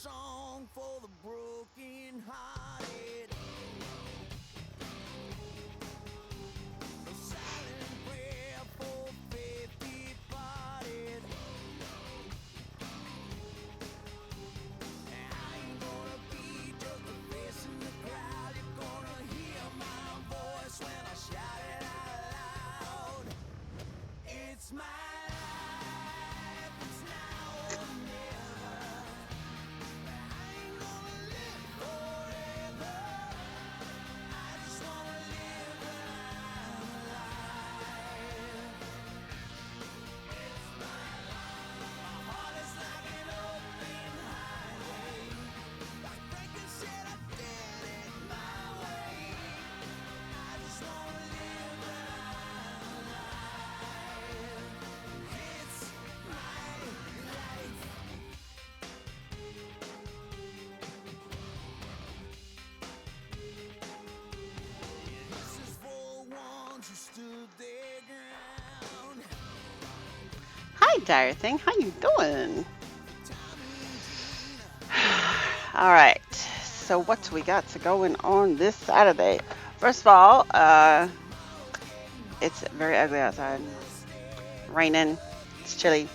song for the broken hearted, a silent prayer for faith departed. I ain't gonna be just a face in the crowd. You're gonna hear my voice when I shout it out loud. It's my life, it's now or never. I ain't gonna live forever. I just wanna live when I'm alive. It's my life. My heart is like an open highway. Like Franklin said, I did it my way. I just wanna live when I'm alive. It's my life. This is for ones who stood their ground. Hi, Dire Thing. How you doing? All right. So what we got to going on this Saturday? First of all, it's very ugly outside. Raining. It's chilly.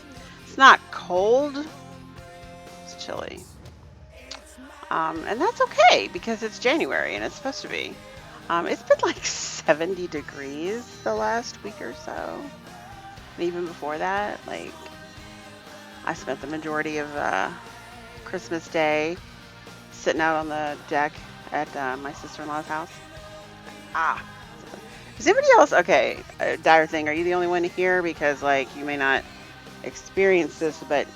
It's not cold. It's chilly. And that's okay because it's January and it's supposed to be. It's been like 70 degrees the last week or so. And even before that, like I spent the majority of Christmas Day sitting out on the deck at my sister-in-law's house. Ah, is anybody else okay? Dire Thing, are you the only one here? Because like you may not experience this, but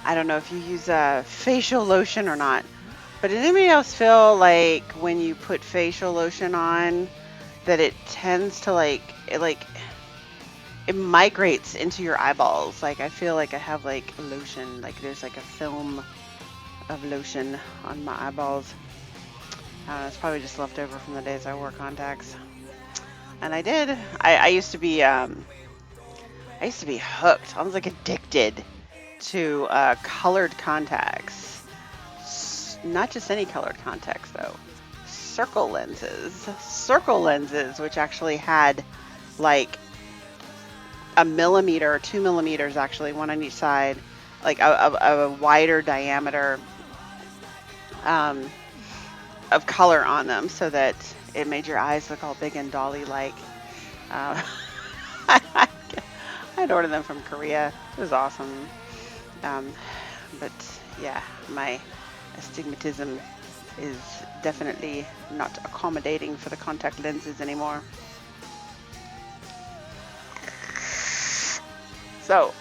I don't know if you use facial lotion or not. But did anybody else feel like when you put facial lotion on that it tends to it migrates into your eyeballs? Like I feel like I have like lotion, like there's like a film of lotion on my eyeballs. It's probably just left over from the days I wore contacts. And I did. I used to be hooked. I was like addicted to colored contacts. Not just any colored contacts though. Circle lenses. Circle lenses, which actually had like a millimeter or 2 millimeters, actually, one on each side, like a wider diameter um, of color on them, so that it made your eyes look all big and dolly like. Uh, I'd order them from Korea. It was awesome. Um, but yeah, my astigmatism is definitely not accommodating for the contact lenses anymore. So,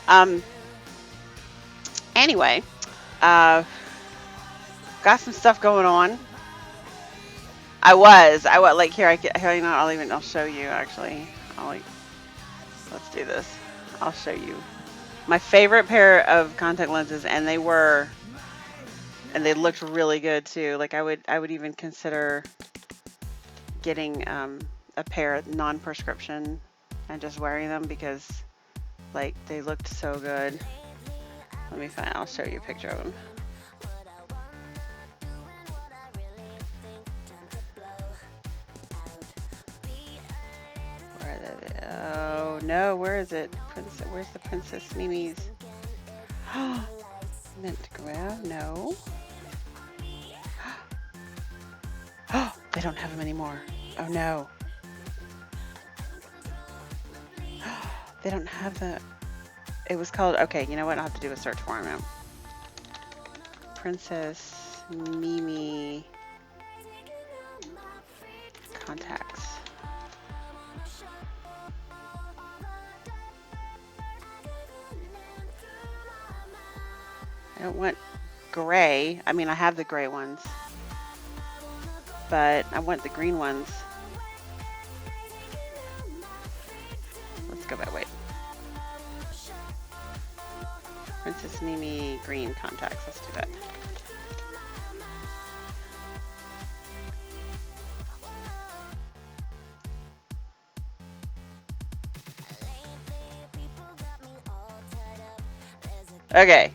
um, anyway, uh, got some stuff going on. I was like here. You know, I'll show you actually. Let's do this. I'll show you my favorite pair of contact lenses, and they looked really good too. Like I would even consider getting a pair non-prescription and just wearing them because like they looked so good. Let me find. I'll show you a picture of them. Where are they? Oh no, where is it? Where's the Princess Mimi's? Mint grab? No. They don't have them anymore. Oh no. They don't have the. It was called. Okay, you know what? I'll have to do a search for them now. Princess Mimi contacts. I don't want gray. I mean, I have the gray ones, but I want the green ones. Let's go back. Wait. Princess Mimi green contacts. Let's do that. Okay,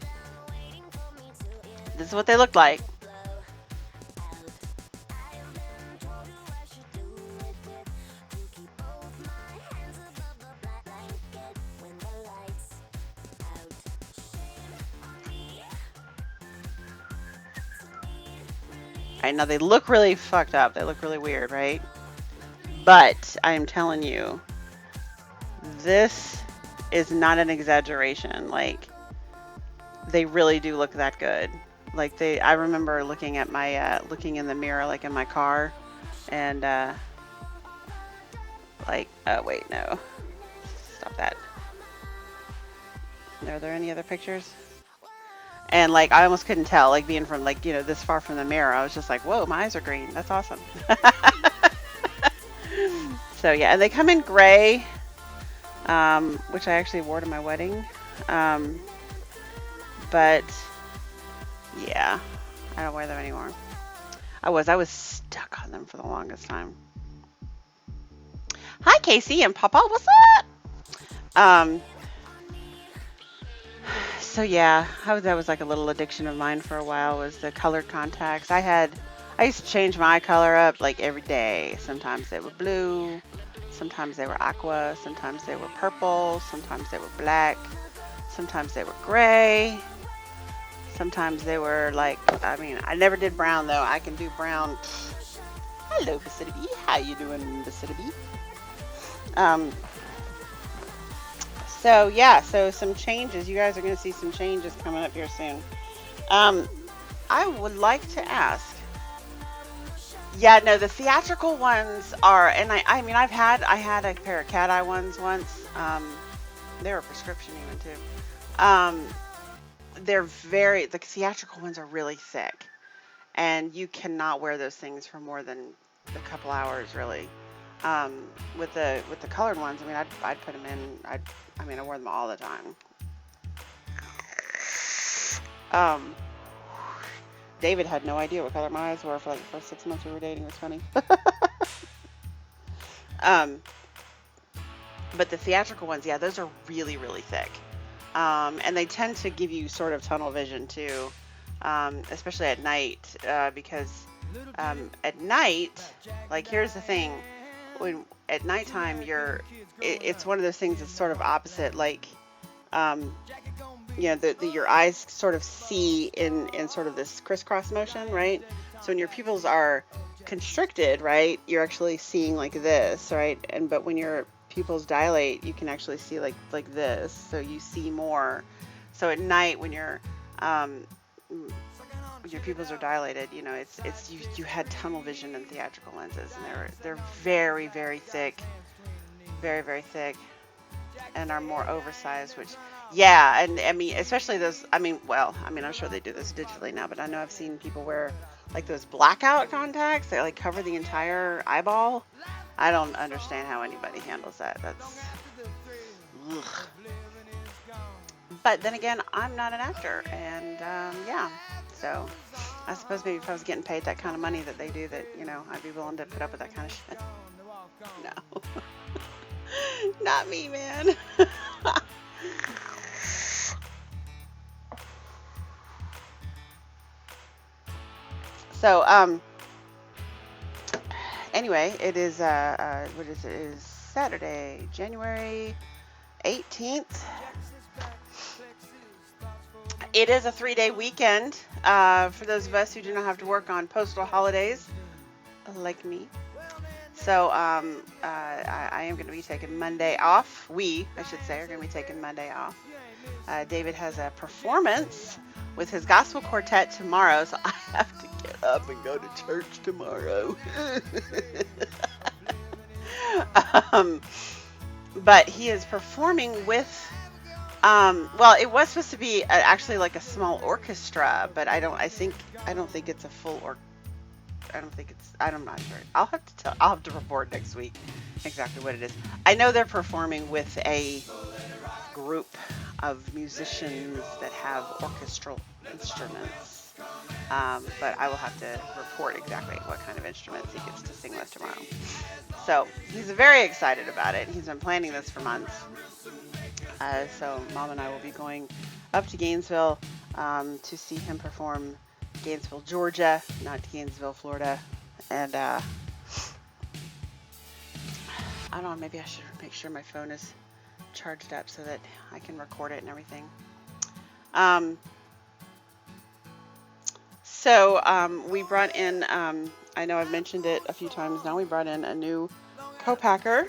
this is what they look like. I know they look really fucked up. They look really weird, right? But I am telling you, this is not an exaggeration. Like, they really do look that good. Like I remember looking at my, looking in the mirror, like in my car, and like, oh wait, no, stop that. Are there any other pictures? And like, I almost couldn't tell, like being from like, this far from the mirror. I was just like, whoa, my eyes are green. That's awesome. So yeah, and they come in gray, which I actually wore to my wedding. Um, but yeah, I don't wear them anymore. I was stuck on them for the longest time. Hi, Casey and Papa. What's up? Um, so yeah, that was like a little addiction of mine for a while, was the colored contacts. I used to change my color up like every day. Sometimes they were blue, sometimes they were aqua, sometimes they were purple, sometimes they were black, sometimes they were gray, sometimes they were like, I mean, I never did brown though. I can do brown. Hello, Bee. How you doing, Bee? Um, so yeah, so some changes. You guys are going to see some changes coming up here soon. Um, I would like to ask. Yeah, no, the theatrical ones are, and I mean, I had a pair of cat eye ones once. They were prescription even too. The theatrical ones are really thick, and you cannot wear those things for more than a couple hours, really. With the colored ones, I mean, I'd put them in. I mean, I wore them all the time. Um, David had no idea what color my eyes were for like the first 6 months we were dating. It was funny. um, but the theatrical ones, yeah, those are really, really thick. And they tend to give you sort of tunnel vision too, especially at night, because at night, like here's the thing, when at nighttime it's one of those things that's sort of opposite, like um, your eyes sort of see in sort of this crisscross motion, right? So when your pupils are constricted, right, you're actually seeing like this, right? But when your pupils dilate, you can actually see like this, so you see more. So at night, when your pupils are dilated, it's you had tunnel vision in theatrical lenses, and they're very, very thick, very, very thick, and are more oversized, which, yeah, and I mean, especially those, I mean, well, I mean, I'm sure they do this digitally now, but I know I've seen people wear like those blackout contacts that like cover the entire eyeball. I don't understand how anybody handles that. That's, ugh. But then again, I'm not an actor, and yeah, so I suppose maybe if I was getting paid that kind of money that they do, that I'd be willing to put up with that kind of shit. No, not me, man. So, anyway, it is what is it? It is Saturday, January 18th. It is a 3-day weekend for those of us who do not have to work on postal holidays, like me. So I am going to be taking Monday off. I should say, are going to be taking Monday off. David has a performance with his gospel quartet tomorrow, so I have to get up and go to church tomorrow. But he is performing with, well, it was supposed to be actually like a small orchestra, but I don't think it's a full I'm not sure. I'll have to report next week exactly what it is. I know they're performing with a group of musicians that have orchestral instruments. But I will have to report exactly what kind of instruments he gets to sing with tomorrow. So he's very excited about it. He's been planning this for months. So Mom and I will be going up to Gainesville to see him perform. Gainesville, Georgia, not Gainesville, Florida. And I don't know, maybe I should make sure my phone is charged up so that I can record it and everything. We brought in, I know I've mentioned it a few times now, we brought in a new co-packer,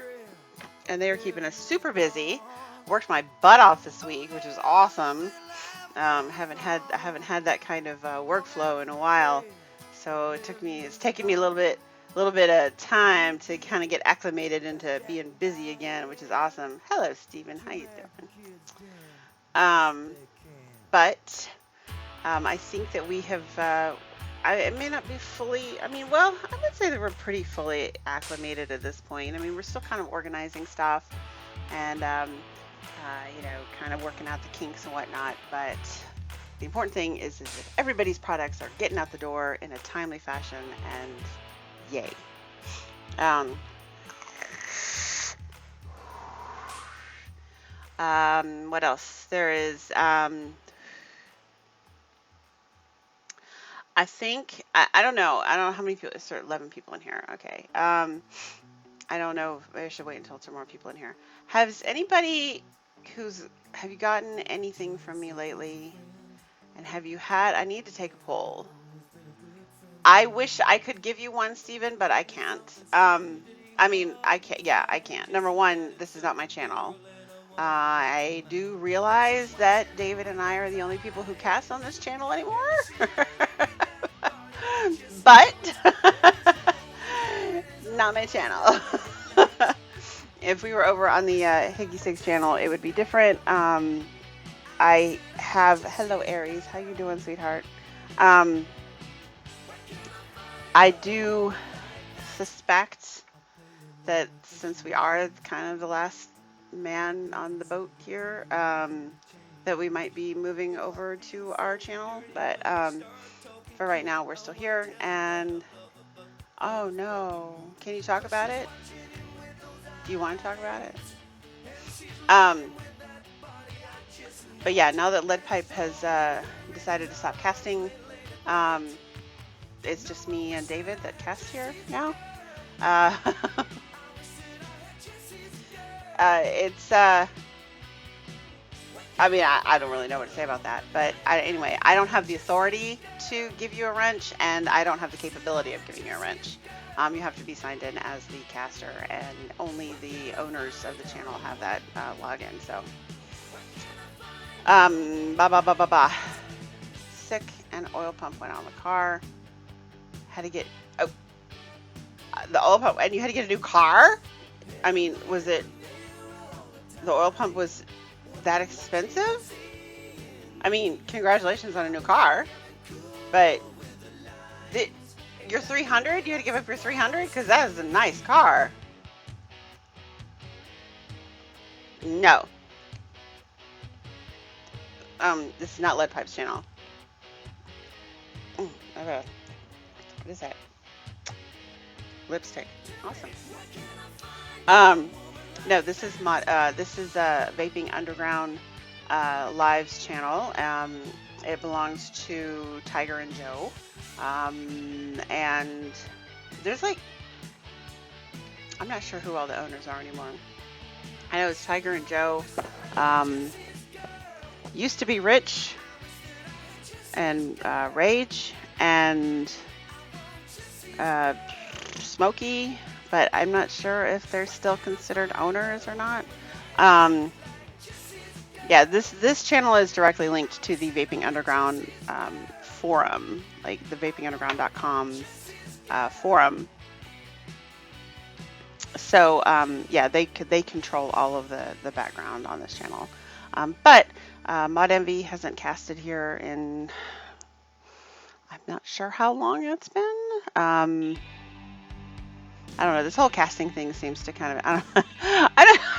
and they are keeping us super busy. Worked my butt off this week, which is awesome. I haven't had that kind of workflow in a while, so it's taken me a little bit of time to kind of get acclimated into being busy again, which is awesome. Hello, Stephen. How you doing? But I think that we have. It may not be fully. I would say that we're pretty fully acclimated at this point. I mean, we're still kind of organizing stuff, and kind of working out the kinks and whatnot. But the important thing is that everybody's products are getting out the door in a timely fashion, and yay. What else? There is. I think I don't know. I don't know how many people. It's 11 people in here. Okay. I don't know. I should wait until 2 more people in here. Have you gotten anything from me lately? And have you had? I need to take a poll. I wish I could give you one, Stephen, but I can't. I can't. Yeah, I can't. Number one, this is not my channel. I do realize that David and I are the only people who cast on this channel anymore. But not my channel. If we were over on the Higgy Six channel, it would be different. I have, hello Aries, how you doing, sweetheart? I do suspect that since we are kind of the last man on the boat here, that we might be moving over to our channel, but for right now we're still here. And oh no, can you talk about it? Do you want to talk about it? But yeah, now that Lead Pipe has decided to stop casting, it's just me and David that cast here now. I don't really know what to say about that, but anyway, I don't have the authority to give you a wrench, and I don't have the capability of giving you a wrench. You have to be signed in as the caster, and only the owners of the channel have that login. So, sick, and oil pump went on the car. Had to get the oil pump, and you had to get a new car. I mean, was it the oil pump was that expensive? I mean, congratulations on a new car, but your 300, you had to give up your 300 because that is a nice car. No. This is not Lead Pipe's channel. Okay. What is that? Lipstick. Awesome. No, this is Vaping Underground Live's channel. It belongs to Tiger and Joe. And there's I'm not sure who all the owners are anymore. I know it's Tiger and Joe. Used to be Rich and Rage and Smokey, but I'm not sure if they're still considered owners or not. Yeah, this channel is directly linked to the Vaping Underground forum, like the vapingunderground.com forum. So yeah, they control all of the background on this channel. But Mod Envy hasn't casted here in, I'm not sure how long it's been. I don't know. This whole casting thing seems to kind of, I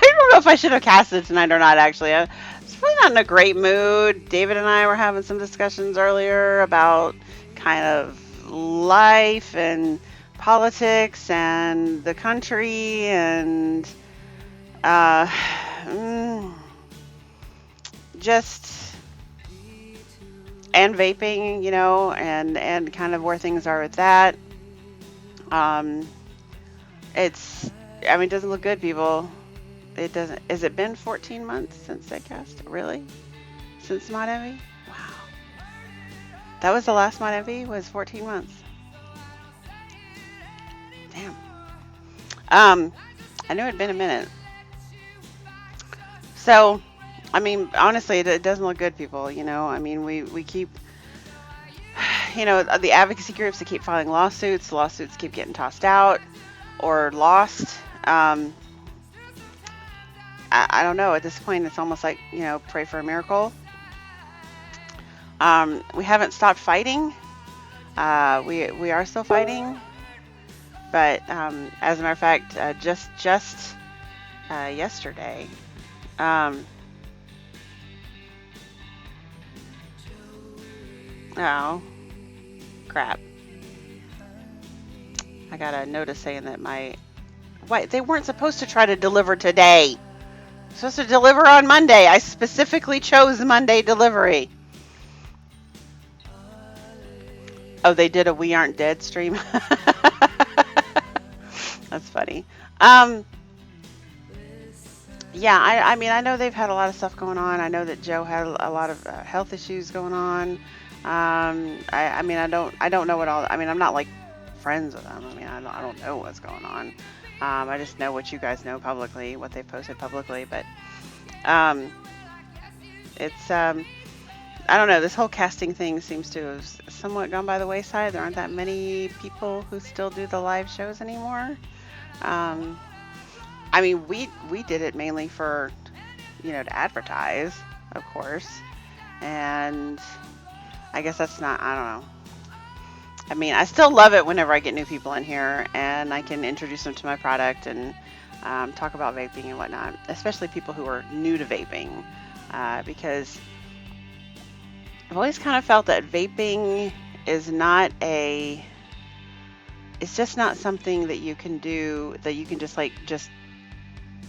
don't know if I should have casted tonight or not, actually. I was really not in a great mood. David and I were having some discussions earlier about kind of life and politics and the country and just and vaping, you know, and kind of where things are with that. Um, it's, I mean, it doesn't look good, people. It doesn't. Has it been 14 months since they cast? Really? Since Mod Envy? Wow. That was the last Mod Envy, was 14 months. Damn. I knew it'd been a minute. So, I mean, honestly, it doesn't look good, people. You know, I mean, we keep, you know, the advocacy groups that keep filing lawsuits. Lawsuits keep getting tossed out or lost. I don't know. At this point, it's almost like, you know, pray for a miracle. We haven't stopped fighting. We are still fighting. But as a matter of fact, just yesterday, oh crap! I got a notice saying that they weren't supposed to try to deliver today. Supposed to deliver on Monday. I specifically chose Monday delivery. Oh, they did a We Aren't Dead stream. That's funny. Yeah, I mean, I know they've had a lot of stuff going on. I know that Joe had a lot of health issues going on. I mean, I don't know what all. I mean, I'm not like friends with them. I mean, I don't know what's going on. I just know what you guys know publicly, what they've posted publicly. But it's I don't know. This whole casting thing seems to have somewhat gone by the wayside. There aren't that many people who still do the live shows anymore. I mean, we did it mainly for, you know, to advertise, of course. And I guess that's not, I don't know. I mean, I still love it whenever I get new people in here and I can introduce them to my product and talk about vaping and whatnot, especially people who are new to vaping, because I've always kind of felt that vaping is not it's just not something that you can do, that you can just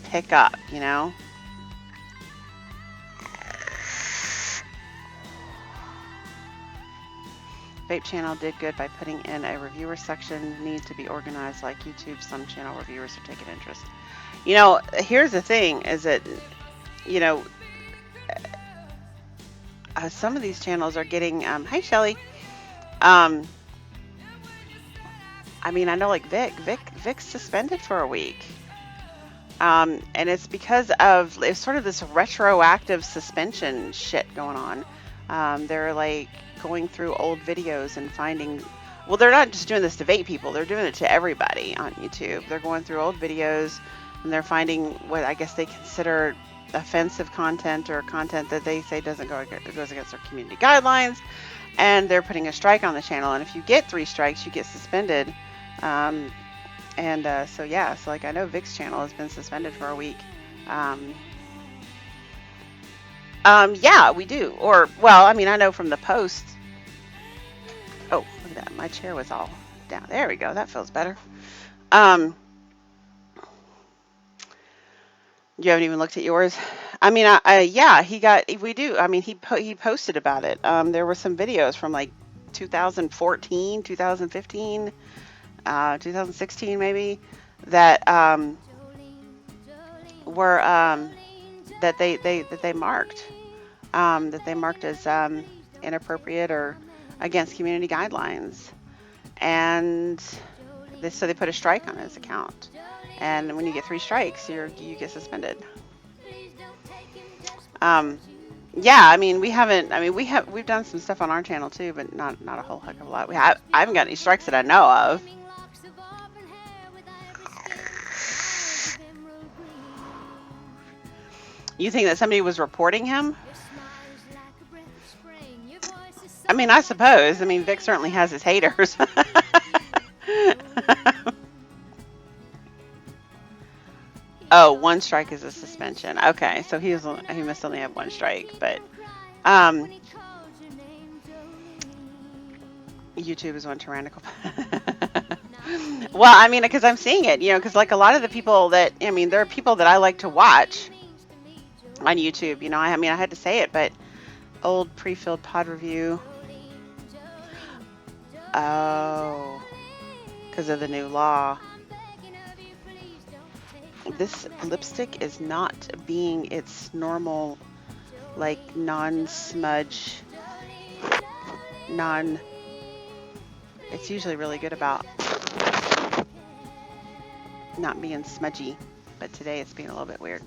pick up, you know? Vape channel did good by putting in a reviewer section. Needs to be organized like YouTube. Some channel reviewers are taking interest. You know, here's the thing, is that, you know, some of these channels are getting, hi Shelly. I mean, I know like Vic's suspended for a week. And it's because of, it's sort of this retroactive suspension shit going on. They're like going through old videos and finding, well, they're not just doing this to vape people, they're doing it to everybody on YouTube. They're going through old videos and they're finding what I guess they consider offensive content or content that they say goes against their community guidelines, and they're putting a strike on the channel. And if you get 3 strikes, you get suspended. So yeah, so like I know Vic's channel has been suspended for a week. Yeah, we do. Or, well, I mean, I know from the post. Oh, look at that. My chair was all down. There we go. That feels better. You haven't even looked at yours. I mean, yeah, we do. I mean, he posted about it. There were some videos from like 2014, 2015, 2016 maybe, that were that they marked as inappropriate or against community guidelines, and so they put a strike on his account. And when you get 3 strikes, you get suspended. Yeah, I mean, we've done some stuff on our channel too, but not a whole heck of a lot. I haven't got any strikes that I know of. You think that somebody was reporting him? I mean, I suppose. I mean, Vic certainly has his haters. Oh, 1 strike is a suspension. Okay, so he must only have 1 strike, but YouTube is one tyrannical. Well, I mean, because I'm seeing it, you know, because like a lot of the people that, I mean, there are people that I like to watch on YouTube, you know. I mean, I had to say it, but old pre-filled pod review. Oh, because of the new law. This lipstick is not being its normal, like, non-smudge, it's usually really good about not being smudgy, but today it's being a little bit weird.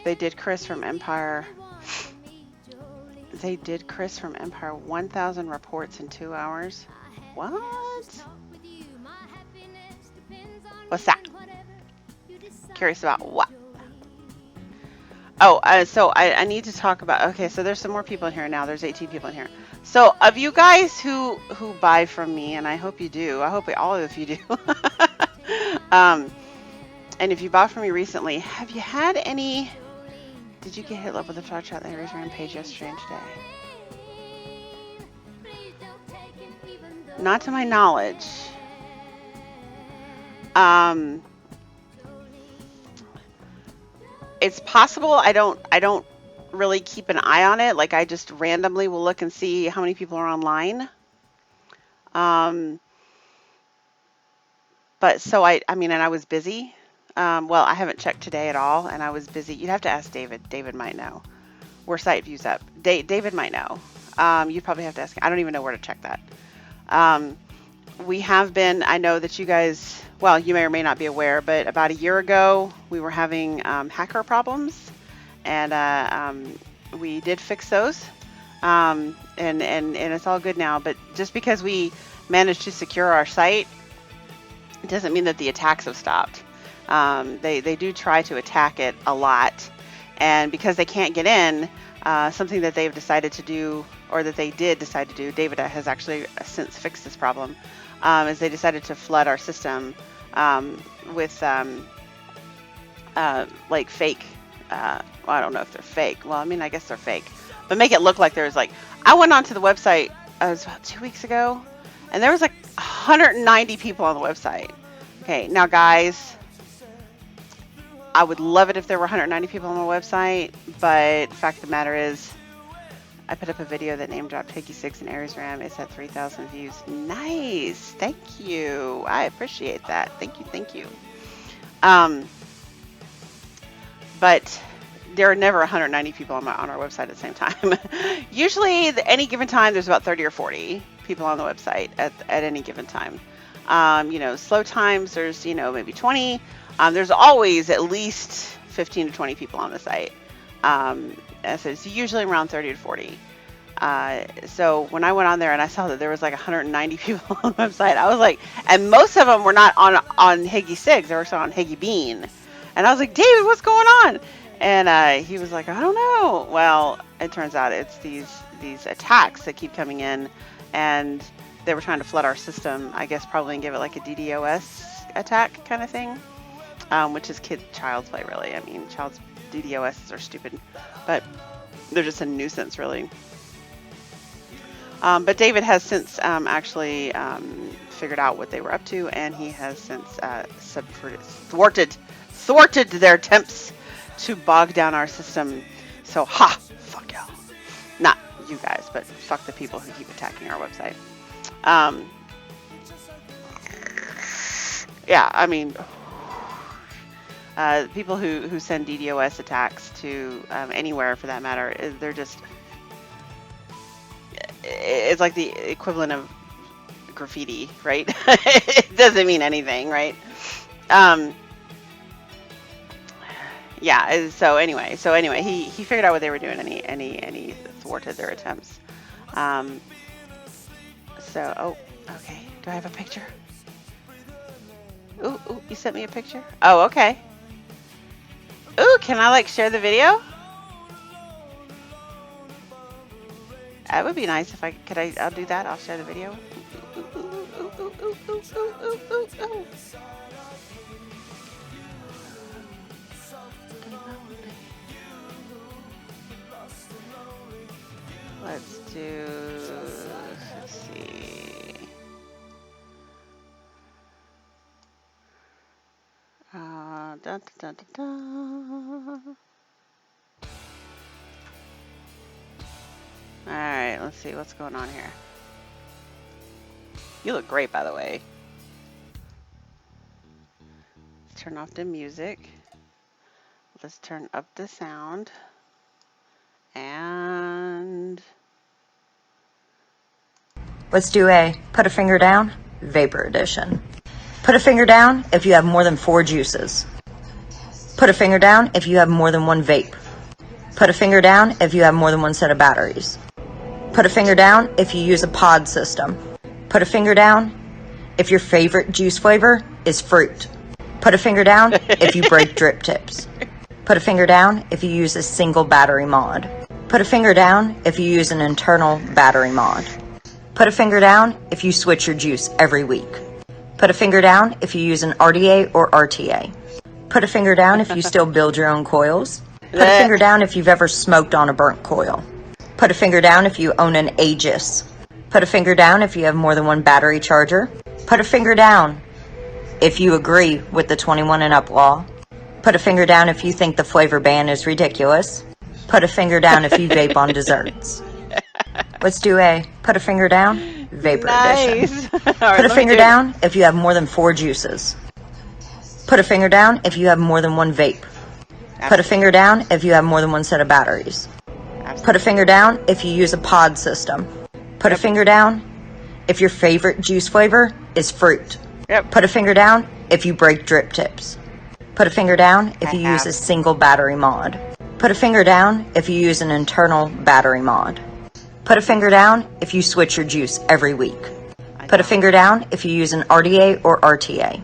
They did Chris from Empire. They did Chris from Empire 1,000 reports in 2 hours. What? What's that? Curious about what? Oh, so I need to talk about, okay, so there's some more people in here now. There's 18 people in here. So of you guys who buy from me, and I hope you do, I hope all of you do. And if you bought from me recently, have you had any, did you get hit up with a flash out the Aries Rampage yesterday and today? Not to my knowledge. It's possible. I don't really keep an eye on it. Like, I just randomly will look and see how many people are online. But so I mean, and I was busy. Well, I haven't checked today at all, and I was busy. You'd have to ask David. David might know. Were site views up? David might know. You'd probably have to ask him. I don't even know where to check that. We have been, I know that you guys, well, you may or may not be aware, but about a year ago, we were having hacker problems, and we did fix those, and it's all good now. But just because we managed to secure our site, it doesn't mean that the attacks have stopped. They do try to attack it a lot, and because they can't get in, something that they've decided to do, or that they did decide to do, David has actually since fixed this problem, is they decided to flood our system with like fake, well, I don't know if they're fake. Well, I mean, I guess they're fake, but make it look like there's like, I went onto the website, it was about 2 weeks ago, and there was like 190 people on the website. Okay, now guys, I would love it if there were 190 people on the website, but the fact of the matter is, I put up a video that name dropped Higgy 6 and Aries Ram. It's at 3,000 views. Nice. Thank you. I appreciate that. Thank you. Thank you. But there are never 190 people on our website at the same time. Usually, at any given time, there's about 30 or 40 people on the website at any given time. You know, slow times, there's, you know, maybe 20. There's always at least 15 to 20 people on the site. So it's usually around 30 to 40. So when I went on there and I saw that there was like 190 people on the website, I was like, and most of them were not on Higgy 6, they were also on Higgy Bean. And I was like, David, what's going on? And he was like, I don't know. Well, it turns out it's these attacks that keep coming in, and they were trying to flood our system, I guess probably, and give it like a DDoS attack kind of thing, which is child's play, really. I mean, DDoSs are stupid, but they're just a nuisance, really. But David has since actually figured out what they were up to, and he has since thwarted their attempts to bog down our system. So, fuck y'all. Not you guys, but fuck the people who keep attacking our website. Yeah, I mean, people who send DDoS attacks to anywhere for that matter, they're just, it's like the equivalent of graffiti, right? It doesn't mean anything, right? Yeah, so anyway, he figured out what they were doing, and he thwarted their attempts. So, oh, okay, do I have a picture? Ooh, you sent me a picture? Oh, okay. Ooh, can I like share the video? That would be nice if I'll do that. I'll share the video. Ooh. Let's see. Dun, dun, dun, dun. All right, Let's see what's going on here. You look great, by the way. Let's turn off the music. Let's turn up the sound. And let's do a put a finger down vapor edition. Put a finger down if you have more than 4 juices. Put a finger down if you have more than 1 vape. Put a finger down if you have more than 1 set of batteries. Put a finger down if you use a pod system. Put a finger down if your favorite juice flavor is fruit. Put a finger down if you break drip tips. Put a finger down if you use a single battery mod. Put a finger down if you use an internal battery mod. Put a finger down if you switch your juice every week. Put a finger down if you use an RDA or RTA. Put a finger down if you still build your own coils. Put a finger down if you've ever smoked on a burnt coil. Put a finger down if you own an Aegis. Put a finger down if you have more than 1 battery charger. Put a finger down if you agree with the 21 and up law. Put a finger down if you think the flavor ban is ridiculous. Put a finger down if you vape on desserts. Let's do a put a finger down vapor edition. Put a finger down if you have more than 4 juices. Put a finger down if you have more than 1 vape. Put a finger down if you have more than 1 set of batteries. Put a finger down if you use a pod system. Put a finger down if your favorite juice flavor is fruit. Put a finger down if you break drip tips. Put a finger down if you use a single battery mod. Put a finger down if you use an internal battery mod. Put a finger down if you switch your juice every week. Put a finger down if you use an RDA or RTA.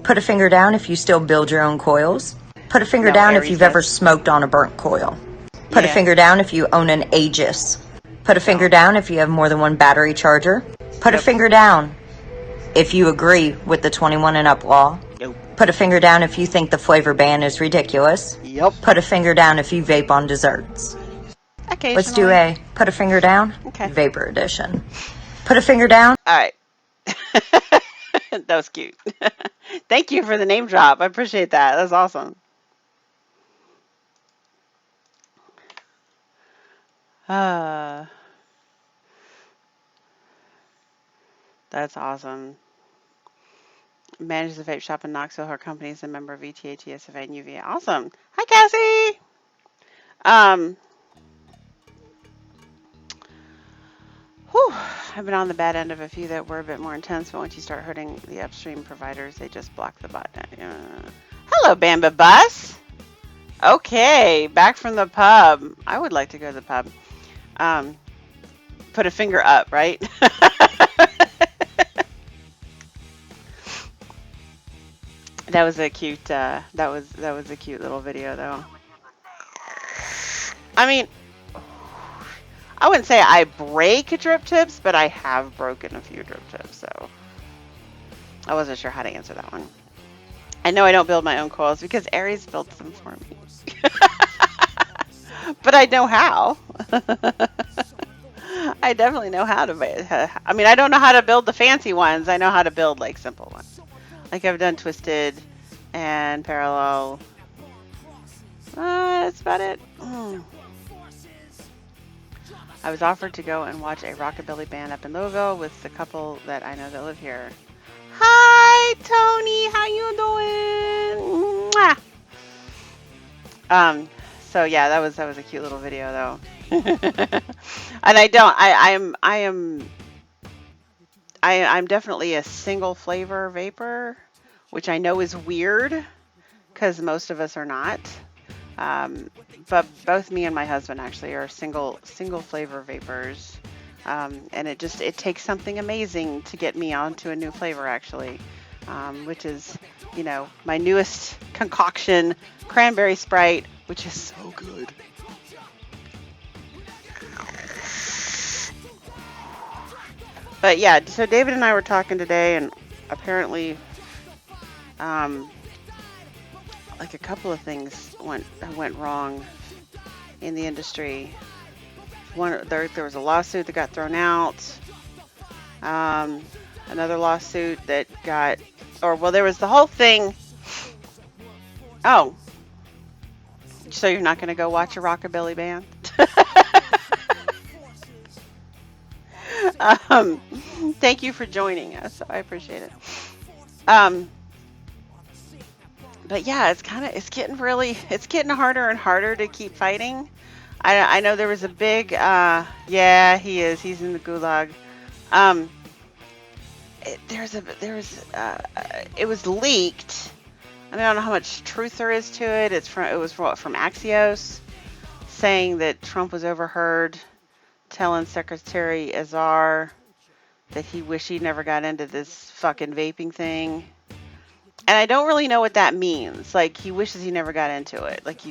Put a finger down if you still build your own coils. Put a finger down if you've ever smoked on a burnt coil. Put a finger down if you own an Aegis. Put a finger down if you have more than 1 battery charger. Put a finger down if you agree with the 21 and up law. Put a finger down if you think the flavor ban is ridiculous. Put a finger down if you vape on desserts. Let's do a put a finger down vapor edition. Put a finger down. All right. That was cute. Thank you for the name drop. I appreciate that. That's awesome. That's awesome. Manages a vape shop in Knoxville. Her company is a member of VTA, TSFA, and UVA. Awesome. Hi, Cassie. I've been on the bad end of a few that were a bit more intense, but once you start hurting the upstream providers, they just block the bot. Hello, Bamba Bus. Okay, back from the pub. I would like to go to the pub. Put a finger up, right? That was a cute. That was a cute little video, though. I mean, I wouldn't say I break drip tips, but I have broken a few drip tips, so I wasn't sure how to answer that one. I know I don't build my own coils because Aries builds them for me. But I know how. I definitely know how to. I mean, I don't know how to build the fancy ones. I know how to build like simple ones. Like I've done twisted and parallel. That's about it. I was offered to go and watch a rockabilly band up in Louisville with the couple that I know that live here. Hi, Tony. How you doing? Mwah. So yeah, that was a cute little video though. And I'm definitely a single flavor vapor, which I know is weird because most of us are not. But both me and my husband actually are single flavor vapors. And it takes something amazing to get me onto a new flavor actually, which is, my newest concoction, cranberry Sprite, which is so good. But yeah, so David and I were talking today, and apparently, like a couple of things went wrong in the industry. There was a lawsuit that got thrown out. Another lawsuit that there was the whole thing. Oh, so you're not going to go watch a rockabilly band? um, thank you for joining us. I appreciate it. Um, but yeah, it's getting it's getting harder and harder to keep fighting. I know there was a big, yeah, he's in the gulag. Um, it was leaked. I mean, I don't know how much truth there is to it. It was from Axios, saying that Trump was overheard telling Secretary Azar that he wished he never got into this fucking vaping thing. And I don't really know what that means. Like, he wishes he never got into it. Like,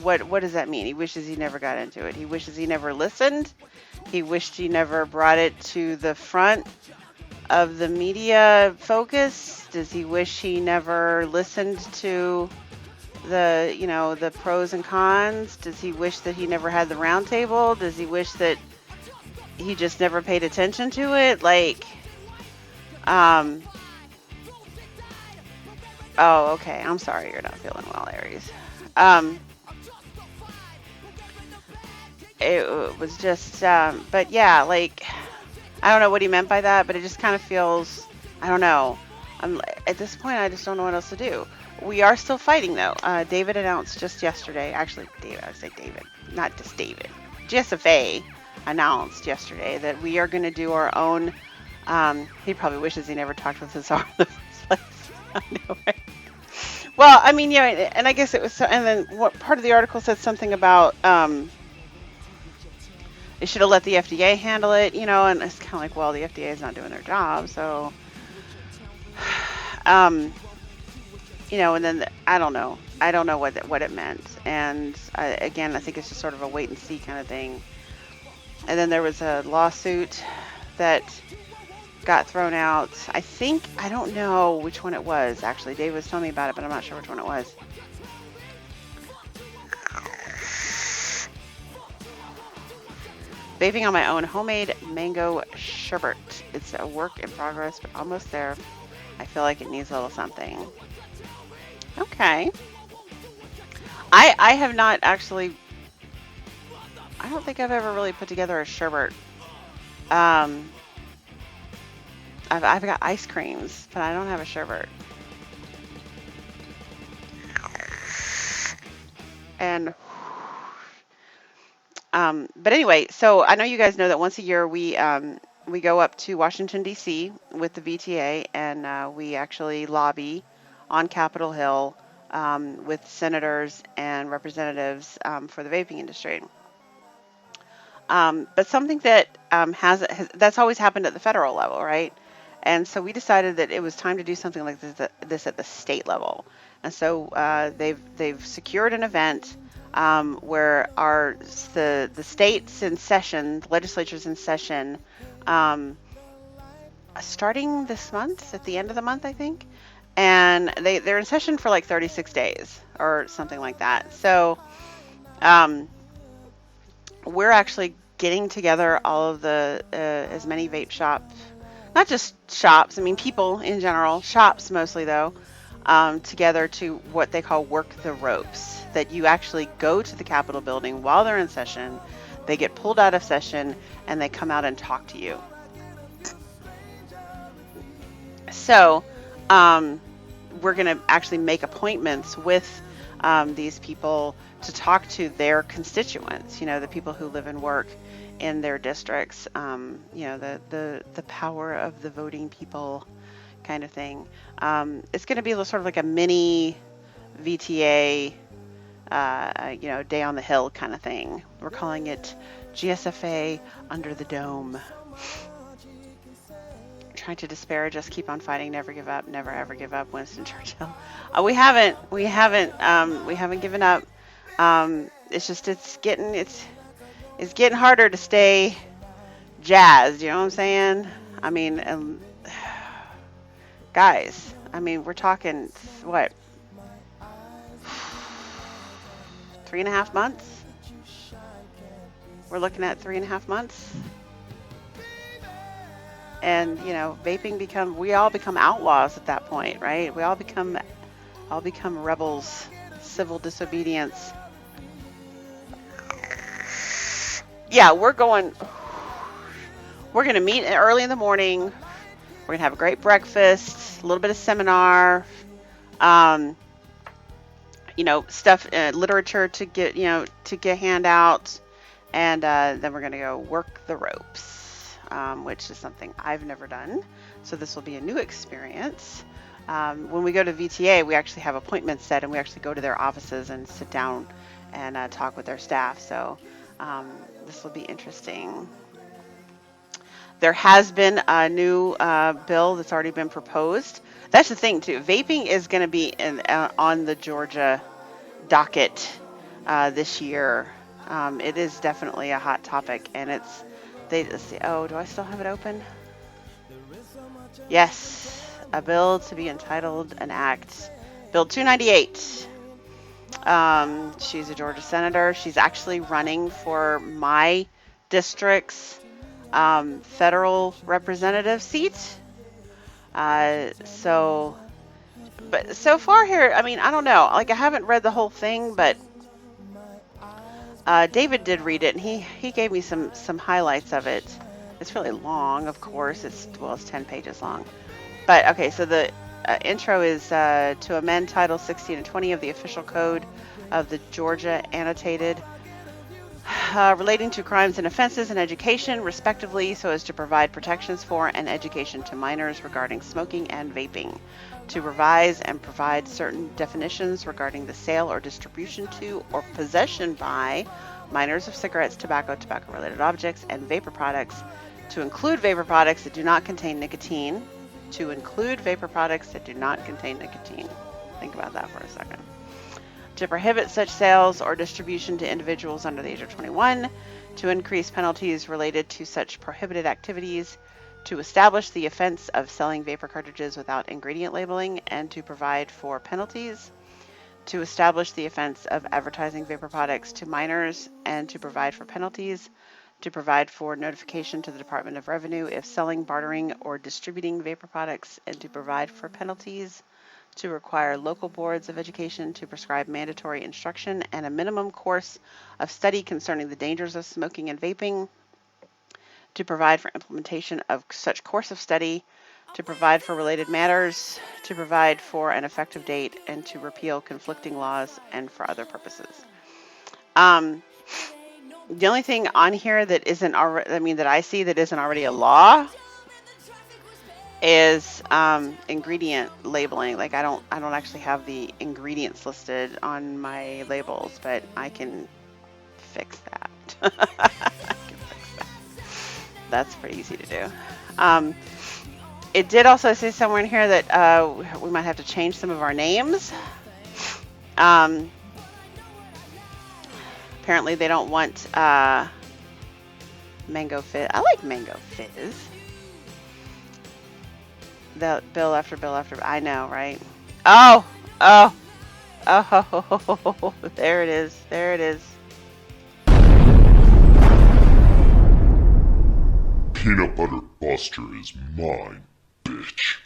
what does that mean? He wishes he never got into it. He wishes he never listened. He wished he never brought it to the front of the media focus. Does he wish he never listened to the pros and cons? Does he wish that he never had the roundtable? Does he wish that he just never paid attention to it? Like, oh, okay. I'm sorry you're not feeling well, Aries. It was just, but yeah, like, I don't know what he meant by that, but it just kind of feels, I don't know. At this point, I just don't know what else to do. We are still fighting, though. David announced just yesterday, actually, David, I would say David, not just David. GSFA announced yesterday that we are going to do our own, he probably wishes he never talked with his arm in the first place. I know, right? Well, I mean, yeah, and I guess it was, and then what part of the article said something about, they should have let the FDA handle it, and it's kind of like, well, the FDA is not doing their job, so, and then I don't know what it meant, and again, I think it's just sort of a wait and see kind of thing. And then there was a lawsuit that got thrown out. I don't know which one it was, actually. Dave was telling me about it, but I'm not sure which one it was. Vaping on my own homemade mango sherbet. It's a work in progress, but almost there. I feel like it needs a little something. Okay. I have not actually, I don't think I've ever really put together a sherbet. I've got ice creams, but I don't have a sherbet. And but anyway, so I know you guys know that once a year we go up to Washington D.C. with the VTA, and we actually lobby on Capitol Hill with senators and representatives for the vaping industry. But something that that's always happened at the federal level, right? And so we decided that it was time to do something like this at the state level. And so they've secured an event where the states in session, the legislature's in session, starting this month, at the end of the month, I think. And they're in session for like 36 days or something like that. So we're actually getting together all of the as many vape shops, not just shops, I mean people in general, shops mostly though, together to what they call work the ropes, that you actually go to the Capitol building while they're in session, they get pulled out of session, and they come out and talk to you. So we're going to actually make appointments with these people to talk to their constituents, the people who live and work in their districts, the power of the voting people kind of thing. It's going to be sort of like a mini VTA, day on the hill kind of thing. We're calling it GSFA Under the Dome. Trying to disparage us, keep on fighting, never give up, never ever give up, Winston Churchill. We haven't given up. It's getting harder to stay jazzed, you know what I'm saying? I mean, guys, we're talking, what, 3.5 months? We're looking at 3.5 months. And, we all become outlaws at that point, right? We all become rebels, civil disobedience. Yeah, we're going we're going to meet early in the morning. We're going to have a great breakfast, a little bit of seminar, stuff, literature to get handouts, and then we're going to go work the ropes, which is something I've never done. So this will be a new experience. When we go to VTA, we actually have appointments set, and we actually go to their offices and sit down and talk with their staff. So this will be interesting. There has been a new bill that's already been proposed. That's the thing too. Vaping is going to be on the Georgia docket this year. It is definitely a hot topic, and let's see. Oh, do I still have it open? Yes, a bill to be entitled an act, Bill 298. She's a Georgia senator. She's actually running for my district's federal representative seat. But so far here, I mean, I don't know. Like, I haven't read the whole thing, but David did read it, and he gave me some highlights of it. It's really long, of course. It's 10 pages long. But okay, so the intro is to amend Title 16 and 20 of the Official Code of the Georgia Annotated relating to crimes and offenses in education, respectively, so as to provide protections for and education to minors regarding smoking and vaping, to revise and provide certain definitions regarding the sale or distribution to or possession by minors of cigarettes, tobacco, tobacco-related objects, and vapor products, to include vapor products that do not contain nicotine, Think about that for a second. To prohibit such sales or distribution to individuals under the age of 21, to increase penalties related to such prohibited activities, to establish the offense of selling vapor cartridges without ingredient labeling, and to provide for penalties, to establish the offense of advertising vapor products to minors, and to provide for penalties, to provide for notification to the Department of Revenue if selling, bartering, or distributing vapor products, and to provide for penalties, to require local boards of education to prescribe mandatory instruction and a minimum course of study concerning the dangers of smoking and vaping, to provide for implementation of such course of study, to provide for related matters, to provide for an effective date, and to repeal conflicting laws and for other purposes. The only thing on here that isn't already, that I see that isn't already a law is ingredient labeling. Like, I don't actually have the ingredients listed on my labels, but I can fix that. That's pretty easy to do. It did also say somewhere in here that we might have to change some of our names. Apparently they don't want Mango Fizz. I like Mango Fizz. The bill after bill after. I know, right? Oh, there it is. There it is. Peanut Butter Buster is mine, bitch.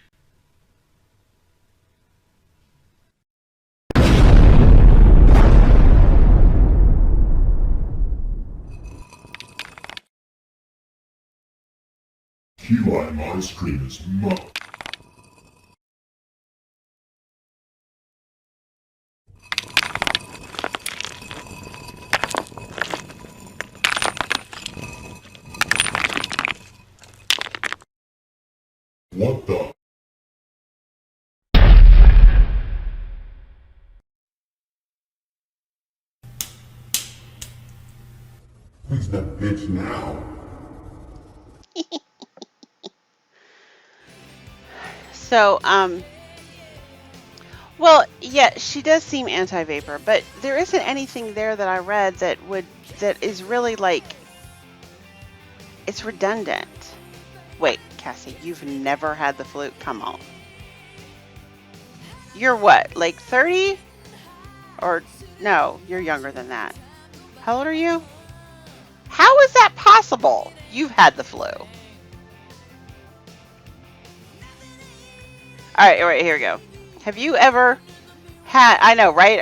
Key lime ice cream is mine. What the? Who's that bitch now? So, well, yeah, she does seem anti-vapor, but there isn't anything there that I read that is really like, it's redundant. Wait, Cassie, you've never had the flu? Come on. You're what, like 30? Or no, you're younger than that. How old are you? How is that possible? You've had the flu. All right, here we go. Have you ever had, I know, right?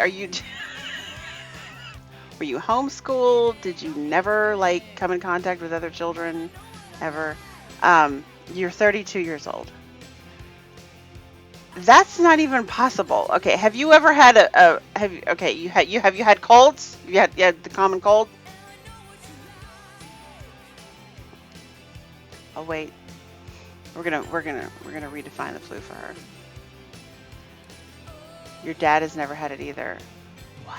Were you homeschooled? Did you never, like, come in contact with other children ever? You're 32 years old. That's not even possible. Okay, have you ever had okay, have you had colds? You had the common cold? Oh wait. We're gonna redefine the flu for her. Your dad has never had it either. What?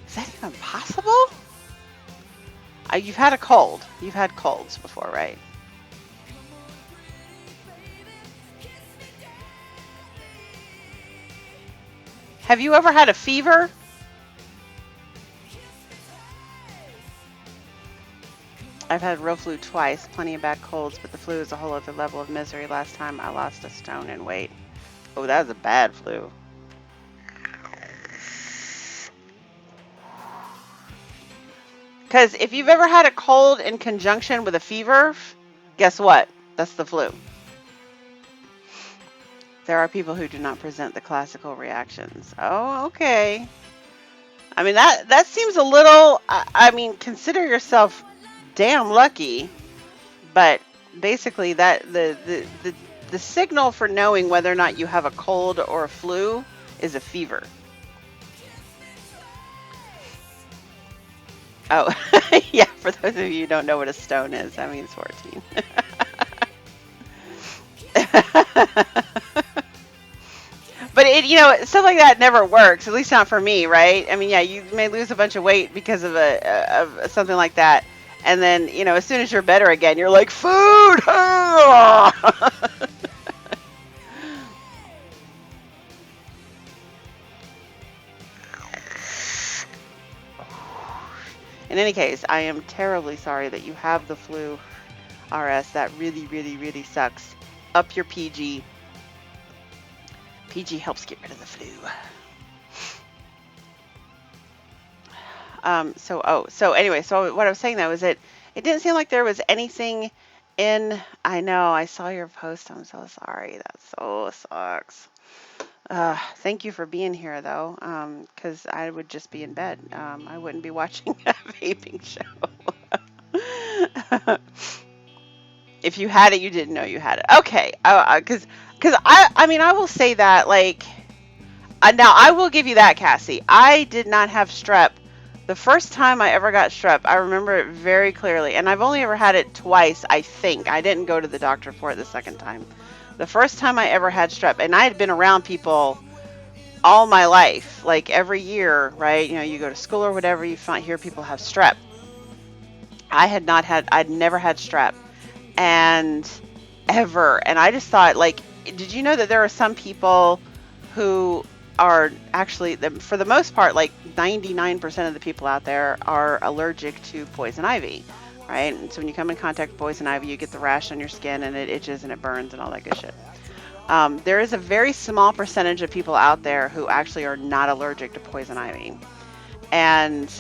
Is that even possible? You've had a cold. You've had colds before, right? Have you ever had a fever? I've had real flu twice, plenty of bad colds, but the flu is a whole other level of misery. Last time I lost a stone in weight. Oh, that was a bad flu. Because if you've ever had a cold in conjunction with a fever, guess what? That's the flu. There are people who do not present the classical reactions. Oh, okay. I mean, that seems a little, I mean, consider yourself damn lucky, but basically that the signal for knowing whether or not you have a cold or a flu is a fever. Oh, yeah, for those of you who don't know what a stone is, that means 14. But stuff like that never works, at least not for me, right? I mean, yeah, you may lose a bunch of weight because of something like that. And then, as soon as you're better again, you're like, food! In any case, I am terribly sorry that you have the flu, RS. That really, really, really sucks. Up your PG. PG helps get rid of the flu. So anyway, so what I was saying though is that it didn't seem like there was anything in, I know, I saw your post. I'm so sorry. That so sucks. Thank you for being here though, because I would just be in bed. I wouldn't be watching a vaping show. If you had it, you didn't know you had it. Okay, because I mean, I will say that, like, now I will give you that, Cassie. I did not have strep. The first time I ever got strep, I remember it very clearly, and I've only ever had it twice, I think. I didn't go to the doctor for it the second time. The first time I ever had strep, and I had been around people all my life, like every year, right? You go to school or whatever, you hear people have strep. I'd never had strep, and ever. And I just thought, like, did you know that there are some people who are actually, for the most part, like 99% of the people out there are allergic to poison ivy, right? And so when you come in contact with poison ivy, you get the rash on your skin and it itches and it burns and all that good shit. There is a very small percentage of people out there who actually are not allergic to poison ivy. And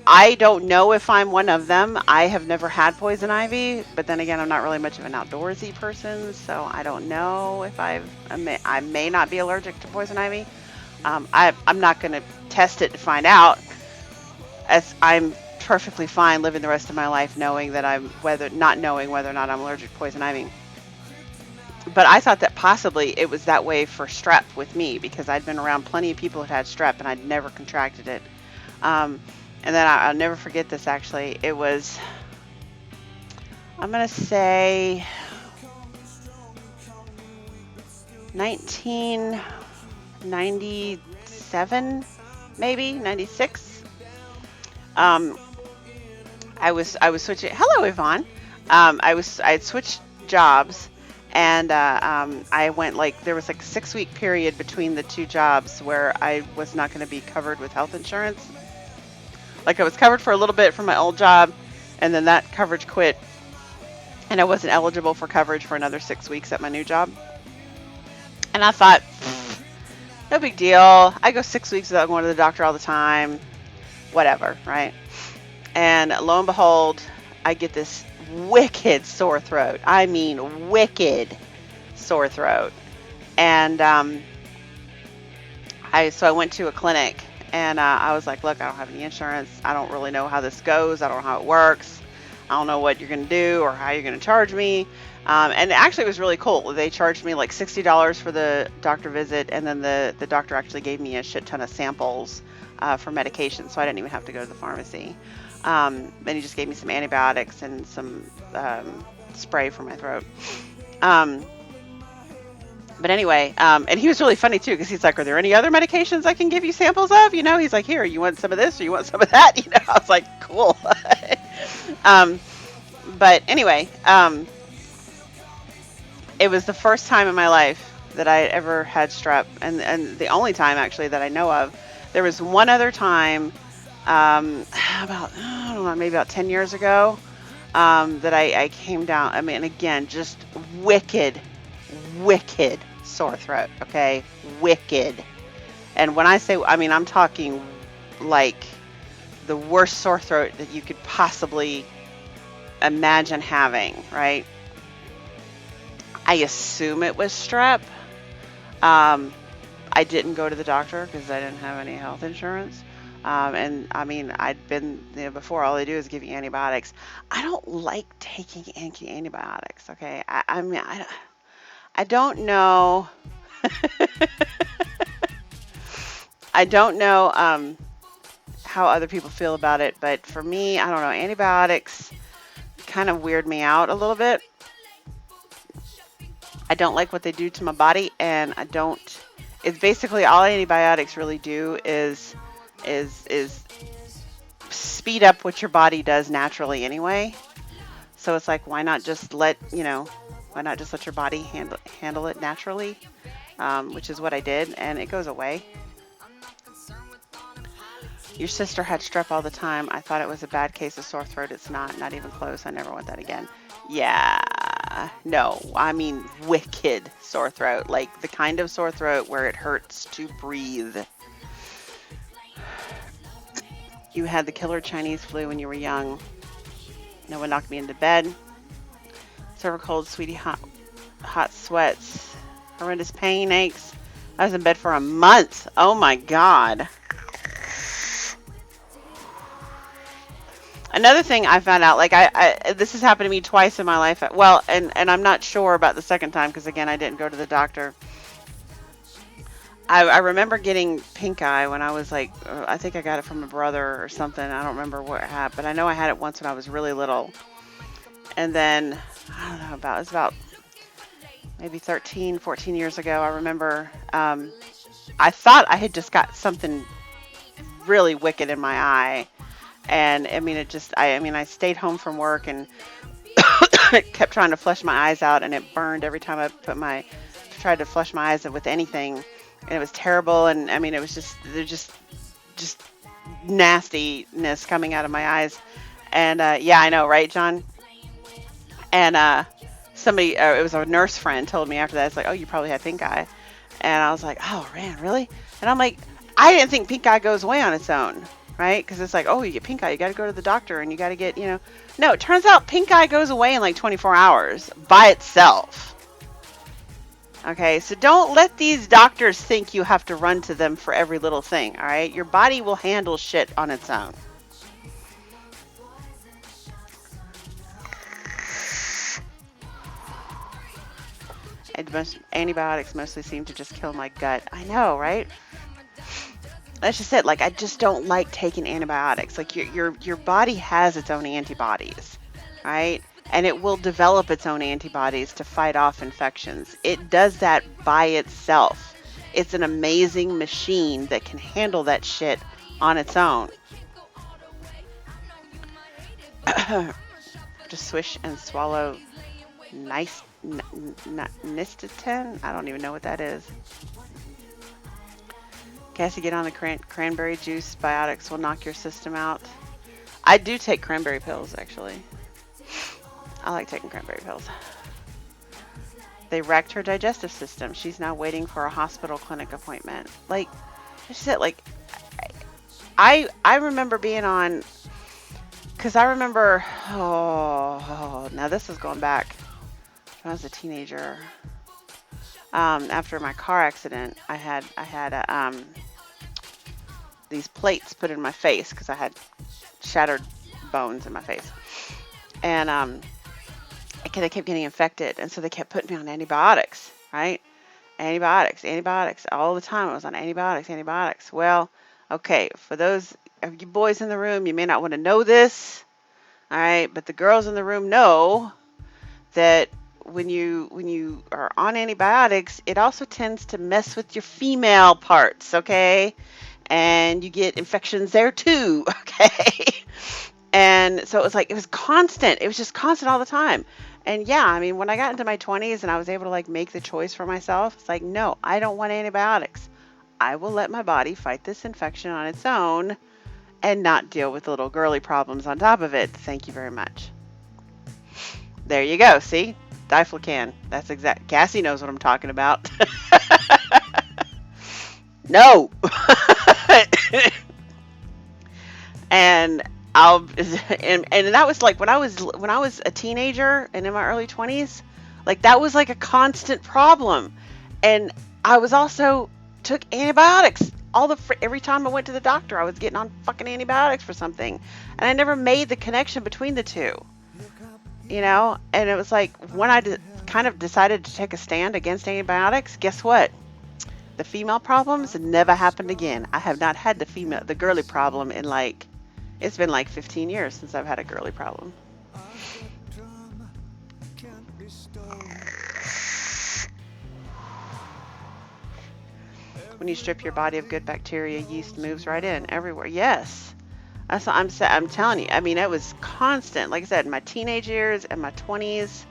I don't know if I'm one of them. I have never had poison ivy, but then again, I'm not really much of an outdoorsy person, so I don't know if I may not be allergic to poison ivy. I'm not going to test it to find out, as I'm perfectly fine living the rest of my life knowing that not knowing whether or not I'm allergic to poison ivy. But I thought that possibly it was that way for strep with me, because I'd been around plenty of people who had strep and I'd never contracted it. And then I'll never forget this, actually. It was, I'm going to say 1997, maybe 96. I was switching. Hello, Yvonne. I'd switched jobs, and I went, like, there was like a 6-week period between the two jobs where I was not going to be covered with health insurance. Like, I was covered for a little bit from my old job, and then that coverage quit, and I wasn't eligible for coverage for another 6 weeks at my new job. And I thought, no big deal. I go 6 weeks without going to the doctor all the time. Whatever, right? And lo and behold, I get this wicked sore throat. I mean, wicked sore throat. And so I went to a clinic. And I was like, look, I don't have any insurance. I don't really know how this goes. I don't know how it works. I don't know what you're going to do or how you're going to charge me. And actually, it was really cool. They charged me like $60 for the doctor visit, and then the doctor actually gave me a shit ton of samples for medication, so I didn't even have to go to the pharmacy. And he just gave me some antibiotics and some spray for my throat. But anyway, and he was really funny too, because he's like, "Are there any other medications I can give you samples of?" You know, he's like, "Here, you want some of this or you want some of that?" You know, I was like, "Cool." But anyway, it was the first time in my life that I ever had strep, and the only time actually that I know of. There was one other time, about, I don't know, maybe about 10 years ago, that I came down. I mean, again, just wicked sore throat, okay? Wicked. And when I say, I mean, I'm talking like the worst sore throat that you could possibly imagine having, right? I assume it was strep. I didn't go to the doctor because I didn't have any health insurance. And I mean, I'd been there before. All they do is give you antibiotics. I don't like taking antibiotics, okay? I mean, I don't know. I don't know how other people feel about it, but for me, I don't know. Antibiotics kind of weird me out a little bit. I don't like what they do to my body, and I don't. It's basically all antibiotics really do is speed up what your body does naturally anyway. So it's like, why not just let your body handle it naturally, which is what I did, and it goes away. Your sister had strep all the time. I thought it was a bad case of sore throat. It's not even close. I never want that again. Yeah, no, I mean wicked sore throat, like the kind of sore throat where it hurts to breathe. You had the killer Chinese flu when you were young. No one knocked me into bed. Server cold, sweetie, hot sweats, horrendous pain, aches. I was in bed for a month. Oh my God. Another thing I found out, like this has happened to me twice in my life. Well, and I'm not sure about the second time because again, I didn't go to the doctor. I remember getting pink eye when I was like, I think I got it from a brother or something. I don't remember what happened, but I know I had it once when I was really little. And then, I don't know, it was about maybe 13, 14 years ago. I remember I thought I had just got something really wicked in my eye. And I mean, I stayed home from work and kept trying to flush my eyes out, and it burned every time I tried to flush my eyes with anything. And it was terrible. And I mean, it was just nastiness coming out of my eyes. And yeah, I know, right, John? And somebody, it was a nurse friend, told me after that, it's like, "Oh, you probably had pink eye." And I was like, "Oh, man, really?" And I'm like, I didn't think pink eye goes away on its own, right? Because it's like, oh, you get pink eye, you got to go to the doctor and you got to get, No, it turns out pink eye goes away in like 24 hours by itself. Okay, so don't let these doctors think you have to run to them for every little thing, all right? Your body will handle shit on its own. Antibiotics mostly seem to just kill my gut. I know, right? That's just it. Like, I just don't like taking antibiotics. Like, your body has its own antibodies, right? And it will develop its own antibodies to fight off infections. It does that by itself. It's an amazing machine that can handle that shit on its own. Just swish and swallow Nystatin? I don't even know what that is. Cassie, get on the cranberry juice. Biotics will knock your system out. I do take cranberry pills, actually. I like taking cranberry pills. They wrecked her digestive system. She's now waiting for a hospital clinic appointment. Like, that's it. Like, I remember being on, because I remember, now this is going back when I was a teenager. After my car accident, I had these plates put in my face because I had shattered bones in my face. and they kept getting infected, and so they kept putting me on antibiotics, right? Antibiotics all the time. I was on antibiotics. Well, okay, for those of you boys in the room, you may not want to know this, all right, but the girls in the room know that when you are on antibiotics, it also tends to mess with your female parts, okay? And you get infections there too, okay? And so it was constant. It was just constant all the time. And yeah, I mean, when I got into my 20s and I was able to like make the choice for myself, it's like, no, I don't want antibiotics. I will let my body fight this infection on its own and not deal with little girly problems on top of it. Thank you very much. There you go. See? Diflucan. That's exact. Cassie knows what I'm talking about. No. And and that was like when I was a teenager and in my early 20s, like that was like a constant problem. And I was also took antibiotics every time I went to the doctor. I was getting on fucking antibiotics for something, and I never made the connection between the two, you know. And it was like when I kind of decided to take a stand against antibiotics, guess what? The female problems never happened again. I have not had the girly problem in like, it's been like 15 years since I've had a girly problem. When you strip your body of good bacteria, yeast moves right in everywhere. Yes. That's what I'm telling you. I mean, it was constant. Like I said, in my teenage years and my 20s.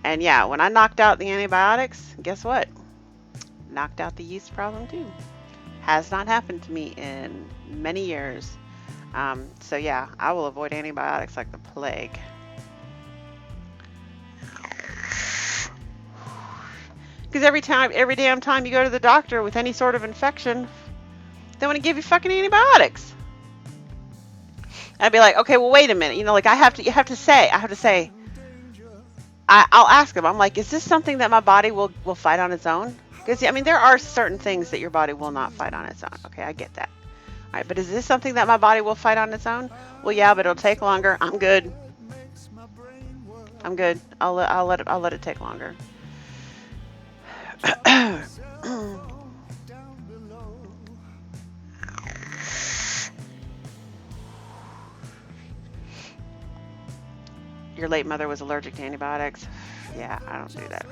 And yeah, when I knocked out the antibiotics, guess what? Knocked out the yeast problem too. Has not happened to me in many years. So yeah, I will avoid antibiotics like the plague. Because every damn time you go to the doctor with any sort of infection, they want to give you fucking antibiotics. I'd be like, okay, well, wait a minute. You know, like I'll ask them. I'm like, is this something that my body will fight on its own? Because, I mean, there are certain things that your body will not fight on its own. Okay, I get that. All right, but is this something that my body will fight on its own? Well, yeah, but it'll take longer. I'm good. I'll let it take longer. Your late mother was allergic to antibiotics. Yeah, I don't do that.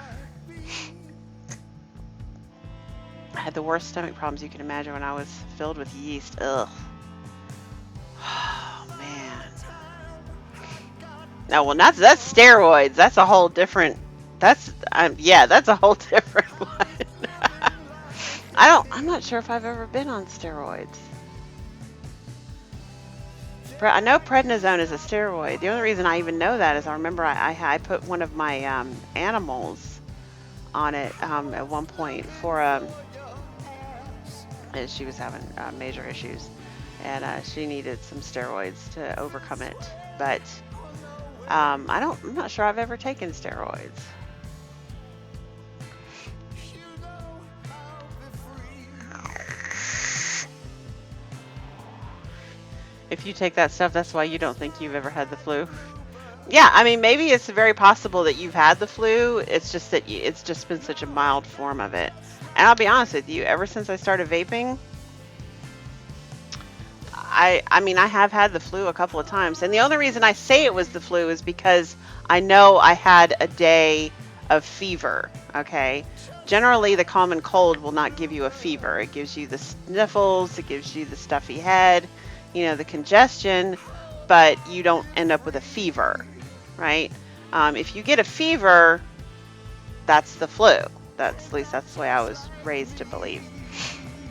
I had the worst stomach problems you can imagine when I was filled with yeast. Ugh. Oh, man. No, well, that's steroids. That's a whole different. That's a whole different one. I'm not sure if I've ever been on steroids. I know prednisone is a steroid. The only reason I even know that is I remember I put one of my animals on it at one point for and she was having major issues, and she needed some steroids to overcome it. But I'm not sure I've ever taken steroids. If you take that stuff, that's why you don't think you've ever had the flu. Yeah, I mean, maybe it's very possible that you've had the flu. It's just that it's just been such a mild form of it. And I'll be honest with you, ever since I started vaping, I mean, I have had the flu a couple of times. And the only reason I say it was the flu is because I know I had a day of fever, okay? Generally, the common cold will not give you a fever. It gives you the sniffles, it gives you the stuffy head, you know, the congestion, but you don't end up with a fever, right? If you get a fever, that's the flu. At least that's the way I was raised to believe.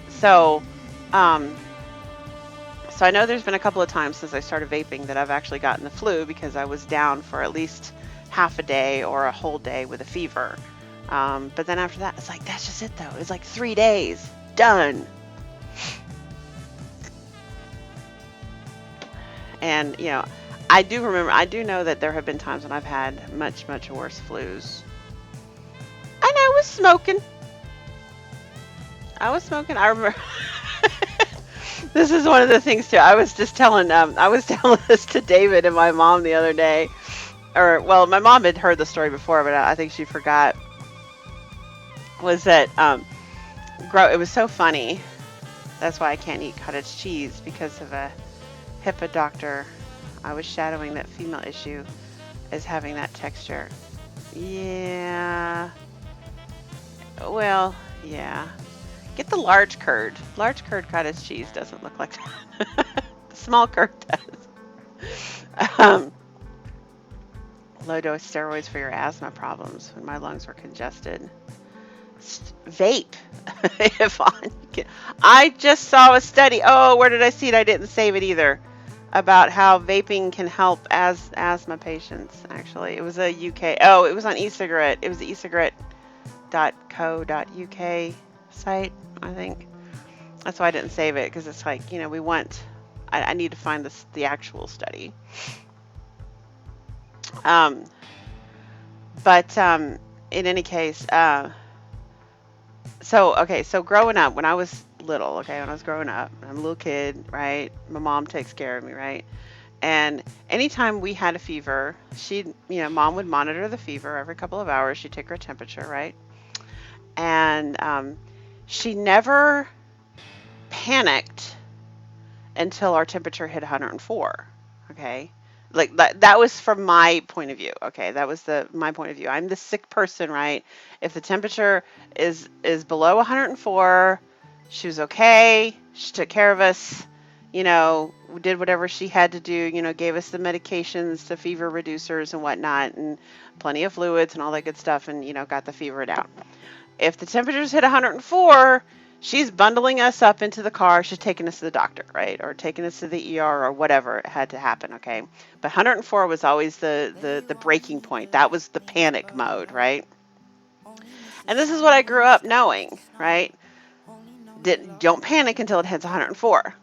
So I know there's been a couple of times since I started vaping that I've actually gotten the flu because I was down for at least half a day or a whole day with a fever. But then after that, it's like, that's just it though. It's like 3 days, done. And, you know, I do know that there have been times when I've had much, much worse flus. And I was smoking. I remember This is one of the things too. I was telling this to David and my mom the other day, or well, my mom had heard the story before, but I think she forgot. Was that it was so funny. That's why I can't eat cottage cheese, because of a HIPAA doctor I was shadowing. That female issue is having that texture. Yeah. Well, yeah. Get the large curd. Large curd cottage cheese doesn't look like that. The small curd does. Low dose steroids for your asthma problems when my lungs were congested. Vape. Yvonne, I just saw a study. Oh, where did I see it? I didn't save it either. About how vaping can help asthma patients. Actually, it was a UK. Oh, it was on e-cigarette. It was the ecigarette.co.uk site, I think. That's why I didn't save it, because it's like, we want. I need to find the actual study. But in any case, so growing up, when I was little, when I was growing up, I'm a little kid, right? My mom takes care of me, right? And anytime we had a fever, mom would monitor the fever every couple of hours. She'd take her temperature, right? And she never panicked until our temperature hit 104, okay? Like that was from my point of view. Okay, that was my point of view. I'm the sick person, right? If the temperature is below 104, she was okay. She took care of us, did whatever she had to do, gave us the medications, the fever reducers and whatnot, and plenty of fluids and all that good stuff, and got the fever down. If the temperatures hit 104, she's bundling us up into the car. She's taking us to the doctor, right? Or taking us to the ER or whatever had to happen, okay? But 104 was always the breaking point. That was the panic mode, right? And this is what I grew up knowing, right? Don't panic until it hits 104, all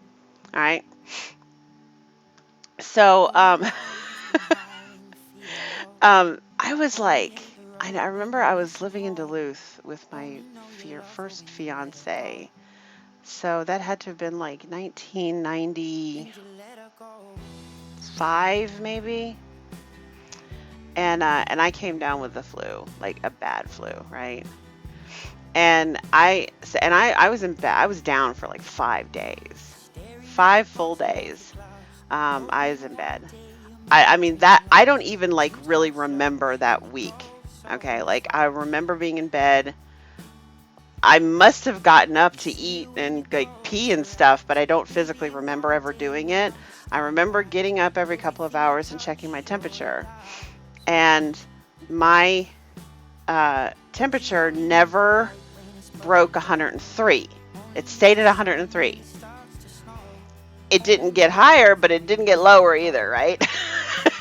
right? So, I was like, I remember I was living in Duluth with my first fiance. So that had to have been like 1995, maybe. And I came down with the flu, like a bad flu, right? And I was in bed. I was down for like 5 days, 5 full days. I was in bed. I mean that I don't even like really remember that week. Okay, like I remember being in bed. I must have gotten up to eat and like pee and stuff, but I don't physically remember ever doing it. I remember getting up every couple of hours and checking my temperature, and my temperature never broke 103. It stayed at 103. It didn't get higher, but it didn't get lower either, right?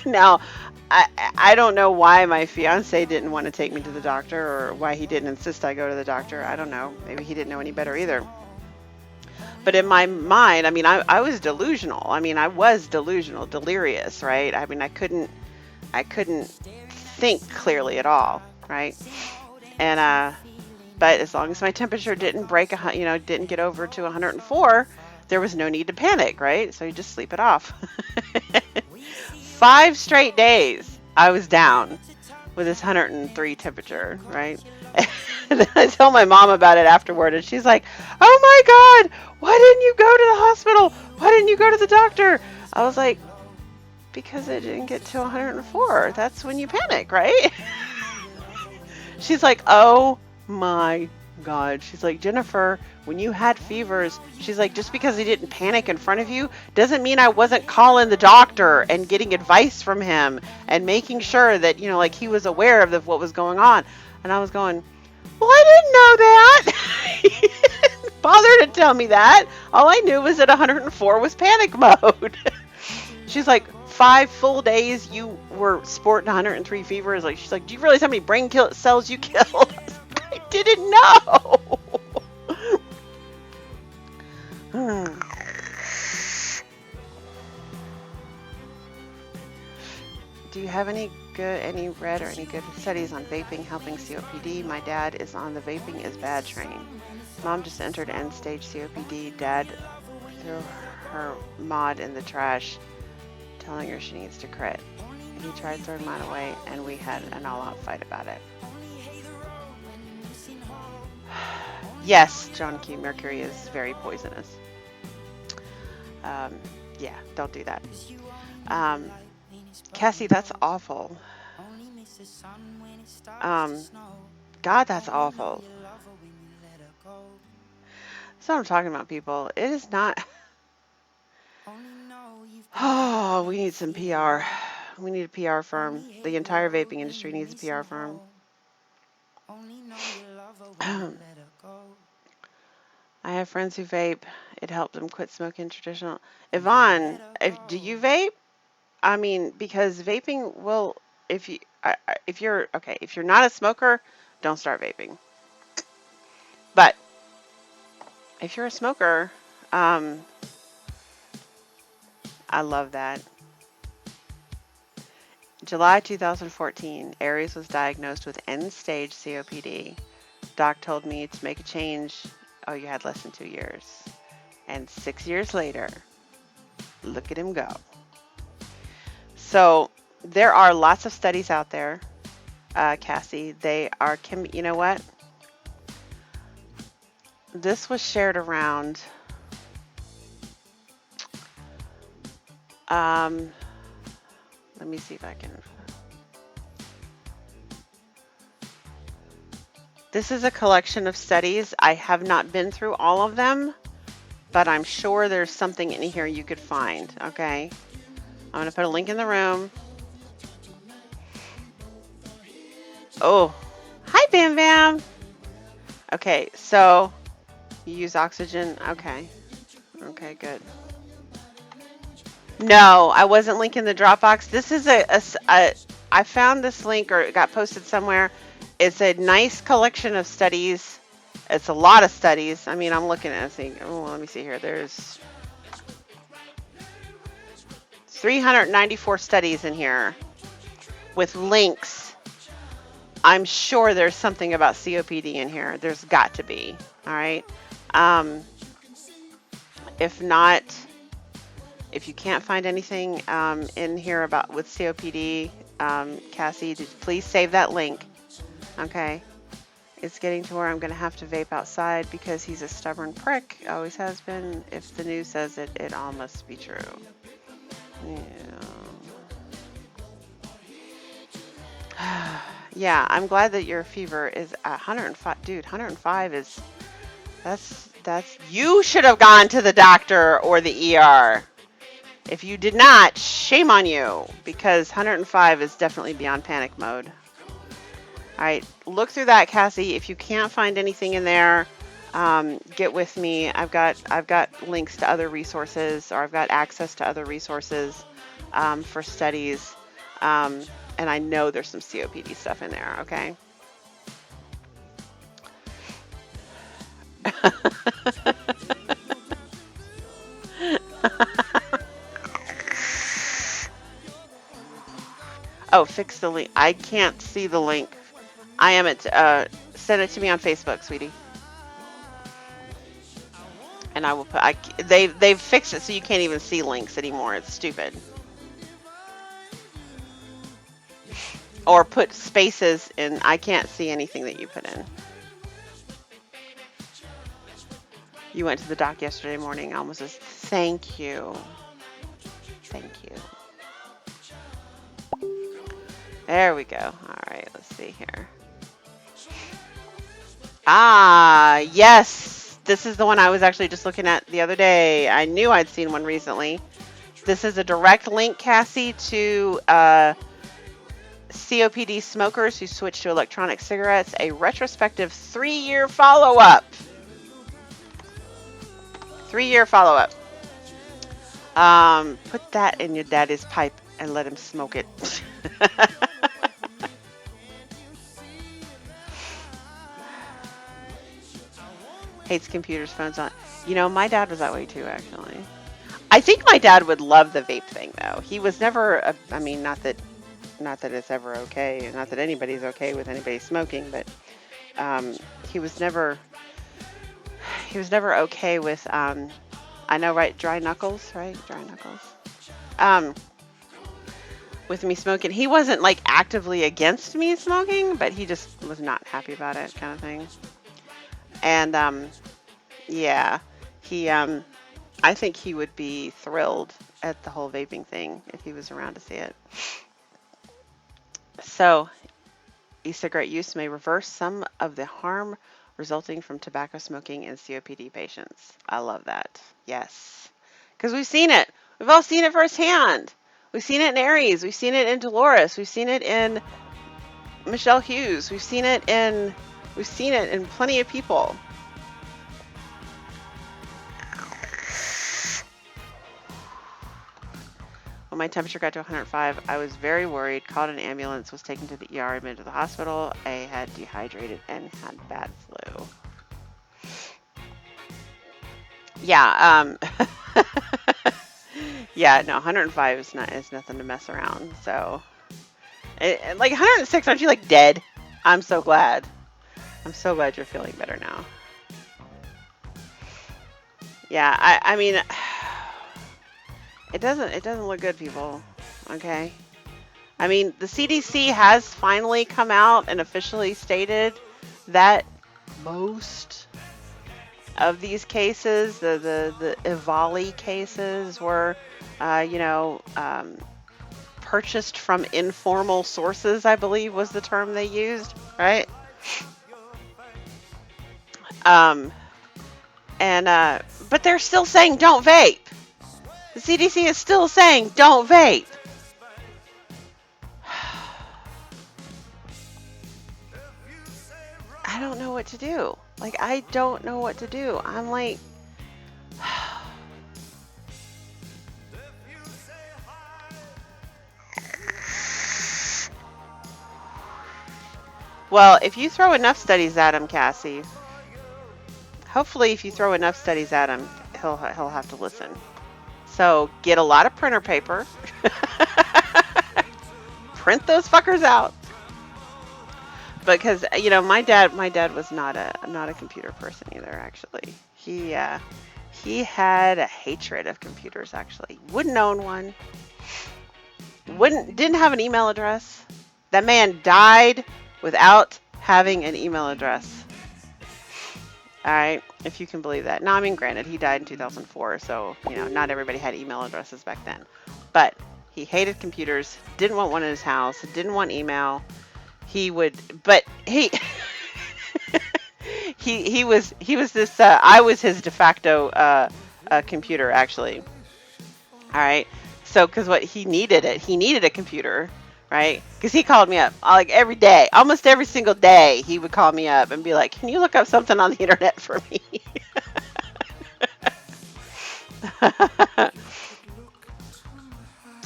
Now, I don't know why my fiance didn't want to take me to the doctor, or why he didn't insist I go to the doctor. I don't know. Maybe he didn't know any better either. But in my mind, I mean, I was delusional. I mean, I was delusional, delirious, right? I mean, I couldn't think clearly at all, right? And but as long as my temperature didn't break, didn't get over to 104, there was no need to panic, right? So you just sleep it off. 5 straight days I was down with this 103 temperature, right? And I tell my mom about it afterward, and she's like, "Oh my God, why didn't you go to the hospital? Why didn't you go to the doctor?" I was like, "Because it didn't get to 104. That's when you panic, right?" She's like, "Oh my God." She's like, "Jennifer, when you had fevers," she's like, "just because I didn't panic in front of you doesn't mean I wasn't calling the doctor and getting advice from him and making sure that, like he was aware of what was going on." And I was going, "Well, I didn't know that." He didn't bother to tell me that. All I knew was that 104 was panic mode. She's like, 5 full days you were sporting 103 fevers. Like, she's like, "Do you realize how many brain cells you killed?" I didn't know. Do you have any read or any good studies on vaping helping COPD? My dad is on the vaping is bad train. Mom just entered end stage COPD. Dad threw her mod in the trash, telling her she needs to crit. He tried throwing mine away, and we had an all-out fight about it. Yes, John Q. Mercury is very poisonous. Yeah, don't do that. Cassie, that's awful. God, that's awful. That's what I'm talking about, people. It is not. Oh, we need some PR. We need a PR firm. The entire vaping industry needs a PR firm. I have friends who vape. It helped them quit smoking traditional. Yvonne, do you vape? I mean, because vaping will, if you're okay, if you're not a smoker, don't start vaping. But if you're a smoker, I love that. July 2014, Aries was diagnosed with end-stage COPD. Doc told me to make a change. Oh, you had less than 2 years. And 6 years later, look at him go. So there are lots of studies out there, Cassie. They are, you know what? This was shared around. Let me see if I can. This is a collection of studies. I have not been through all of them, but I'm sure there's something in here you could find, okay? I'm going to put a link in the room. Oh, hi, Bam Bam. Okay, so you use oxygen. Okay. Okay, good. No, I wasn't linking the Dropbox. This is I found this link, or it got posted somewhere. It's a nice collection of studies. It's a lot of studies. I mean, I'm looking at it. Oh, let me see here. There's 394 studies in here with links. I'm sure there's something about COPD in here. There's got to be. All right. If not, if you can't find anything in here about with COPD, Cassie, please save that link. Okay. It's getting to where I'm going to have to vape outside because he's a stubborn prick. Always has been. If the news says it, it all must be true. Yeah. Yeah, I'm glad that your fever is 105. Dude, 105 is, that's, you should have gone to the doctor or the ER. If you did not, shame on you, because 105 is definitely beyond panic mode. All right, look through that, Cassie. If you can't find anything in there, get with me. I've got links to other resources, or I've got access to other resources for studies, and I know there's some COPD stuff in there. Okay. Oh, fix the link. I can't see the link. I am at, send it to me on Facebook, sweetie. And I will put, they've fixed it so you can't even see links anymore. It's stupid. Or put spaces in, I can't see anything that you put in. You went to the doc yesterday morning. I almost says, thank you. Thank you. There we go. All right, let's see here. Ah, yes. This is the one I was actually just looking at the other day. I knew I'd seen one recently. This is a direct link, Cassie, to COPD smokers who switched to electronic cigarettes, a retrospective 3-year follow-up. 3-year follow-up. Put that in your daddy's pipe and let him smoke it. Hates computers, phones on. You know, my dad was that way too, actually. I think my dad would love the vape thing, though. He was never, I mean, not that it's ever okay, not that anybody's okay with anybody smoking, but he was never okay with I know, right? Dry knuckles, right? Dry knuckles. Um, with me smoking, he wasn't like actively against me smoking, but he just was not happy about it, kind of thing. And yeah, he I think he would be thrilled at the whole vaping thing if he was around to see it. So, e-cigarette use may reverse some of the harm resulting from tobacco smoking in COPD patients. I love that. Yes. Because we've seen it. We've all seen it firsthand. We've seen it in Aries. We've seen it in Dolores. We've seen it in Michelle Hughes. We've seen it in plenty of people. When my temperature got to 105, I was very worried, called an ambulance, was taken to the ER, admitted to the hospital. I had dehydrated and had bad flu. Yeah, yeah, no, 105 is nothing to mess around. So, like 106, aren't you like dead? I'm so glad. I'm so glad you're feeling better now. Yeah, I mean, it doesn't look good, people. Okay. I mean, the CDC has finally come out and officially stated that most of these cases, the EVALI cases, were, purchased from informal sources, I believe was the term they used, right? But they're still saying don't vape. The CDC is still saying don't vape. I don't know what to do. Like, I don't know what to do. I'm like, well, if you throw enough studies at him, Cassie, hopefully if you throw enough studies at him, he'll have to listen. So get a lot of printer paper, print those fuckers out. Because my dad was not a computer person either. Actually, he had a hatred of computers. Actually, wouldn't own one. Didn't have an email address. That man died without having an email address. All right, if you can believe that. Now, I mean, granted, he died in 2004, so not everybody had email addresses back then. But he hated computers. Didn't want one in his house. Didn't want email. He was this, I was his de facto computer, actually. All right. So, because he needed a computer, right? Because he called me up like every day, almost every single day. He would call me up and be like, "Can you look up something on the internet for me?"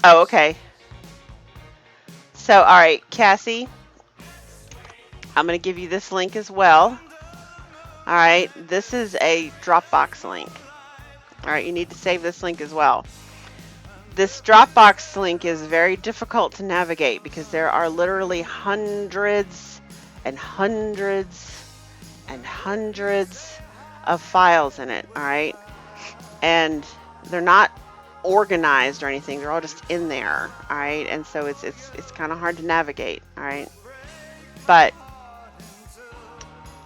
Oh, okay. So, all right, Cassie, I'm going to give you this link as well. All right, this is a Dropbox link. All right, you need to save this link as well. This Dropbox link is very difficult to navigate because there are literally hundreds and hundreds and hundreds of files in it, all right? And they're not organized or anything. They're all just in there, all right? And so it's kind of hard to navigate, all right? But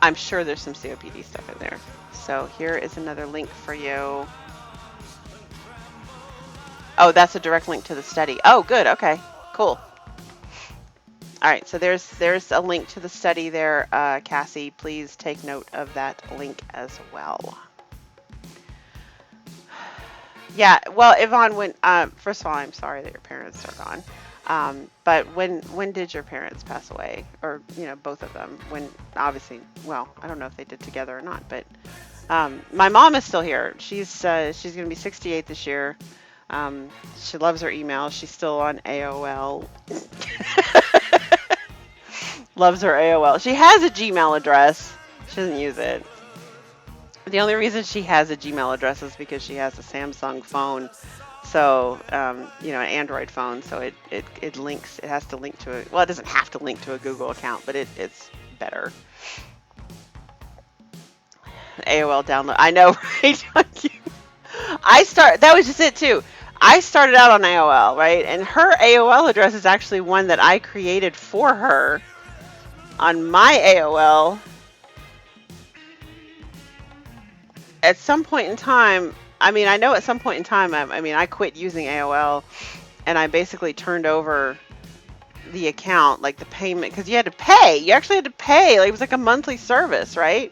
I'm sure there's some COPD stuff in there. So here is another link for you. Oh, that's a direct link to the study. Oh, good. Okay, cool. All right, so there's a link to the study there, Cassie. Please take note of that link as well. Yeah, well, Yvonne, when first of all, I'm sorry that your parents are gone. But when did your parents pass away? Or both of them? When, obviously, well, I don't know if they did together or not. But my mom is still here. She's going to be 68 this year. She loves her email. She's still on AOL. Loves her AOL. She has a Gmail address. She doesn't use it. The only reason she has a Gmail address is because she has a Samsung phone. So, an Android phone. So it links. It has to link to it. Well, it doesn't have to link to a Google account, but it's better. AOL download. I know, right? That was just it too. I started out on AOL, right? And her AOL address is actually one that I created for her on my AOL. At some point in time, I mean, I know at some point in time, I quit using AOL and I basically turned over the account, like the payment, because you had to pay. You actually had to pay. Like, it was like a monthly service, right?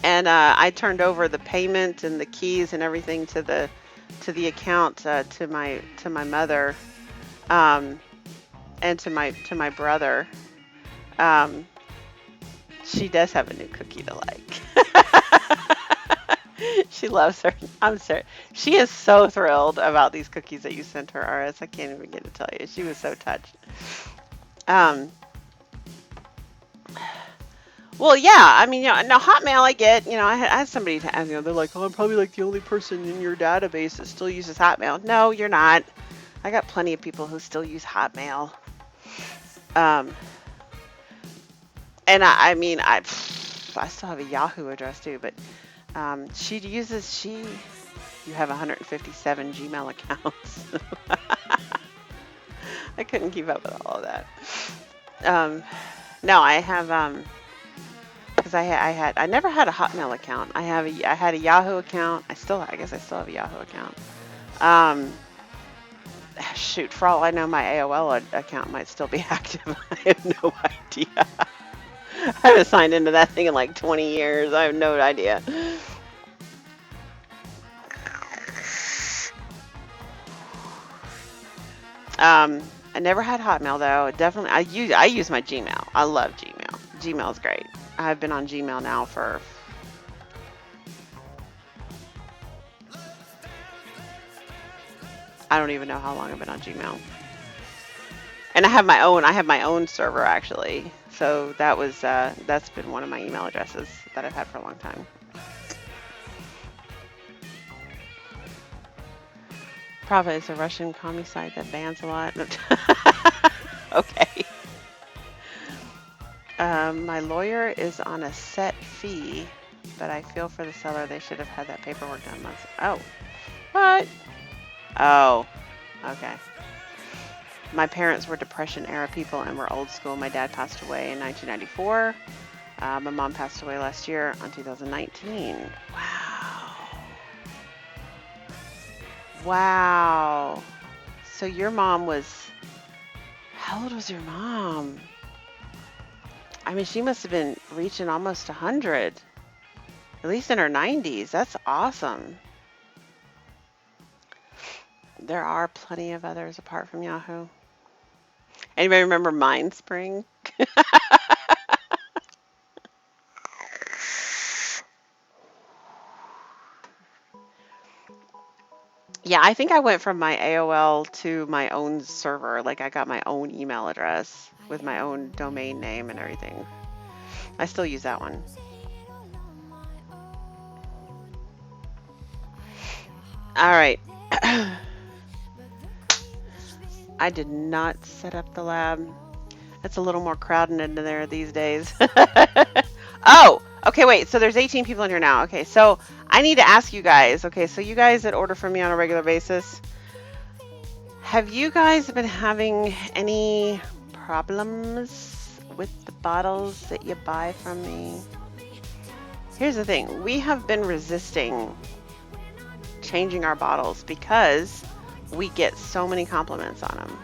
And I turned over the payment and the keys and everything to the account to my mother, and to my brother. She does have a new cookie to like. She loves her. I'm sorry. She is so thrilled about these cookies that you sent her, RS. I can't even begin to tell you. She was so touched. Well, yeah. I mean, now Hotmail, I get. I had somebody to ask. They're like, "Oh, I'm probably like the only person in your database that still uses Hotmail." No, you're not. I got plenty of people who still use Hotmail. And I mean, I still have a Yahoo address too, but you have 157 Gmail accounts. I couldn't keep up with all of that. No, I have, because I never had a Hotmail account. I had a Yahoo account. I guess I still have a Yahoo account. Shoot, for all I know, my AOL account might still be active. I have no idea. I haven't signed into that thing in like 20 years. I have no idea. I never had Hotmail though. Definitely, I use my Gmail. I love Gmail. Gmail is great. I've been on Gmail now for I don't even know how long I've been on Gmail. And I have my own server actually. So that's been one of my email addresses that I've had for a long time. Prava is a Russian commie site that bans a lot. Okay. My lawyer is on a set fee, but I feel for the seller. They should have had that paperwork done months. Oh, what? Oh, okay. My parents were Depression era people and were old school. My dad passed away in 1994. My mom passed away last year on 2019. Wow. Wow. So your mom was, how old was your mom? I mean, she must have been reaching almost 100, at least in her 90s. That's awesome. There are plenty of others apart from Yahoo. Anybody remember MindSpring? Yeah, I think I went from my AOL to my own server. Like I got my own email address with my own domain name and everything. I still use that one. All right. I did not set up the lab. It's a little more crowded into there these days. Oh, okay, wait. So there's 18 people in here now. Okay, so I need to ask you guys. Okay, so you guys that order from me on a regular basis, have you guys been having any problems with the bottles that you buy from me? Here's the thing. We have been resisting changing our bottles because we get so many compliments on them.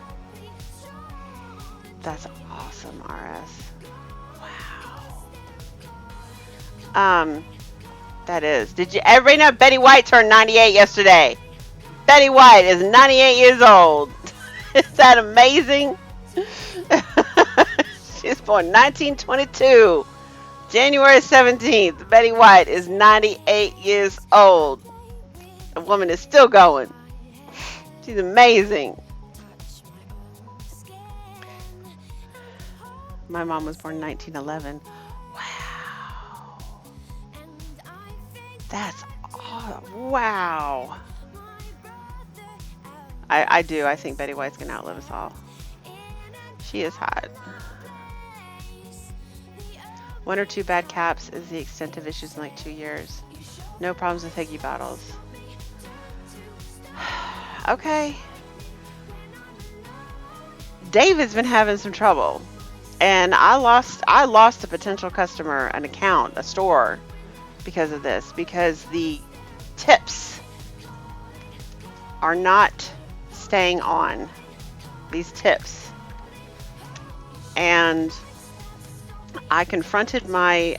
That's awesome, RS. Wow. That is. Did you everybody know Betty White turned 98 yesterday? Betty White is 98 years old. Is that amazing? She's born 1922, January 17th. Betty White is 98 years old. The woman is still going. She's amazing. My mom was born in 1911. Wow. That's awesome. Wow. I do. I think Betty White's going to outlive us all. She is hot. 1 or 2 bad caps is the extent of issues in like 2 years. No problems with Higgy bottles. Okay. David's been having some trouble. And I lost a potential customer, an account, a store because of this. Because the tips are not staying on. These tips. And I confronted my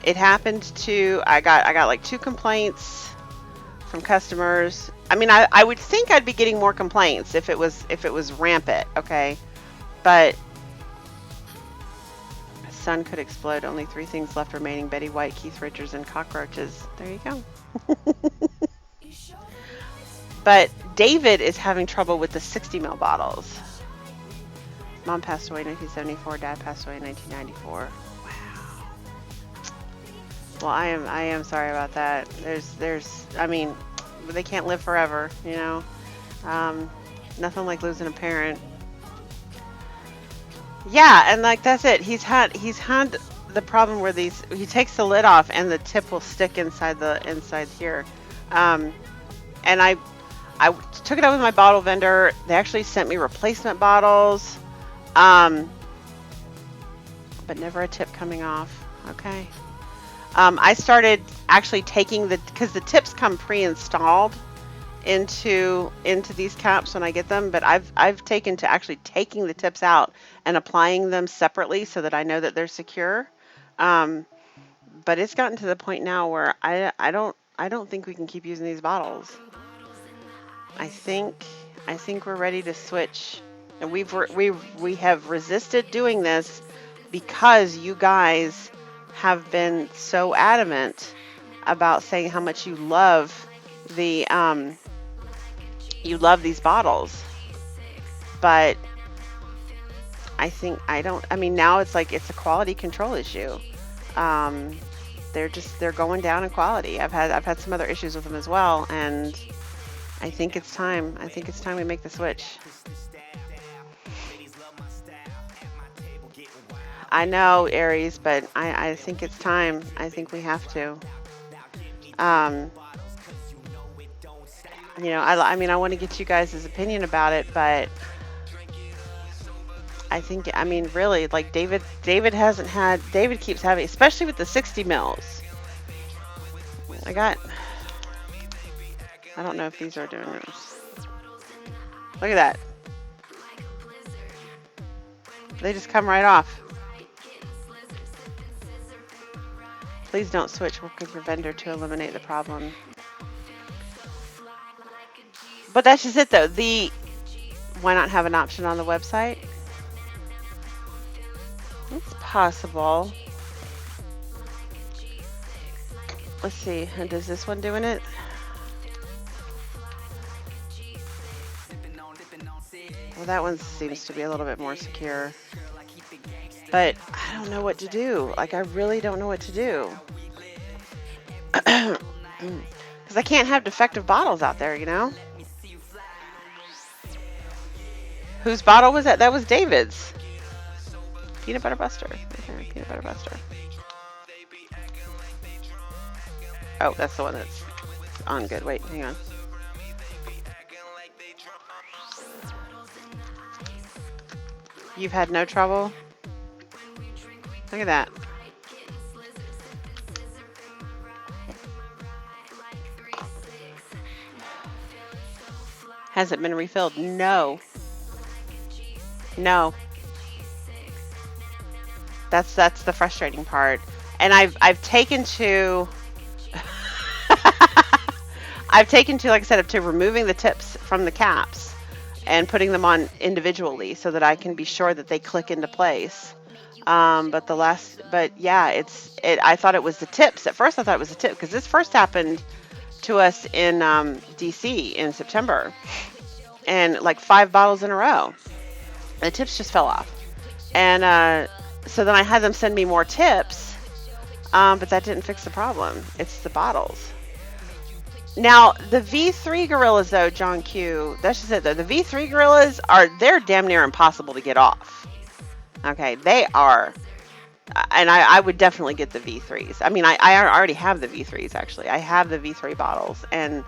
it happened to I got like 2 complaints from customers. I mean, I would think I'd be getting more complaints if it was rampant, okay? But sun could explode. Only 3 things left remaining: Betty White, Keith Richards, and cockroaches. There you go. But David is having trouble with the 60 ml bottles. Mom passed away in 1974. Dad passed away in 1994. Wow. Well, I am sorry about that. I mean, they can't live forever, you know. Nothing like losing a parent. Yeah, and like that's it. He's had the problem where he takes the lid off and the tip will stick inside here. And I took it out with my bottle vendor. They actually sent me replacement bottles. But never a tip coming off. Okay. I started actually taking because the tips come pre-installed into these caps when I get them, but I've taken to actually taking the tips out and applying them separately so that I know that they're secure. But it's gotten to the point now where I don't think we can keep using these bottles. I think we're ready to switch. And we have resisted doing this because you guys have been so adamant about saying how much you love these bottles. But I mean, now it's like it's a quality control issue. They're going down in quality. I've had some other issues with them as well, and I think it's time. I think it's time we make the switch. I know, Aries, but I think it's time. I think we have to. You know, I mean, I want to get you guys' opinion about it, but I mean, really, like David keeps having, especially with the 60 mils. I don't know if these are doing this. Look at that. They just come right off. Please don't switch. Work with your vendor to eliminate the problem. But that's just it, though. Why not have an option on the website? It's possible. Let's see. And does this one doing it? Well, that one seems to be a little bit more secure. But I don't know what to do. Like, I really don't know what to do. Because I can't have defective bottles out there, you know? Whose bottle was that? That was David's. Peanut Butter Buster. Okay, Peanut Butter Buster. Oh, that's the one that's on good. Wait, hang on. You've had no trouble? Look at that. Has it been refilled? No. No. That's the frustrating part. And I've taken to like I said, to removing the tips from the caps and putting them on individually so that I can be sure that they click into place. But yeah, I thought it was the tips. At first I thought it was the tip because this first happened to us in DC in September, and like 5 bottles in a row. The tips just fell off. And so then I had them send me more tips, but that didn't fix the problem. It's the bottles. Now, the V3 Gorillas, though, John Q, that's just it, though. The V3 Gorillas they're damn near impossible to get off. Okay, they are. and I would definitely get the V3s. I mean, I already have the V3s, actually. I have the V3 bottles, and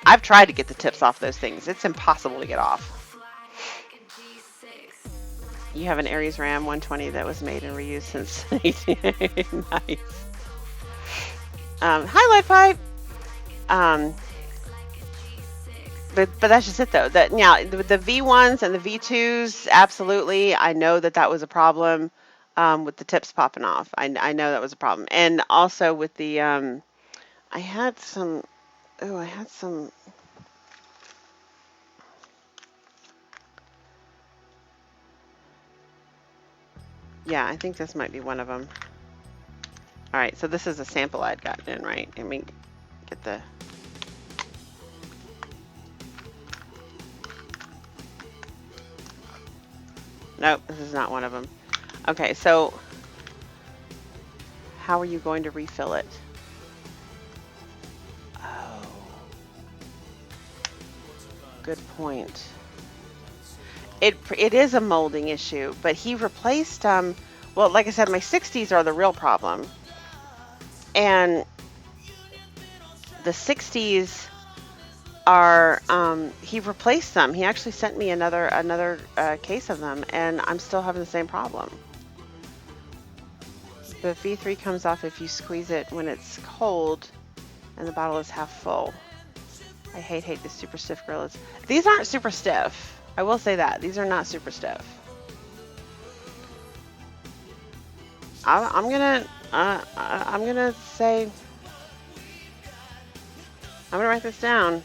I've tried to get the tips off those things. It's impossible to get off. You have an Aries Ram 120 that was made and reused since 18. Nice. Hi, Lead Pipe. But that's just it, though. That now the V1s and the V2s, absolutely. I know that was a problem with the tips popping off. I know that was a problem, and also with the I had some. Oh, I had some. Yeah, I think this might be one of them. All right, so this is a sample I'd gotten in, right? Let me get the. Nope, this is not one of them. Okay, so how are you going to refill it? Oh, good point. It is a molding issue, but he replaced well, like I said, my 60s are the real problem, and the 60s are he replaced them. He actually sent me another case of them, and I'm still having the same problem. The V3 comes off if you squeeze it when it's cold and the bottle is half full. I hate the super stiff gorillas. These aren't super stiff. I will say that. These are not super stiff. I'm gonna say, I'm gonna write this down.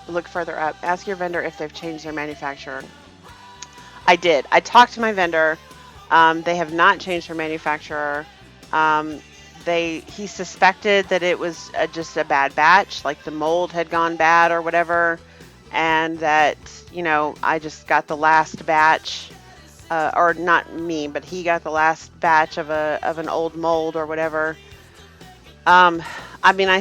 Look further up. Ask your vendor if they've changed their manufacturer. I did. I talked to my vendor. They have not changed their manufacturer. He suspected that it was just a bad batch, like the mold had gone bad or whatever, and that, you know, I just got the last batch, or not me, but he got the last batch of an old mold or whatever. I mean, I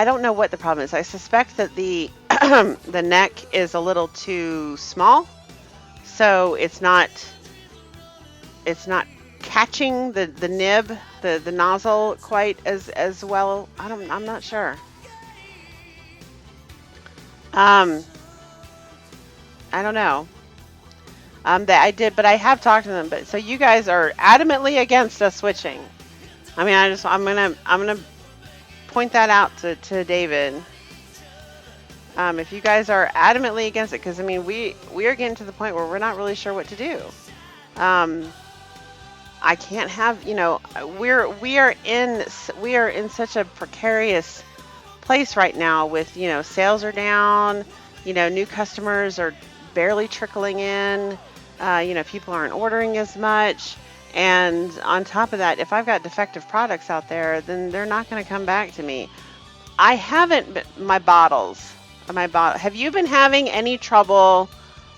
don't know what the problem is. I suspect that the the neck is a little too small, so it's not catching the nib, the nozzle quite as well. I'm not sure. I don't know. That I did, but I have talked to them. But so you guys are adamantly against us switching. I mean, I'm gonna point that out to David. If you guys are adamantly against it, because I mean, we are getting to the point where we're not really sure what to do. I can't have, you know, we are in such a precarious place right now with, you know, sales are down, you know, new customers are barely trickling in, you know, people aren't ordering as much. And on top of that, if I've got defective products out there, then they're not going to come back to me. I haven't, my bottles, have you been having any trouble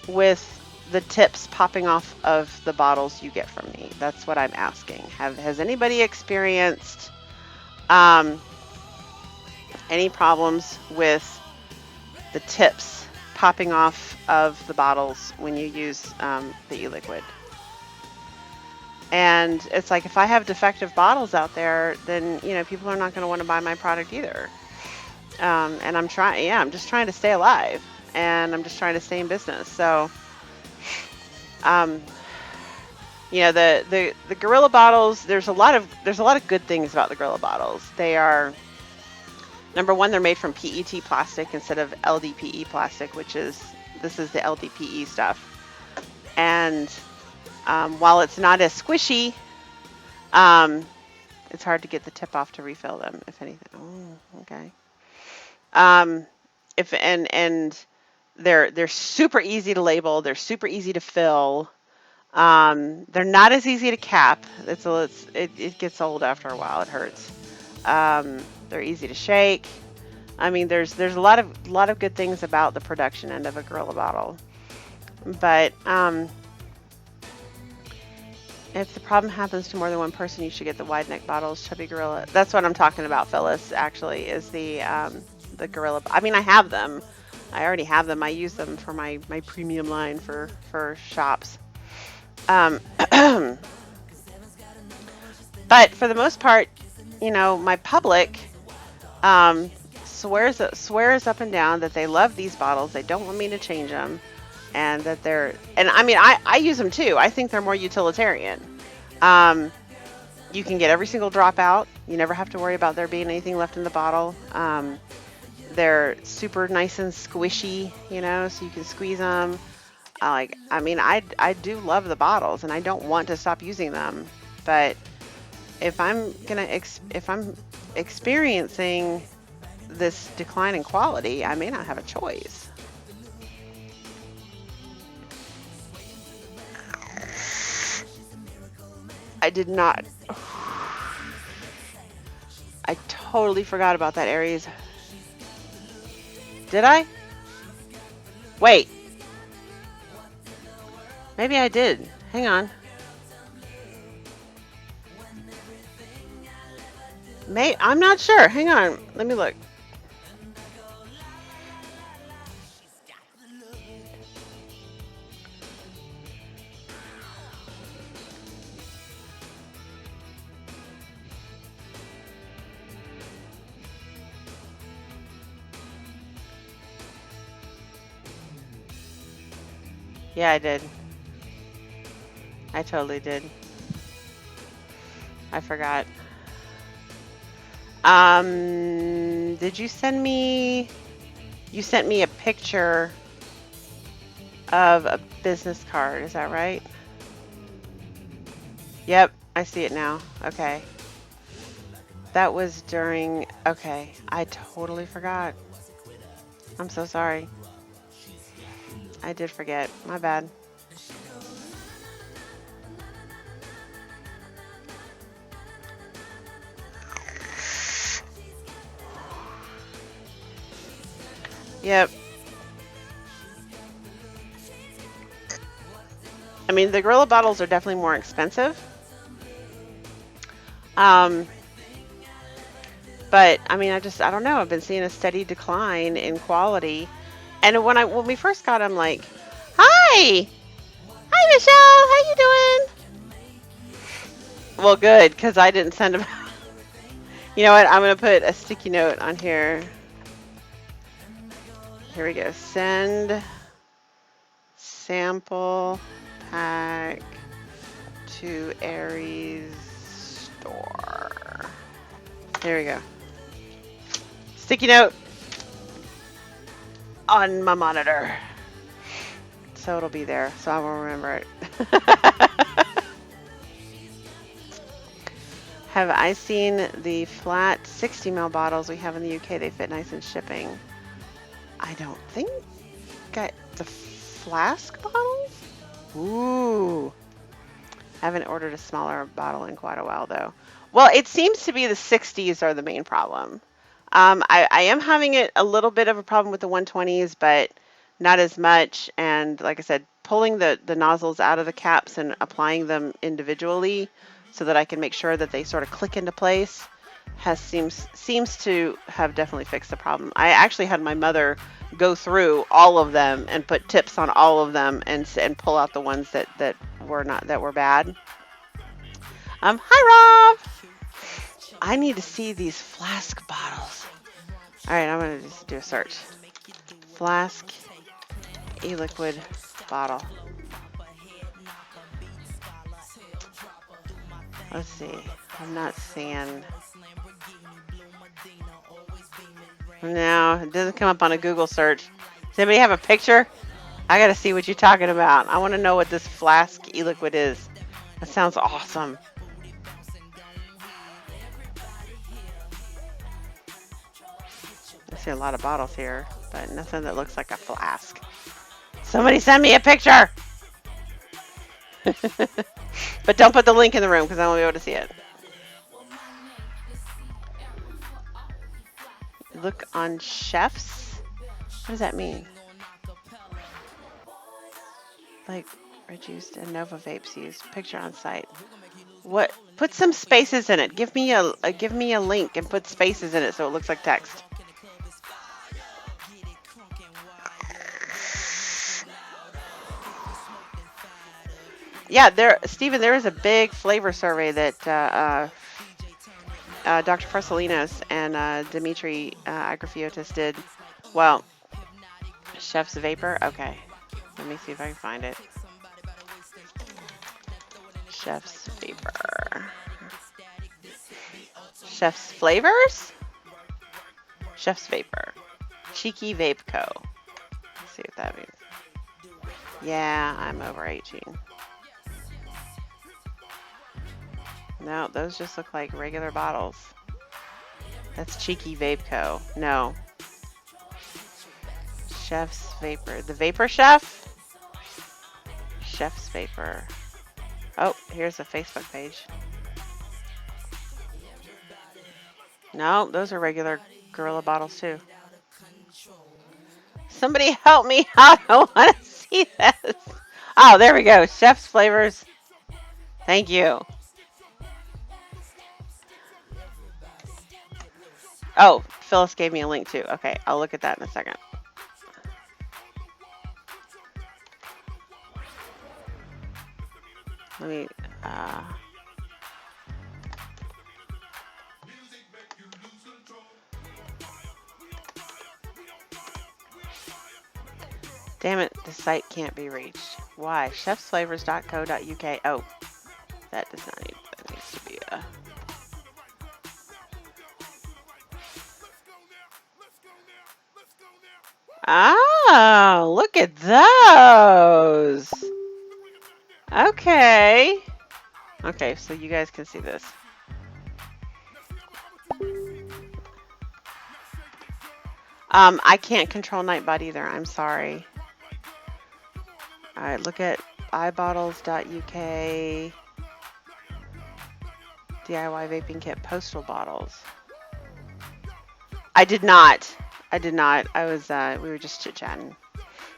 with the tips popping off of the bottles you get from me? That's what I'm asking. Has anybody experienced any problems with the tips popping off of the bottles when you use the e-liquid? And it's like, if I have defective bottles out there, then, you know, people are not going to want to buy my product either. And I'm just trying to stay alive, and I'm just trying to stay in business. So, you know, the Gorilla bottles, there's a lot of good things about the Gorilla bottles. They are, number one, they're made from PET plastic instead of LDPE plastic, this is the LDPE stuff. And while it's not as squishy, it's hard to get the tip off to refill them, if anything. Oh, okay. They're super easy to label. They're super easy to fill. They're not as easy to cap. It gets old after a while. It hurts. They're easy to shake. I mean, there's a lot of good things about the production end of a Gorilla bottle, but If the problem happens to more than one person, you should get the wide neck bottles. Chubby Gorilla. That's what I'm talking about, Phyllis. Actually, is the Gorilla. I mean, I have them. I already have them. I use them for my premium line for shops. Um, but for the most part, you know, my public swears up and down that they love these bottles. They don't want me to change them, and that they're, and I mean, I use them too. I think they're more utilitarian. You can get every single drop out. You never have to worry about there being anything left in the bottle. They're super nice and squishy, you know, so you can squeeze them. I mean, I do love the bottles, and I don't want to stop using them. But if I'm experiencing this decline in quality, I may not have a choice. I did not. I totally forgot about that, Aries. Did I? Wait. Maybe I did. Hang on. I'm not sure. Hang on. Let me look. Yeah, I did. I totally did. I forgot. Did you send me... You sent me a picture of a business card, is that right? Yep, I see it now. Okay. That was during... Okay, I totally forgot. I'm so sorry. I did forget. My bad. Yep. I mean, the Gorilla bottles are definitely more expensive. But I mean, I don't know. I've been seeing a steady decline in quality. And when we first got them, like, hi, Michelle, how you doing? Well, good, because I didn't send them. You know what? I'm gonna put a sticky note on here. Here we go. Send sample pack to Aries store. There we go. Sticky note on my monitor. So it'll be there, so I will remember it. Have I seen the flat 60 ml bottles we have in the UK? They fit nice in shipping. I don't think got the flask bottles. Ooh. Haven't ordered a smaller bottle in quite a while though. Well, it seems to be the 60s are the main problem. I am having a little bit of a problem with the 120s, but not as much. And like I said, pulling the nozzles out of the caps and applying them individually so that I can make sure that they sort of click into place seems to have definitely fixed the problem. I actually had my mother go through all of them and put tips on all of them and pull out the ones that were bad. Hi Rob. I need to see these flask bottles. All right, I'm gonna just do a search. Flask e-liquid bottle. Let's see. I'm not seeing. No, it doesn't come up on a Google search. Does anybody have a picture? I gotta see what you're talking about. I want to know what this flask e-liquid is. That sounds awesome. I see a lot of bottles here, but nothing that looks like a flask. Somebody send me a picture! But don't put the link in the room because I won't be able to see it. Look on chefs? What does that mean? Like, Reduced and Nova Vapes used. Picture on site. What? Put some spaces in it. Give me a link and put spaces in it so it looks like text. Yeah, Stephen, there is a big flavor survey that Dr. Frasolinos and Dimitri Agrafiotis did. Well, Chef's Vapor. Okay, let me see if I can find it. Chef's Vapor. Chef's Flavors? Chef's Vapor. Cheeky Vape Co. Let's see what that means. Yeah, I'm over 18. No, those just look like regular bottles. That's Cheeky Vape Co. No. Chef's Vapor. The Vapor Chef? Chef's Vapor. Oh, here's a Facebook page. No, those are regular Gorilla bottles too. Somebody help me out. I want to see this. Oh, there we go. Chef's Flavors. Thank you. Oh, Phyllis gave me a link too. Okay, I'll look at that in a second. Let me, damn it, the site can't be reached. Why? chefsflavors.co.uk. Oh, that does not need, that needs to be a... Oh, look at those. Okay. Okay, so you guys can see this. I can't control Nightbot either. I'm sorry. All right, look at iBottles.uk. DIY vaping kit postal bottles. I did not. I was, we were just chit-chatting.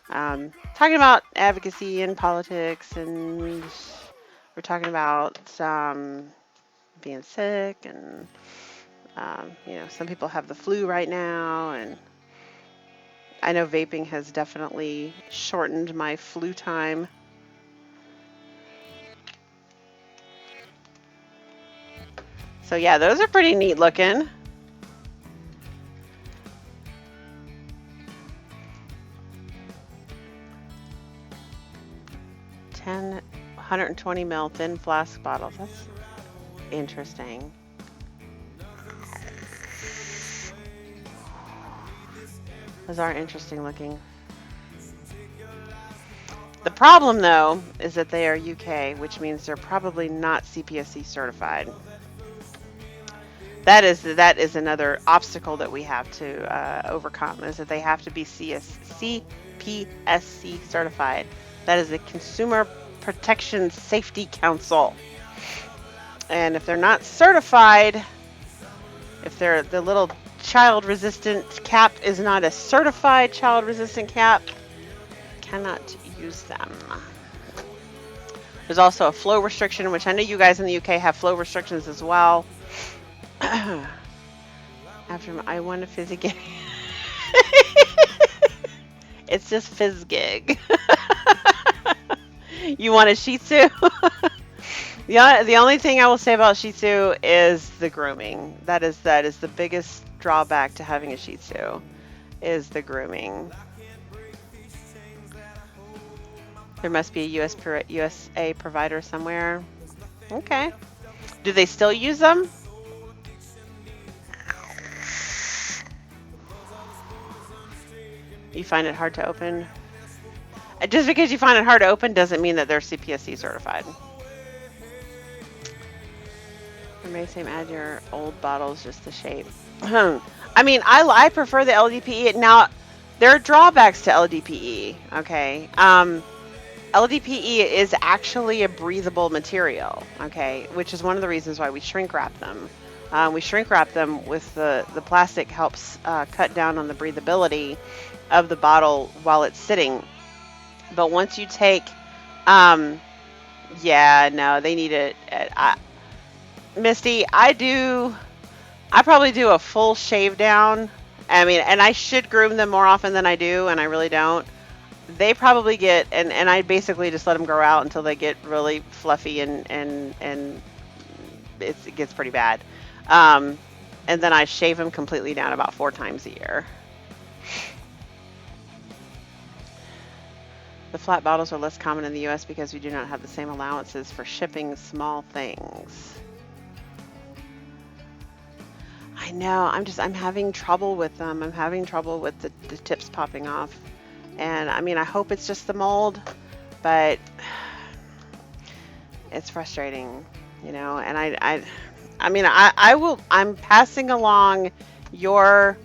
Talking about advocacy and politics, and we're talking about being sick, and you know, some people have the flu right now, and I know vaping has definitely shortened my flu time. So yeah, those are pretty neat looking. $10, 120 ml thin flask bottles. That's interesting. Those are interesting looking. The problem though is that they are UK, which means they're probably not CPSC certified. That is another obstacle that we have to overcome, is that they have to be CPSC certified. That is the Consumer Protection Safety Council. And if they're not certified, if they're the little child resistant cap is not a certified child resistant cap, cannot use them. There's also a flow restriction, which I know you guys in the UK have flow restrictions as well. After I won a fizzy gig. It's just fizz gig. You want a Shih Tzu? The only thing I will say about Shih Tzu is the grooming. That is the biggest drawback to having a Shih Tzu, is the grooming. There must be a USA provider somewhere. Okay. Do they still use them? You find it hard to open? Just because you find it hard to open doesn't mean that they're CPSC certified. Or may same add your old bottles, just the shape. I mean, I prefer the LDPE. Now, there are drawbacks to LDPE, okay? LDPE is actually a breathable material, okay? Which is one of the reasons why we shrink wrap them. We shrink wrap them with the plastic helps cut down on the breathability of the bottle while it's sitting. But once you take Yeah, no, they need it. Misty, I probably do a full shave down. I mean, and I should groom them more often than I do, and I really don't. They probably get, and I basically just let them grow out until they get really fluffy and it gets pretty bad. Um, and then I shave them completely down about 4 times a year. The flat bottles are less common in the US because we do not have the same allowances for shipping small things. I know, I'm having trouble with them. I'm having trouble with the tips popping off. And I mean, I hope it's just the mold, but it's frustrating, you know, and I'm passing along your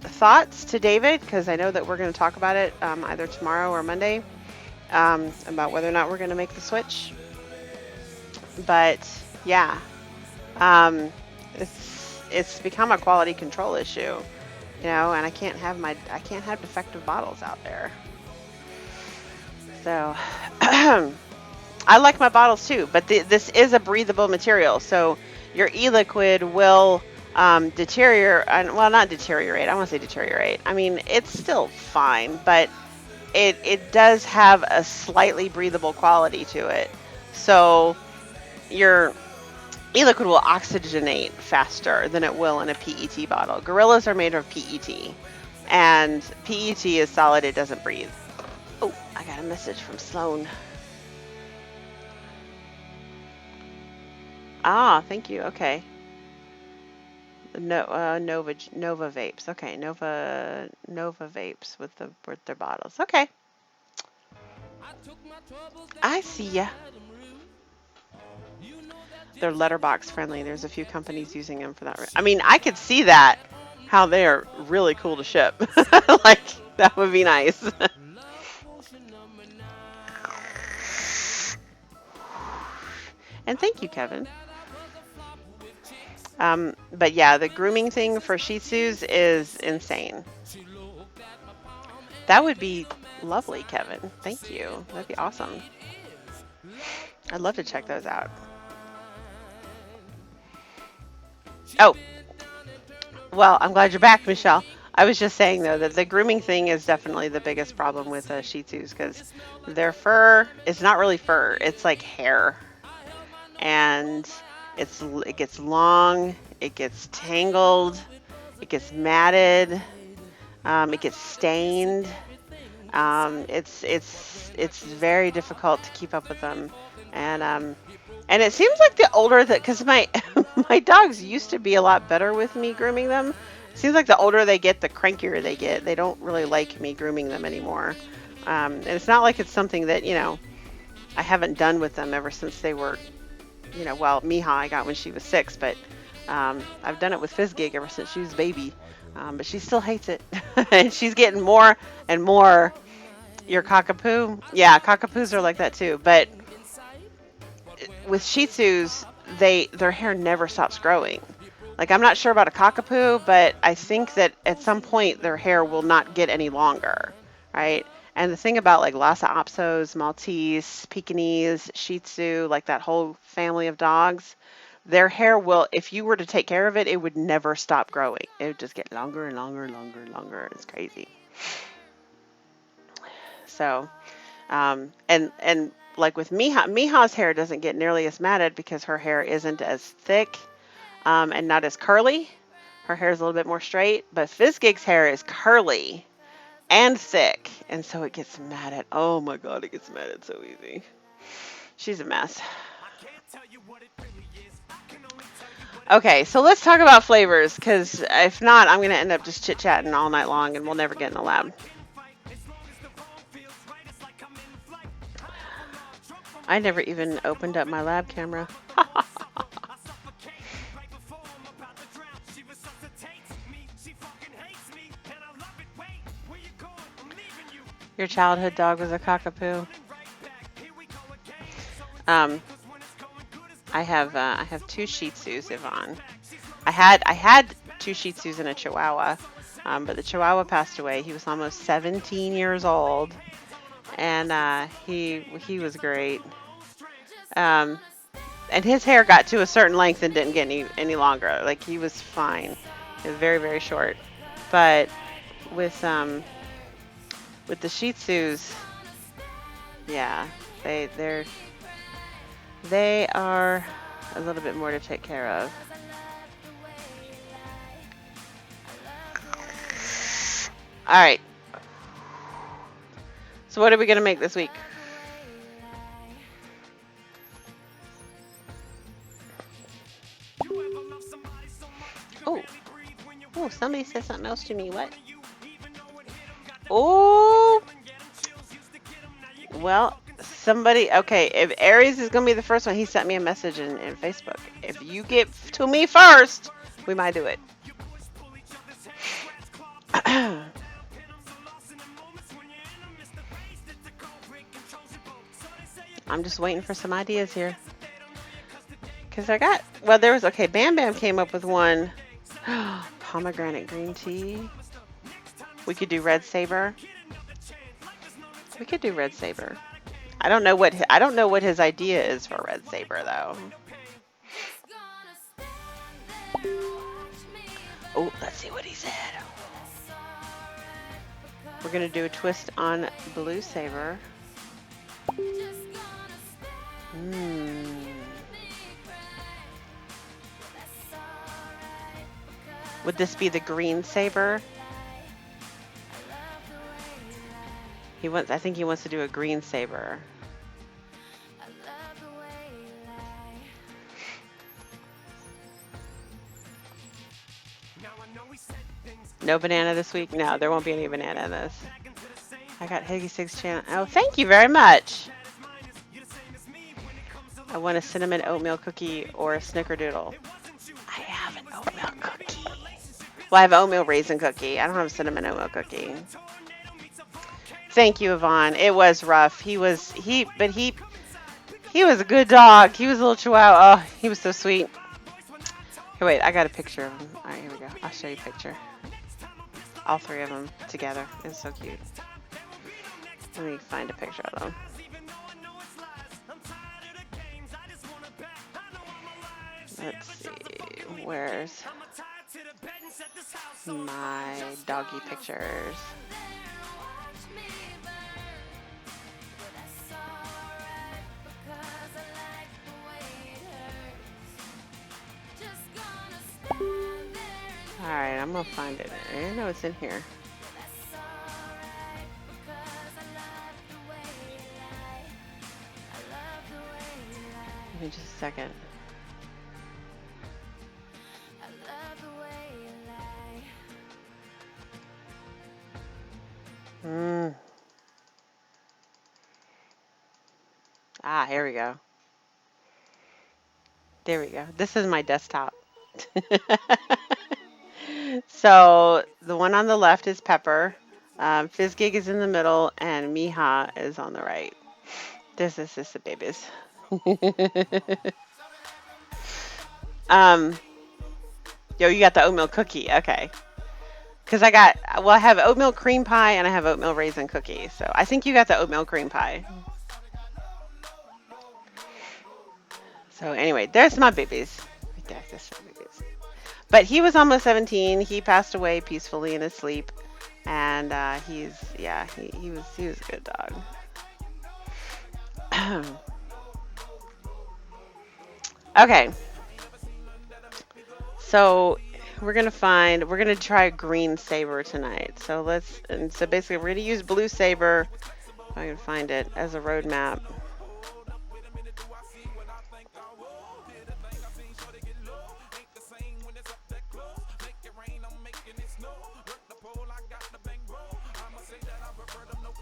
thoughts to David because I know that we're going to talk about it either tomorrow or Monday about whether or not we're going to make the switch. But yeah, it's become a quality control issue, you know, and I can't have defective bottles out there. So I like my bottles too, but this is a breathable material, so your e-liquid will deteriorate. Well, not deteriorate. I want to say deteriorate. I mean, it's still fine, but it does have a slightly breathable quality to it. So your e-liquid will oxygenate faster than it will in a PET bottle. Gorillas are made of PET, and PET is solid. It doesn't breathe. Oh, I got a message from Sloan. Ah, thank you. Okay. Nova Vapes. Okay, Nova Vapes with their bottles. Okay. I see ya. They're letterbox friendly. There's a few companies using them for that. I mean, I could see that, how they're really cool to ship. Like, that would be nice. And thank you, Kevin. But yeah, the grooming thing for Shih Tzus is insane. That would be lovely, Kevin. Thank you. That'd be awesome. I'd love to check those out. Oh, well, I'm glad you're back, Michelle. I was just saying, though, that the grooming thing is definitely the biggest problem with Shih Tzus because their fur is not really fur. It's like hair. And it gets long, it gets tangled, it gets matted, it gets stained. It's very difficult to keep up with them, and it seems like the older that, because my my dogs used to be a lot better with me grooming them. It seems like the older they get, the crankier they get. They don't really like me grooming them anymore, and it's not like it's something that, you know, I haven't done with them ever since they were, you know, well, Miha I got when she was 6, but I've done it with Fizzgig ever since she was a baby. But she still hates it. And she's getting more and more. Your cockapoo? Yeah, cockapoos are like that too. But with Shih Tzus, their hair never stops growing. Like, I'm not sure about a cockapoo, but I think that at some point their hair will not get any longer, right? And the thing about like Lhasa Apsos, Maltese, Pekingese, Shih Tzu, like that whole family of dogs, their hair will, if you were to take care of it, it would never stop growing. It would just get longer and longer and longer and longer. It's crazy. So, and like with Miha's hair doesn't get nearly as matted because her hair isn't as thick and not as curly. Her hair is a little bit more straight, but Fizzgig's hair is curly and thick, and so it gets matted. Oh my god, it gets matted so easy. She's a mess. Okay, so let's talk about flavors, because if not, I'm going to end up just chit-chatting all night long, and we'll never get in the lab. I never even opened up my lab camera. Your childhood dog was a cockapoo. I have 2 Shih Tzus, Yvonne. I had 2 Shih Tzus and a Chihuahua, but the Chihuahua passed away. He was almost 17 years old, and he was great. And his hair got to a certain length and didn't get any longer. Like he was fine. It was very, very short. But with the Shih Tzus, yeah, they are a little bit more to take care of. All right. So what are we gonna make this week? Oh, somebody said something else to me. What? Oh. Well, somebody. Okay, if Aries is gonna be the first one, he sent me a message in Facebook. If you get to me first, we might do it. I'm just waiting for some ideas here. Because there was, okay, Bam Bam came up with one. Pomegranate green tea. We could do Red Saber. We could do Red Saber. I don't know what his idea is for Red Saber though. Oh, let's see what he said. We're gonna do a twist on Blue Saber. Would this be the Green Saber? I think he wants to do a Green Saber. No banana this week? No, there won't be any banana in this. I got Higgy Six channel. Oh, thank you very much. I want a cinnamon oatmeal cookie or a snickerdoodle. I have an oatmeal cookie. Well, I have an oatmeal raisin cookie. I don't have a cinnamon oatmeal cookie. Thank you, Yvonne. It was rough. He was a good dog. He was a little chihuahua. Oh, he was so sweet. Here, wait, I got a picture of him. All right, here we go. I'll show you a picture. All three of them together. It's so cute. Let me find a picture of them. Let's see. Where's my doggy pictures? Alright, I'm gonna find it. I know it's in here. Give me just a second. Ah, here we go. There we go. This is my desktop. So the one on the left is Pepper. Fizzgig is in the middle, and Miha is on the right. This is just the babies. Yo, you got the oatmeal cookie. Okay. Because I have oatmeal cream pie and I have oatmeal raisin cookie. So I think you got the oatmeal cream pie. So anyway, there's my babies. Right there, there's my babies. But he was almost 17. He passed away peacefully in his sleep. And he was a good dog. Okay. So we're gonna try a Green Saber tonight. So basically we're gonna use Blue Saber, if I can find it, as a roadmap.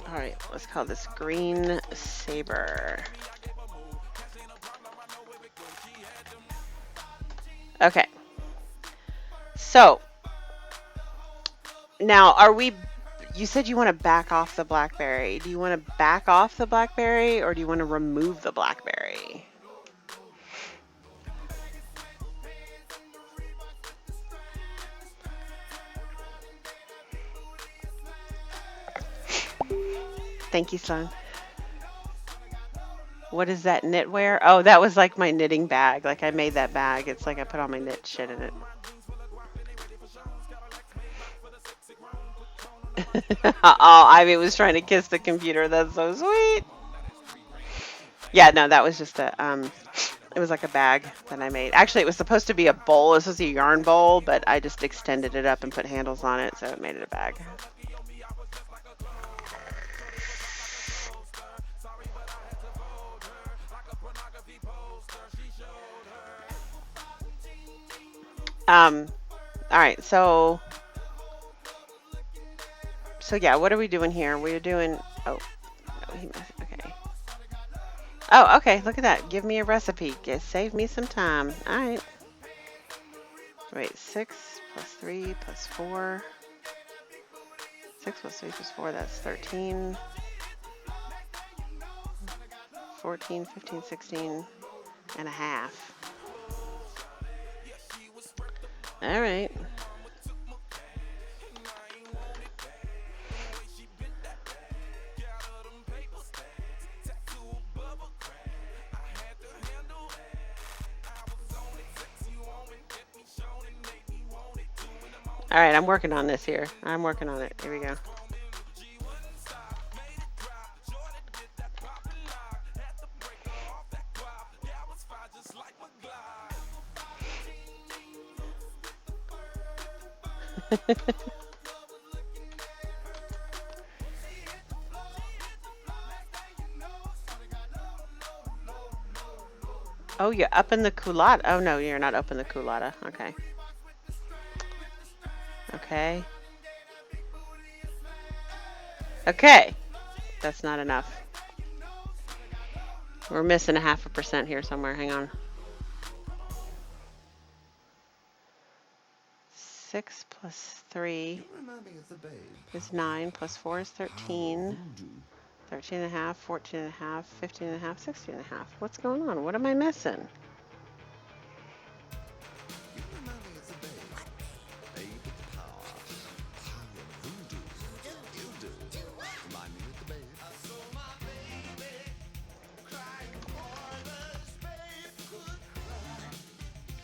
All right, let's call this Green Saber. Okay. So now you said you want to back off the blackberry. Do you want to back off the blackberry or do you want to remove the blackberry? Thank you, Sloan. What is that knitwear? Oh, that was like my knitting bag. Like I made that bag. It's like I put all my knit shit in it. Oh, Ivy was trying to kiss the computer. That's so sweet. Yeah, no, that was just a it was like a bag that I made. Actually, it was supposed to be a bowl. It was supposed to be a yarn bowl, but I just extended it up and put handles on it, so it made it a bag. All right, so yeah, what are we doing here? We're doing, oh, no, okay. Oh, okay, look at that. Give me a recipe. Save me some time. All right. Wait, 6 plus 3 plus 4. 6 plus 3 plus 4, that's 13. 14, 15, 16 and a half. All right. All right, I'm working on this here. I'm working on it. Here we go. Oh, you're up in the culotta. Oh, no, you're not up in the culotta. Okay. Okay. Okay. That's not enough. We're missing 0.5% here somewhere. Hang on. 6 plus 3 is 9, plus 4 is 13. 13 and a half, 14 and a half, 15 and a half, 16 and a half. What's going on? What am I missing?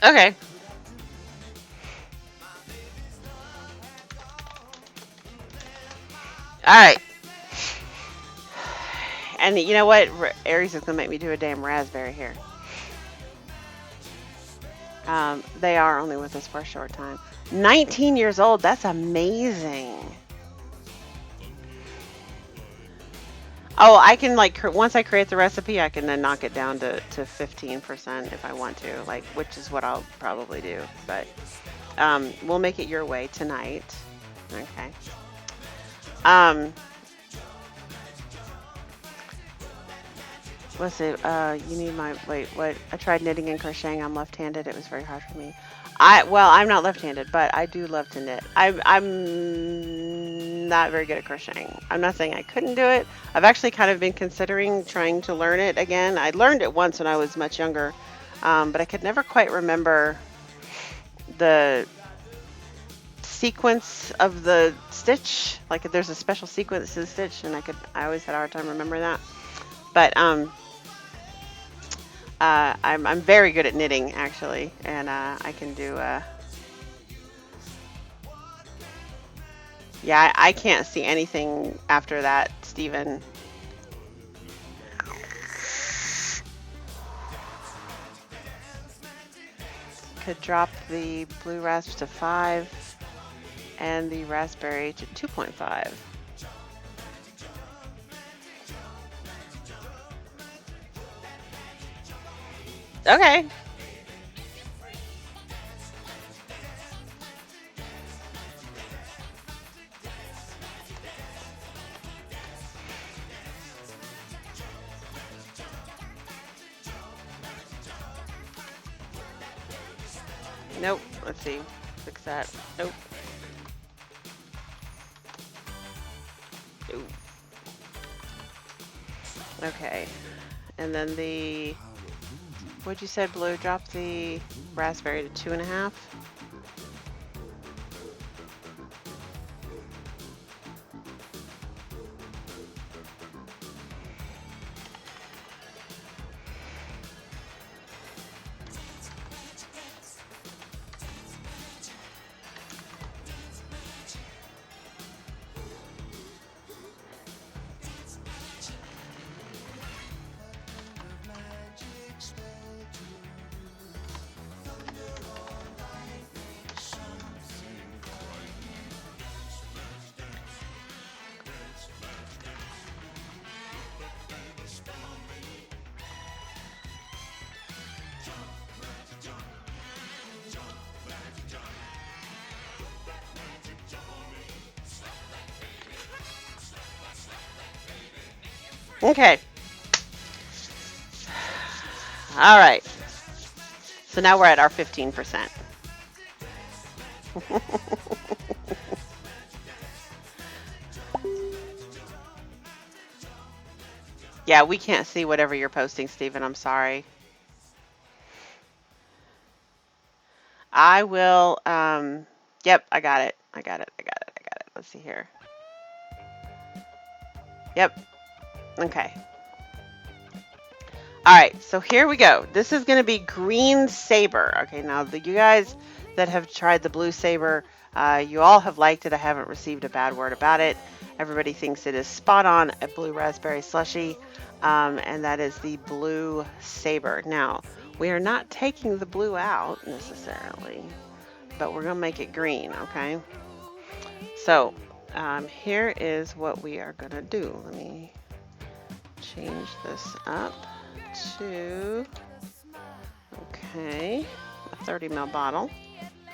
Okay. All right. And you know what? Aries is going to make me do a damn raspberry here. They are only with us for a short time. 19 years old. That's amazing. Oh, I can like, once I create the recipe, I can then knock it down to 15% if I want to, like, which is what I'll probably do. But we'll make it your way tonight. Okay. Let's see. You need my, wait, what? I tried knitting and crocheting. I'm left-handed. It was very hard for me. Well, I'm not left-handed, but I do love to knit. I'm not very good at crocheting. I'm not saying I couldn't do it. I've actually kind of been considering trying to learn it again. I learned it once when I was much younger, but I could never quite remember the sequence of the stitch. Like there's a special sequence to the stitch, and I always had a hard time remembering that. But I'm very good at knitting actually, and I can do. Yeah, I can't see anything after that, Stephen. Could drop the blue rasp to 5 and the raspberry to 2.5. Okay. Nope. Let's see. Fix that. Nope. Nope. Okay. And then the... What'd you say, Blue? Drop the raspberry to 2.5. Okay. All right. So now we're at our 15%. Yeah, we can't see whatever you're posting, Stephen. I'm sorry. I will, yep, I got it. I got it. Let's see here. Yep. Okay. All right, so here we go. This is going to be Green Saber. Okay, now you guys that have tried the Blue Saber, you all have liked it. I haven't received a bad word about it. Everybody thinks it is spot on a blue raspberry slushy, and that is the Blue Saber. Now, we are not taking the blue out necessarily, but we're going to make it green, okay? So, here is what we are going to do. Let me change this up to, okay, a 30 ml bottle.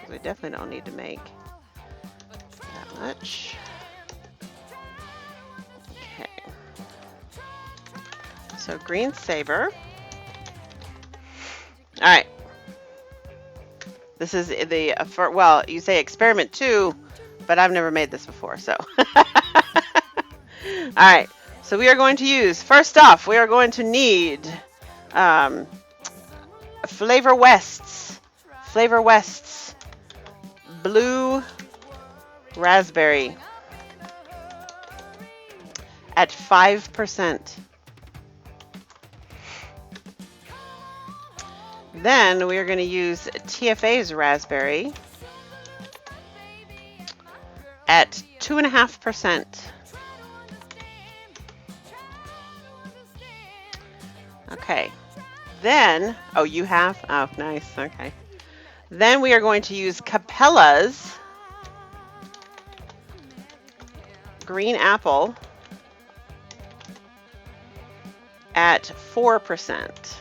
We definitely don't need to make that much. Okay. So Green Saber. All right. This is the, well, you say experiment 2, but I've never made this before, so. All right. So we are going to use, first off, we are going to need Flavor West's Blue Raspberry at 5%. Then we are going to use TFA's Raspberry at 2.5%. Okay. Then, oh, you have? Oh, nice. Okay. Then we are going to use Capella's Green Apple at 4%.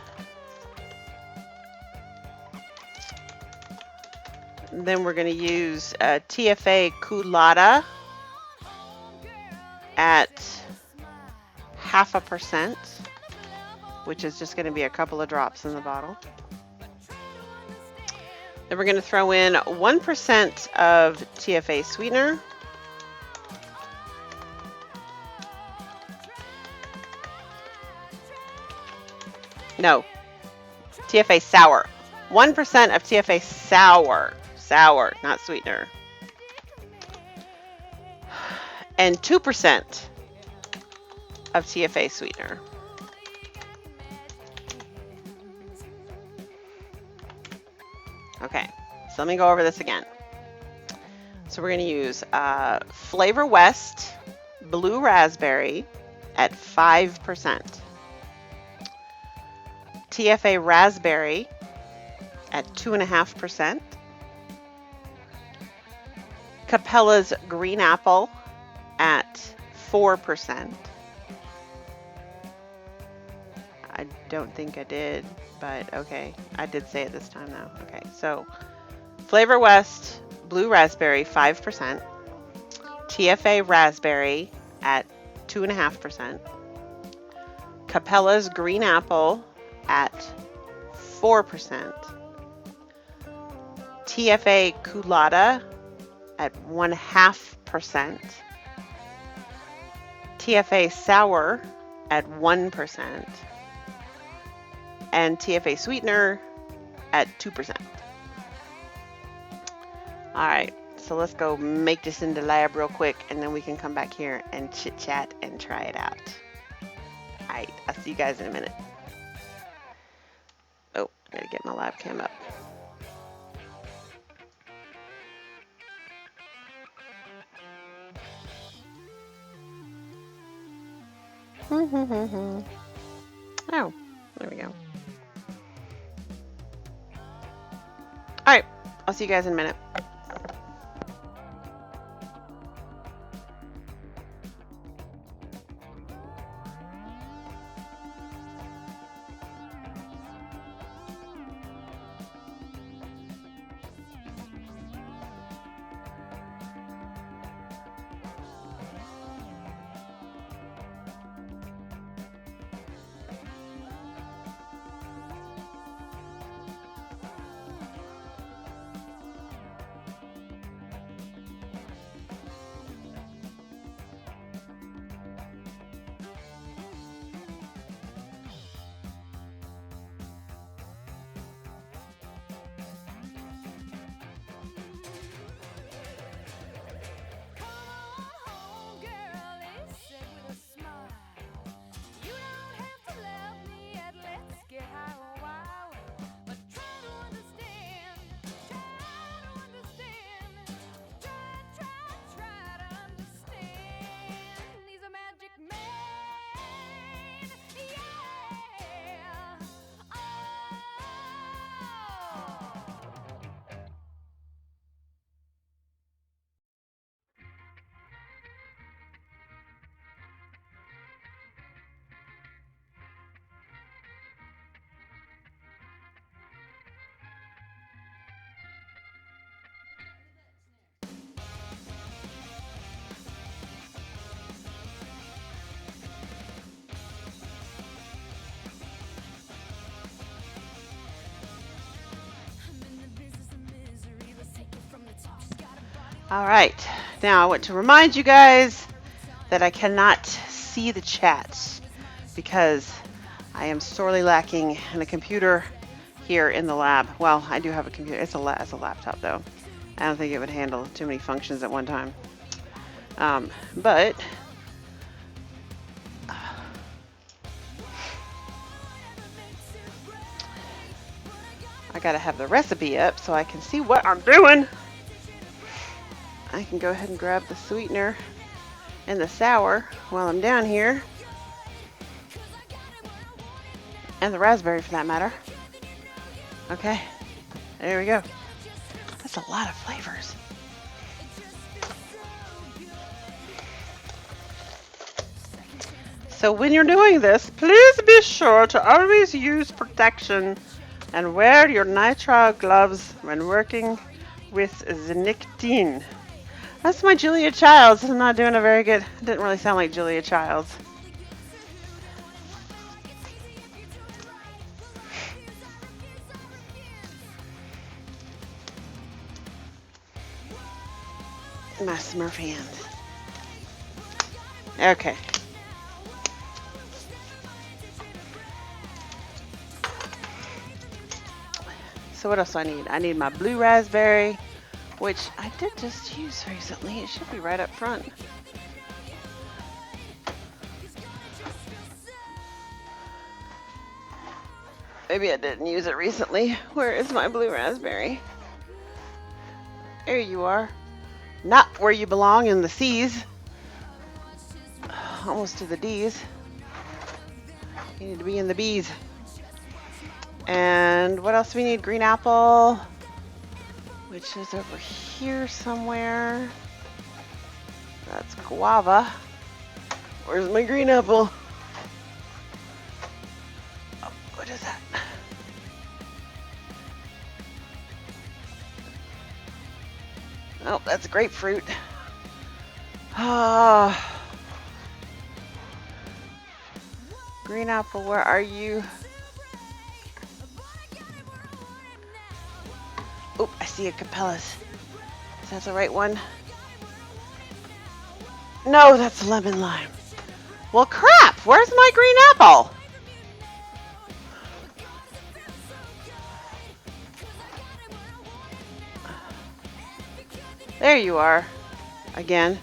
Then we're going to use TFA Culotta at 0.5%, which is just going to be a couple of drops in the bottle. Then we're going to throw in 1% of TFA sweetener. No, TFA sour. 1% of TFA sour. Sour, not sweetener. And 2% of TFA sweetener. Okay, so let me go over this again. So we're going to use Flavor West Blue Raspberry at 5%. TFA Raspberry at 2.5%. Capella's Green Apple at 4%. I don't think I did, but okay. I did say it this time though. Okay, so Flavor West Blue Raspberry 5%. TFA Raspberry at 2.5%. Capella's Green Apple at 4%. TFA Culotta at 0.5%. TFA Sour at 1%. And TFA Sweetener at 2%. All right, so let's go make this in the lab real quick, and then we can come back here and chit chat and try it out. All right, I'll see you guys in a minute. Oh, I gotta get my lab cam up. Oh, there we go. All right, I'll see you guys in a minute. All right, now I want to remind you guys that I cannot see the chat because I am sorely lacking in a computer here in the lab. Well, I do have a computer. It's a laptop though. I don't think it would handle too many functions at one time. But I gotta have the recipe up so I can see what I'm doing. I can go ahead and grab the sweetener and the sour while I'm down here. And the raspberry for that matter. Okay, there we go. That's a lot of flavors. So when you're doing this, please be sure to always use protection and wear your nitrile gloves when working with the nicotine. That's my Julia Childs. I'm not doing a very good. It didn't really sound like Julia Childs. My Smurf hands. Okay. So what else do I need? I need my blue raspberry, which I did just use recently. It should be right up front. Maybe I didn't use it recently. Where is my blue raspberry? There you are. Not where you belong, in the C's. Almost to the D's. You need to be in the B's. And what else do we need? Green apple, which is over here somewhere. That's guava. Where's my green apple? Oh, what is that? Oh, that's grapefruit. Ah. Green apple, where are you? Oh, I see a Capella's. Is that the right one? No, that's lemon lime. Well, crap! Where's my green apple? There you are. Again.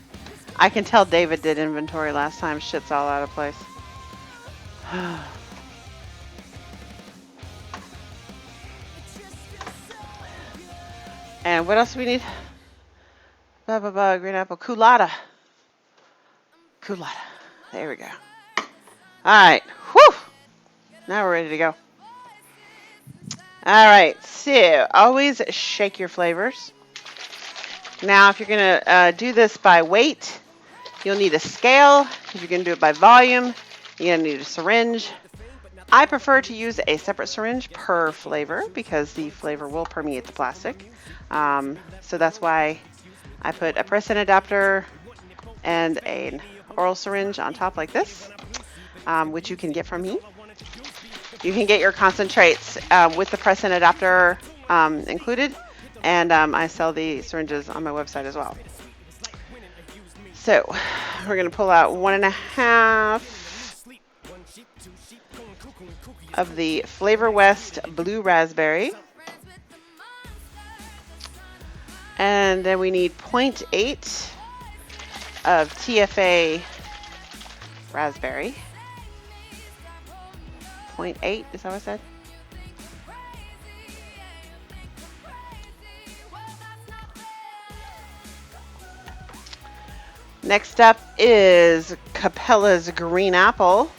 I can tell David did inventory last time. Shit's all out of place. And what else do we need? Blah, blah, blah, green apple. Culotta. Culotta. There we go. Alright. Whew! Now we're ready to go. Alright. So, always shake your flavors. Now, if you're going to do this by weight, you'll need a scale. If you're going to do it by volume, you're going to need a syringe. I prefer to use a separate syringe per flavor because the flavor will permeate the plastic. So that's why I put a press-in adapter and an oral syringe on top like this, which you can get from me. You can get your concentrates with the press-in adapter included, and I sell the syringes on my website as well. So we're going to pull out 1.5 of the Flavor West Blue Raspberry. And then we need 0.8 of TFA Raspberry. 0.8, is that what I said? Next up is Capella's Green Apple.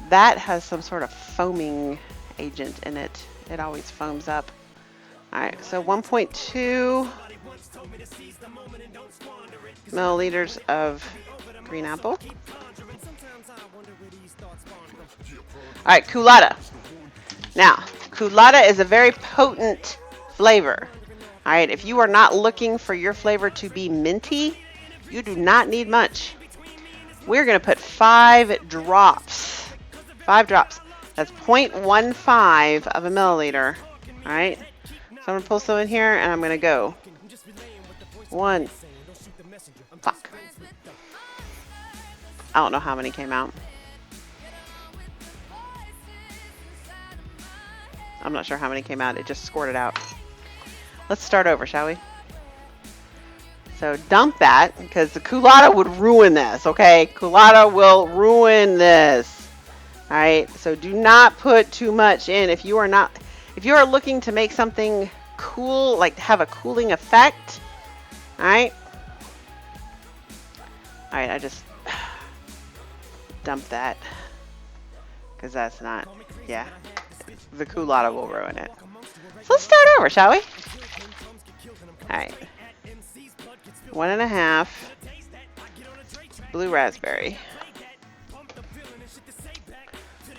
That has some sort of foaming agent in it. It always foams up. Alright, so 1.2 milliliters of green apple. Alright, Culotta. Now, Culotta is a very potent flavor. Alright, if you are not looking for your flavor to be minty, you do not need much. We're going to put 5 drops. 5 drops. That's 0.15 of a milliliter. Alright, So I'm gonna pull some in here, and I'm gonna go. 1. Fuck. I don't know how many came out. I'm not sure how many came out. It just scored it out. Let's start over, shall we? So dump that, because the culotta would ruin this, okay? Culotta will ruin this. All right, so do not put too much in. If you are looking to make something cool, like have a cooling effect, all right? All right, I just dump that, because that's not, yeah. The culotta will ruin it. So let's start over, shall we? All right. 1.5 blue raspberry.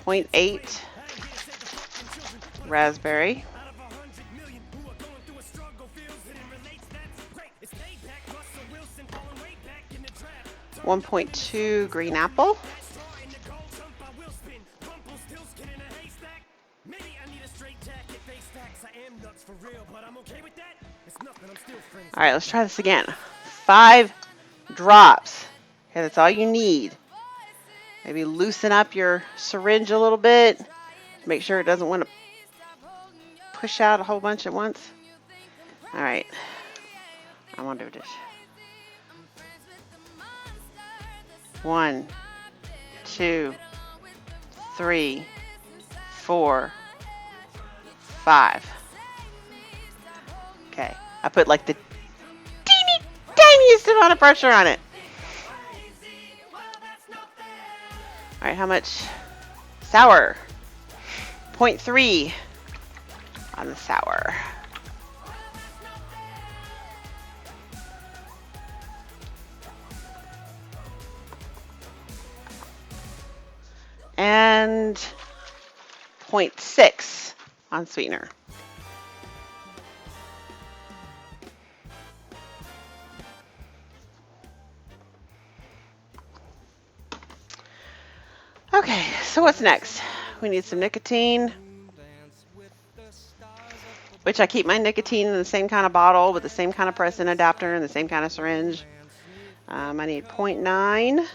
0.8 raspberry. 1.2 green apple. 'All right, let's try this again. 5 drops. Okay, that's all you need. Maybe loosen up your syringe a little bit. Make sure it doesn't want to push out a whole bunch at once. All right, I want to do this. 1, 2, 3, 4, 5. Okay, I put like the teeny tiniest amount of pressure on it. All right, how much? Sour. 0.3 on the sour. And 0.6 on sweetener. Okay, so what's next? We need some nicotine, which I keep my nicotine in the same kind of bottle with the same kind of press-in adapter and the same kind of syringe. I need 0.9.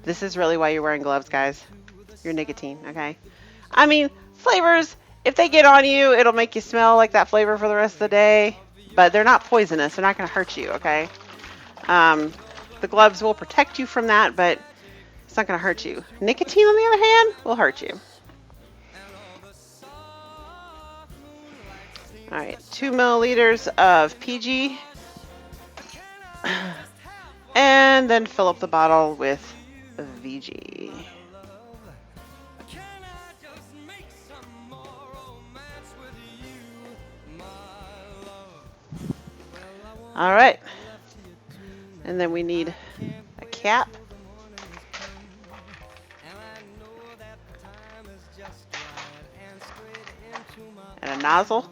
This is really why you're wearing gloves, guys. Your nicotine, okay? I mean, flavors, if they get on you, it'll make you smell like that flavor for the rest of the day, but they're not poisonous. They're not going to hurt you, okay? The gloves will protect you from that, but it's not going to hurt you. Nicotine, on the other hand, will hurt you. All right, 2 milliliters of PG. And then fill up the bottle with VG. All right. And then we need a cap. And a nozzle.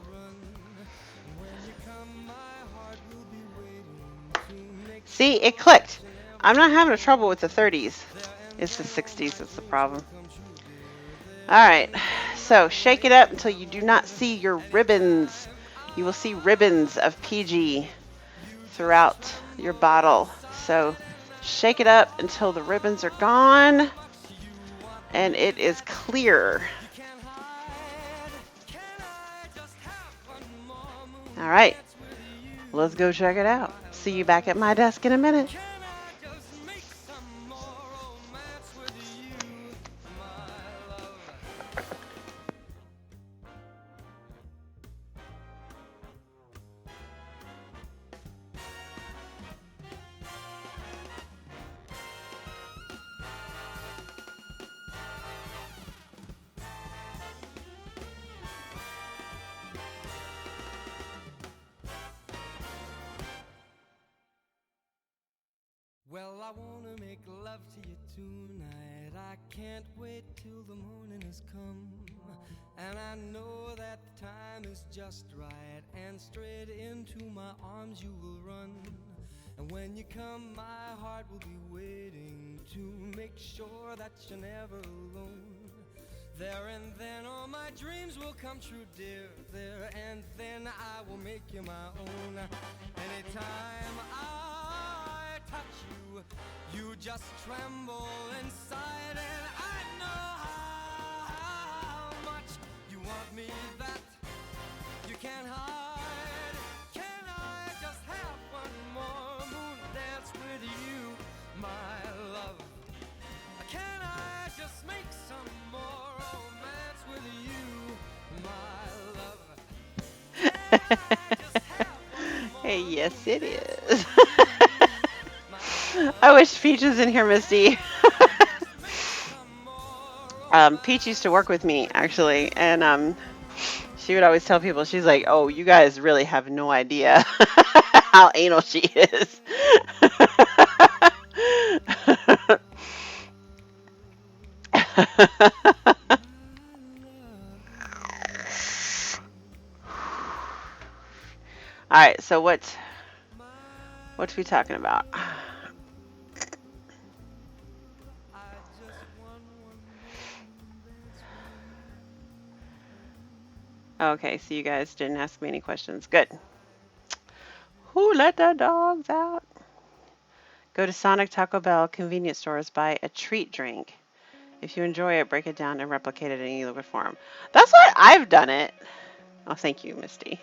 See, it clicked. I'm not having trouble with the 30s. It's the 60s that's the problem. All right. So shake it up until you do not see your ribbons. You will see ribbons of PG throughout your bottle. So shake it up until the ribbons are gone and it is clear. All right, let's go check it out. See you back at my desk in a minute. Well, I wanna make love to you tonight. I can't wait till the morning has come. And I know that the time is just right, and straight into my arms you will run. And when you come, my heart will be waiting to make sure that you're never alone. There and then all my dreams will come true, dear. There and then I will make you my own. Anytime I touch you, you just tremble inside, and I know how much you want me that you can't hide. Can I just have one more moon dance with you, my love? Can I just make some more romance with you, my love? Can I just have one more Hey, yes, it is. my I wish Peach was in here, Misty. some more Peach used to work with me, actually, and she would always tell people, she's like, "Oh, you guys really have no idea how anal she is." All right, so what we talking about? I just want one. Okay, so you guys didn't ask me any questions. Good. Who let the dogs out? Go to Sonic, Taco Bell, convenience stores, buy a treat drink. If you enjoy it, break it down and replicate it in any liquid form. That's why I've done it. Oh, thank you, Misty.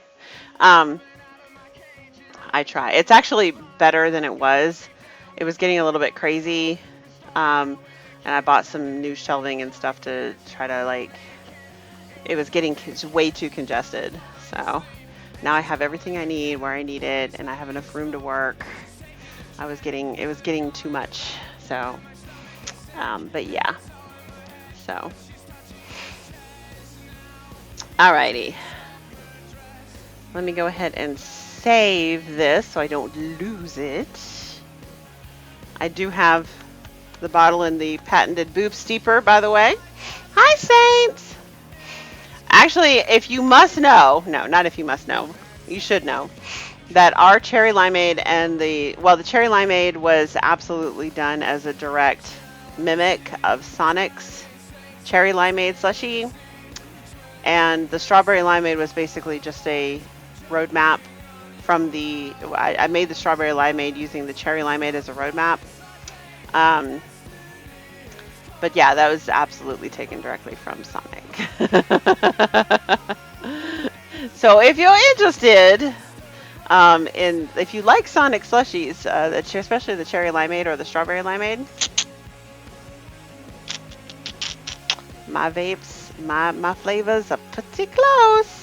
I try. It's actually better than it was. It was getting a little bit crazy. And I bought some new shelving and stuff to try to, like, it was getting way too congested. So now I have everything I need where I need it, and I have enough room to work. It was getting too much. So, but yeah. So, alrighty. Let me go ahead and save this so I don't lose it. I do have the bottle in the patented boob steeper, by the way. Hi, Saints! Actually, if you must know, no, not if you must know, you should know, that our cherry limeade and the cherry limeade was absolutely done as a direct mimic of Sonic's cherry limeade slushie, and the strawberry limeade was basically just a roadmap from the, I made the strawberry limeade using the cherry limeade as a roadmap. But yeah, that was absolutely taken directly from Sonic. So if you're interested, if you like Sonic slushies, especially the cherry limeade or the strawberry limeade, my vapes, my flavors are pretty close.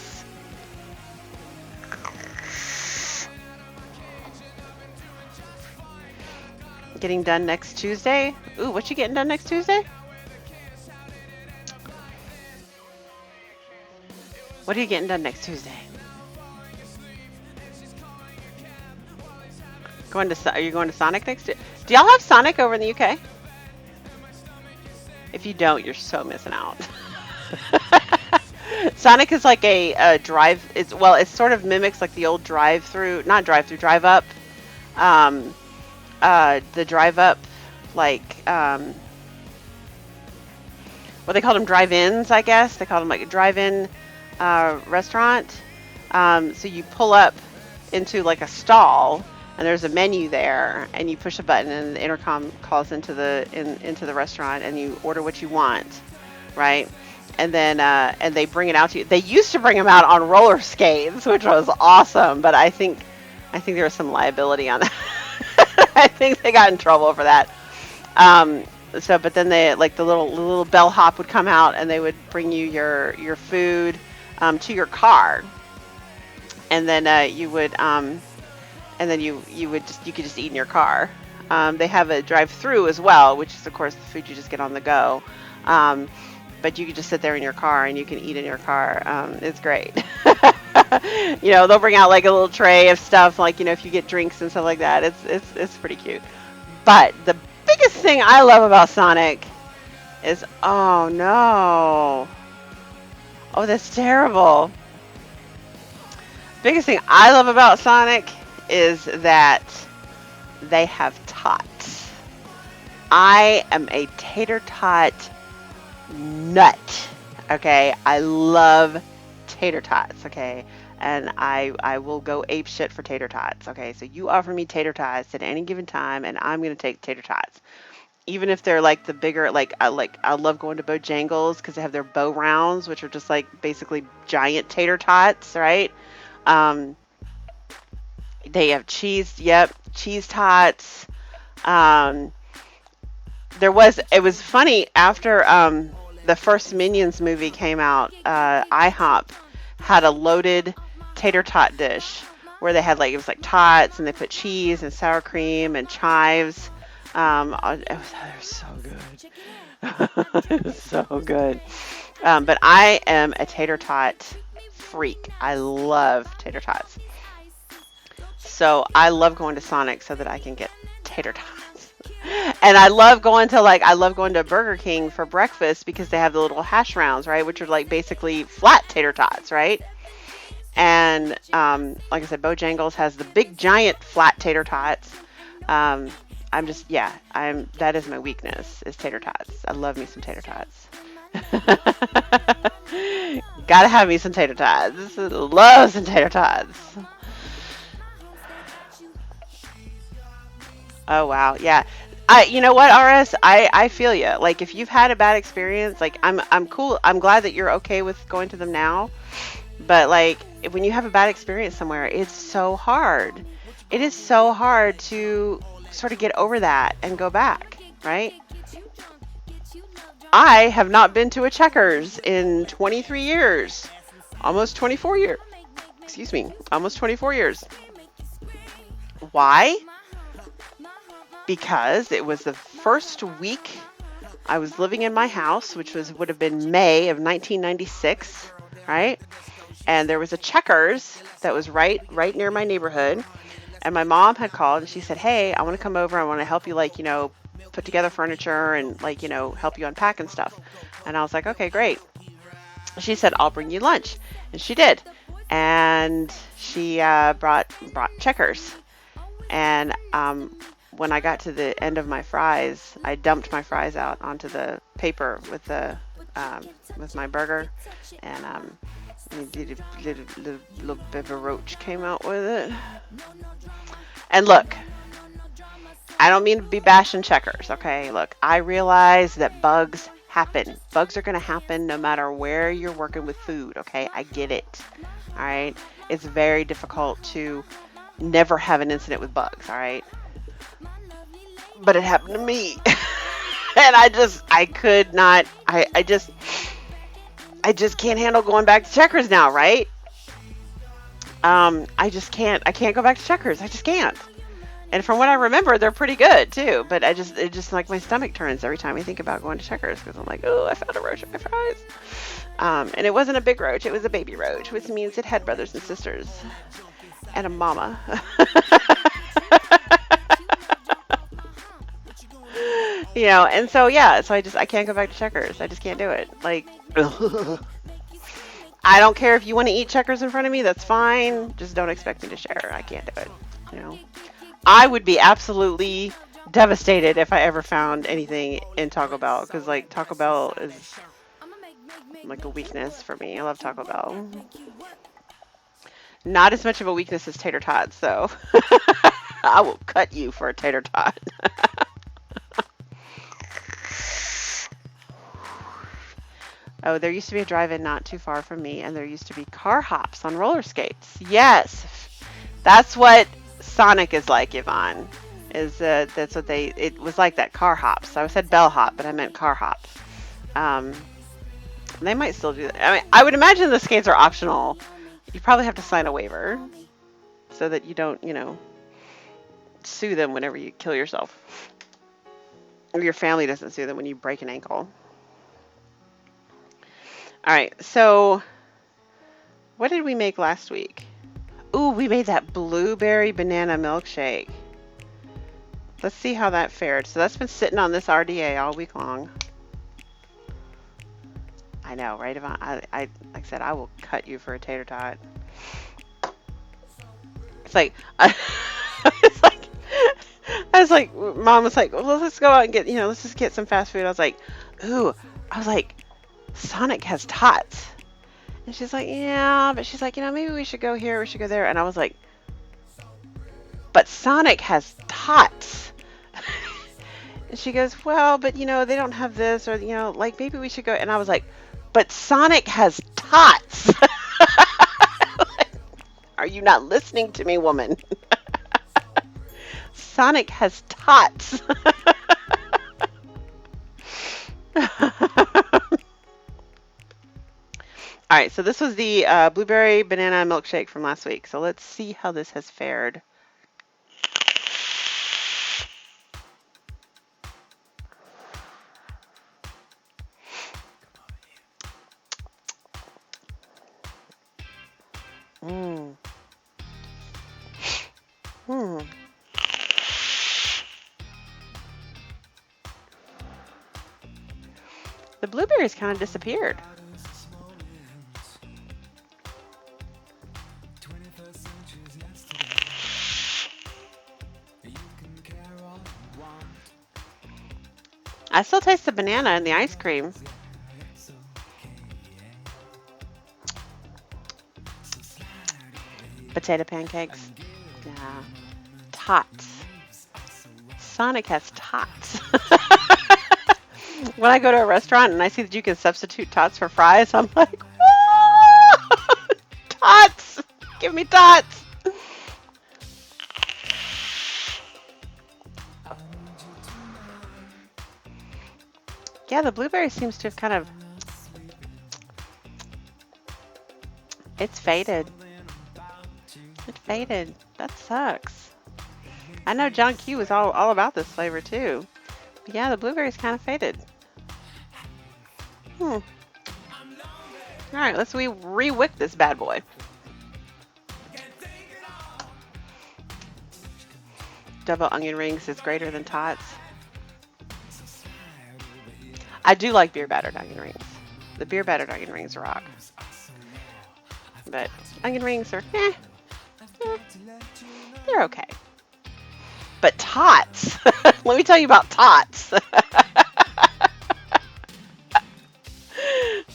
Getting done next Tuesday. Ooh, what you getting done next Tuesday? What are you getting done next Tuesday? Are you going to Sonic next Tuesday? Do y'all have Sonic over in the UK? If you don't, you're so missing out. Sonic is like a drive. It's sort of mimics like the old drive-through, not drive-through, drive-up. The drive-up, like, well, they called them drive-ins, I guess. They called them like a drive-in restaurant. So you pull up into like a stall, and there's a menu there, and you push a button, and the intercom calls into the restaurant, and you order what you want, right? And then and they bring it out to you. They used to bring them out on roller skates, which was awesome, but I think there was some liability on that. I think they got in trouble for that. But then they, like, the little bellhop would come out, and they would bring you your food to your car, and then you could just eat in your car. They have a drive-through as well, which is of course the food you just get on the go. But you can just sit there in your car and you can eat in your car. It's great. They'll bring out like a little tray of stuff, like, if you get drinks and stuff like that. It's pretty cute. But the biggest thing I love about Sonic is, oh no. Oh, that's terrible. Biggest thing I love about Sonic is that they have tots. I am a tater tot nut. Okay, I love tater tots. Okay, and I will go ape shit for tater tots. Okay, so you offer me tater tots at any given time, and I'm gonna take tater tots, even if they're like the bigger. Like I love going to Bojangles because they have their bow rounds, which are just like basically giant tater tots, right? Um, they have cheese. Yep, cheese tots. Um, it was funny after the first Minions movie came out. IHOP had a loaded tater tot dish where they had like, it was like tots and they put cheese and sour cream and chives. They were so good. It was so good. But I am a tater tot freak. I love tater tots. So I love going to Sonic so that I can get tater tots. And I love going to Burger King for breakfast because they have the little hash browns, right? Which are like basically flat tater tots, right? And like I said, Bojangles has the big giant flat tater tots. That is my weakness, is tater tots. I love me some tater tots. Gotta have me some tater tots. Love some tater tots. Oh wow, yeah. You know what, RS? I feel you. Like if you've had a bad experience, like I'm cool. I'm glad that you're okay with going to them now. But like when you have a bad experience somewhere, it's so hard. It is so hard to sort of get over that and go back, right? I have not been to a Checkers in 23 years. Almost 24 years. Excuse me. Almost 24 years. Why? Because it was the first week I was living in my house, which would have been May of 1996, right? And there was a Checkers that was right near my neighborhood, and my mom had called and she said, "Hey, I want to come over. I want to help you, like, put together furniture and like, help you unpack and stuff." And I was like, "Okay, great." She said, "I'll bring you lunch," and she did. And she brought Checkers, and when I got to the end of my fries, I dumped my fries out onto the paper with my burger, and a little bit of a roach came out with it. And look, I don't mean to be bashing Checkers, okay? Look, I realize that bugs happen. Bugs are going to happen no matter where you're working with food, okay? I get it, all right? It's very difficult to never have an incident with bugs, all right? But it happened to me. And I could not, I just can't handle going back to Checkers now, right? I can't go back to Checkers. I just can't. And from what I remember, they're pretty good too. But it just like my stomach turns every time I think about going to Checkers because I'm like, oh, I found a roach in my fries. And it wasn't a big roach; it was a baby roach, which means it had brothers and sisters and a mama. And so I can't go back to Checkers. I just can't do it. Like, I don't care if you want to eat Checkers in front of me, that's fine. Just don't expect me to share. I can't do it. I would be absolutely devastated if I ever found anything in Taco Bell, because like Taco Bell is like a weakness for me. I love Taco Bell. Not as much of a weakness as tater tots, though. I will cut you for a tater tot. Oh, there used to be a drive-in not too far from me, and there used to be car hops on roller skates. Yes, that's what Sonic is like, Yvonne. That's what it was like, that, car hops. I said bellhop, but I meant car hop. They might still do that. I mean, I would imagine the skates are optional. You probably have to sign a waiver so that you don't, sue them whenever you kill yourself. Or your family doesn't sue them when you break an ankle. All right, so what did we make last week? Ooh, we made that blueberry banana milkshake. Let's see how that fared. So that's been sitting on this RDA all week long. I know, right, Yvonne? Like I said, I will cut you for a tater tot. It's like, I was like, Mom was like, well, let's go out and get, let's just get some fast food. I was like, Sonic has tots. And she's like, yeah, but she's like, maybe we should go here, we should go there. And I was like, but Sonic has tots. And she goes, well, but they don't have this, or like maybe we should go. And I was like, but Sonic has tots. Are you not listening to me, woman? Sonic has tots. All right, so this was the blueberry banana milkshake from last week. So let's see how this has fared. Mmm. Hmm. The blueberries kind of disappeared. I still taste the banana and the ice cream. Potato pancakes. Yeah. Tots. Sonic has tots. When I go to a restaurant and I see that you can substitute tots for fries, I'm like, tots! Give me tots! Yeah, the blueberry seems to have kind of... It's faded. It faded. That sucks. I know John Q was all about this flavor too. But yeah, the blueberry's kind of faded. Alright, let's re-wick this bad boy. Double onion rings is greater than tots. I do like beer battered onion rings. The beer battered onion rings rock. But onion rings are, they're okay. But tots, let me tell you about tots.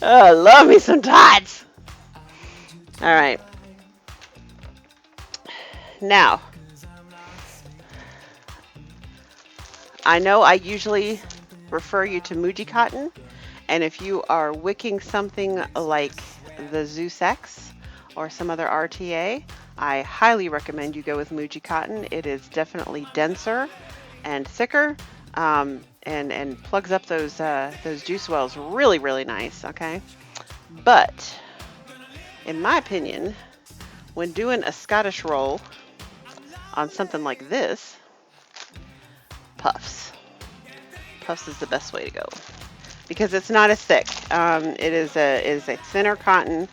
Oh, I love me some tots. All right. Now, I know I usually refer you to Muji cotton, and if you are wicking something like the Zeus X or some other RTA, I highly recommend you go with Muji cotton. It is definitely denser and thicker, and plugs up those juice wells really, really nice. Okay, but in my opinion, when doing a Scottish roll on something like this, Puffs is the best way to go because it's not as thick. It is a thinner cotton.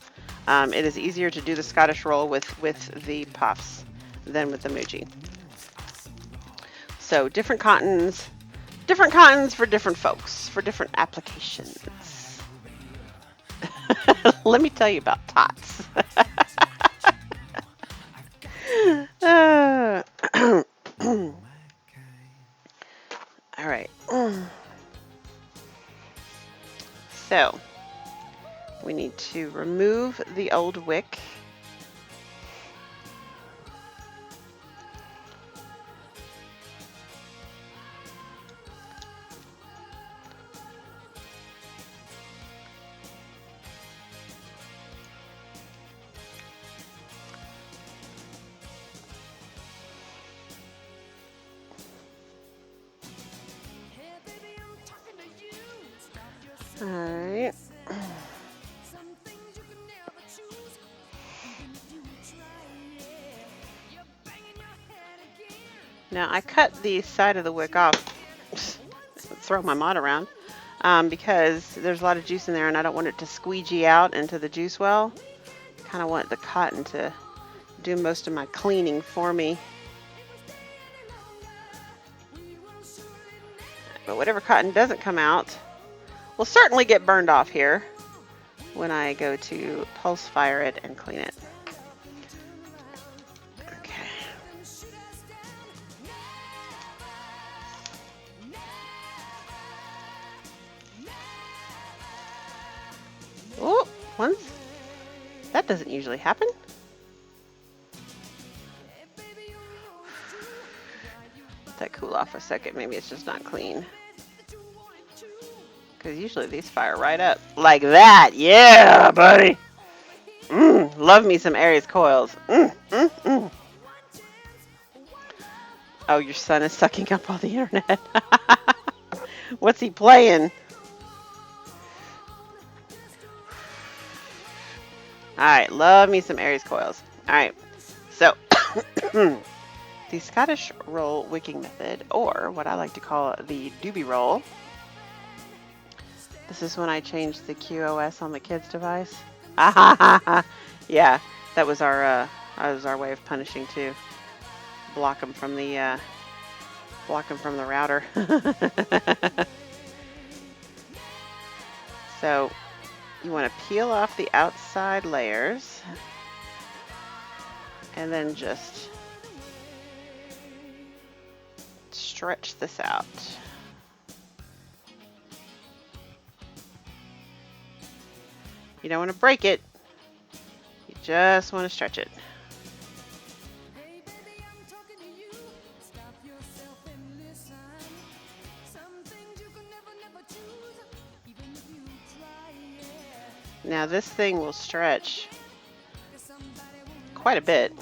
It is easier to do the Scottish roll with the Puffs than with the Muji. So different cottons for different folks, for different applications. Let me tell you about tots. All right. So we need to remove the old wick. All right. Now I cut the side of the wick off, throw my mod around, because there's a lot of juice in there and I don't want it to squeegee out into the juice well. Kind of want the cotton to do most of my cleaning for me. But whatever cotton doesn't come out will certainly get burned off here when I go to pulse fire it and clean it. Okay. ones. That doesn't usually happen. Let that cool off for a second. Maybe it's just not clean. Because usually these fire right up. Like that. Yeah, buddy. Love me some Aries coils. Oh, your son is sucking up all the internet. What's he playing? Alright, love me some Aries coils. Alright, so the Scottish roll wicking method, or what I like to call the doobie roll. This is when I changed the QoS on the kids' device. Yeah, that was our way of punishing too. Block them from the router. So you want to peel off the outside layers and then just stretch this out. You don't want to break it. You just want to stretch it. Now this thing will stretch quite a bit.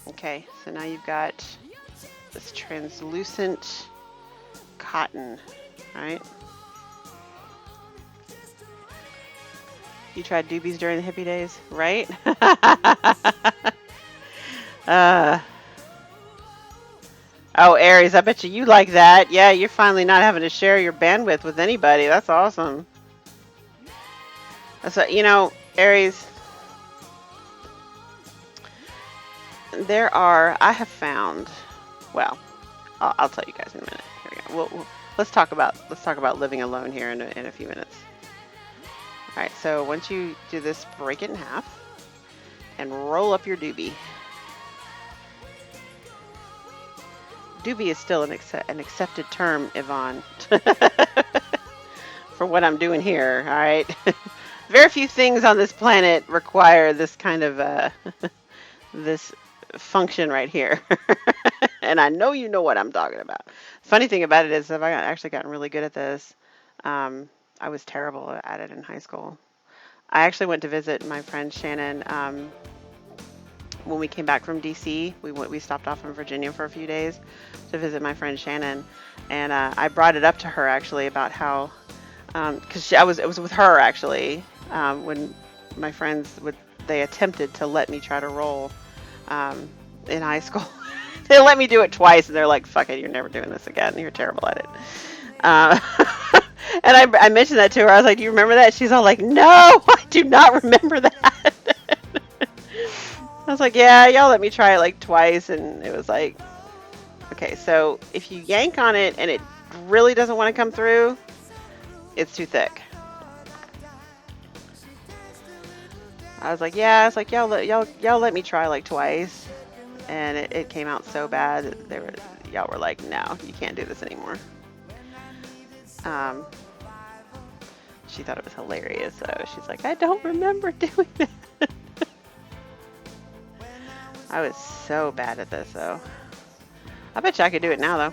Okay, so now you've got this translucent cotton, right? You tried doobies during the hippie days, right? Oh, Aries, I bet you like that. Yeah, you're finally not having to share your bandwidth with anybody. That's awesome. So, you know, Aries, I have found, well, I'll tell you guys in a minute. Here we go. Let's talk about living alone here in a few minutes. All right, so once you do this, break it in half and roll up your doobie. Doobie is still an accepted term, Yvonne, for what I'm doing here, all right? Very few things on this planet require this kind of this function right here. And I know you know what I'm talking about. Funny thing about it is I've actually gotten really good at this. I was terrible at it in high school. I actually went to visit my friend Shannon when we came back from DC. We stopped off in Virginia for a few days to visit my friend Shannon, and I brought it up to her actually about how because it was with her actually when my friends they attempted to let me try to roll in high school. They let me do it twice, and they're like, "Fuck it, you're never doing this again. You're terrible at it." And I mentioned that to her. I was like, "Do you remember that?" She's all like, "No, I do not remember that." I was like, "Yeah, y'all let me try it like twice," and it was like, okay, so if you yank on it and it really doesn't want to come through, it's too thick. I was like, yeah, it's like y'all let me try like twice, and it came out so bad. Y'all were like, no, you can't do this anymore. She thought it was hilarious, so she's like, I don't remember doing that. I was so bad at this, though. I bet you I could do it now, though.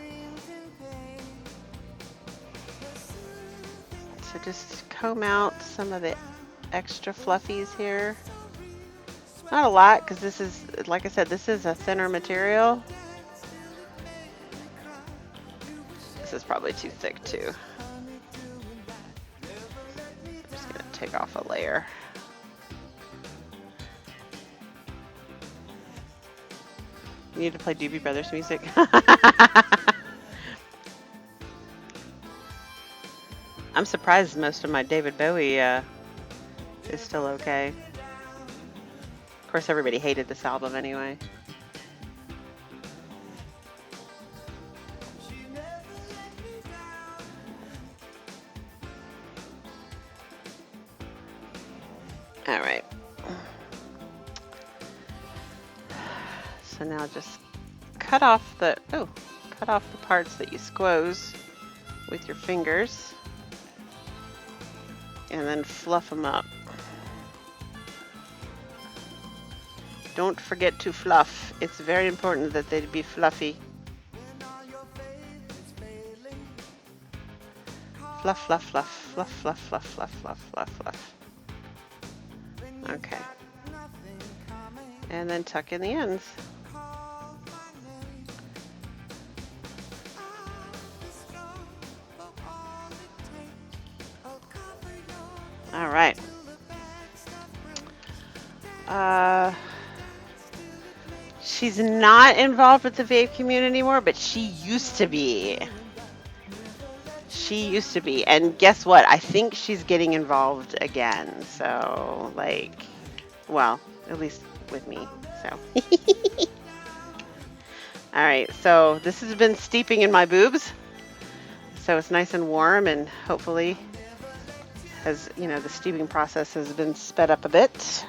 So just comb out some of the extra fluffies here. Not a lot, because this is, like I said, this is a thinner material. This is probably too thick, too. I'm just going to take off a layer. You need to play Doobie Brothers music. I'm surprised most of my David Bowie is still okay. Of course, everybody hated this album anyway. All right. So now just cut off the parts that you squoze with your fingers. and then fluff them up. Don't forget to fluff. It's very important that they be fluffy. Fluff, fluff, fluff, fluff, fluff, fluff, fluff, fluff, fluff, fluff. Okay. And then tuck in the ends. All right. She's not involved with the vape community anymore, but she used to be. She used to be. And guess what? I think she's getting involved again. So, like, well, at least with me. So. All right. So this has been steeping in my boobs. So it's nice and warm, and hopefully, as you know, the steeping process has been sped up a bit.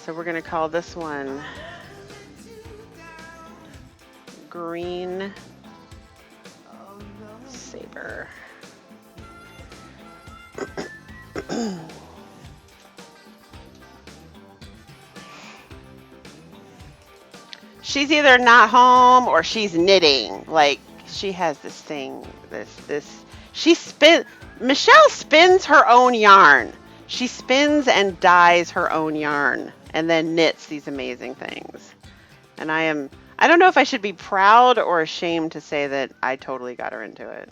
So we're going to call this one Green Saber. She's either not home or she's knitting. Like, she has this thing, Michelle spins her own yarn. She spins and dyes her own yarn and then knits these amazing things. And I don't know if I should be proud or ashamed to say that I totally got her into it.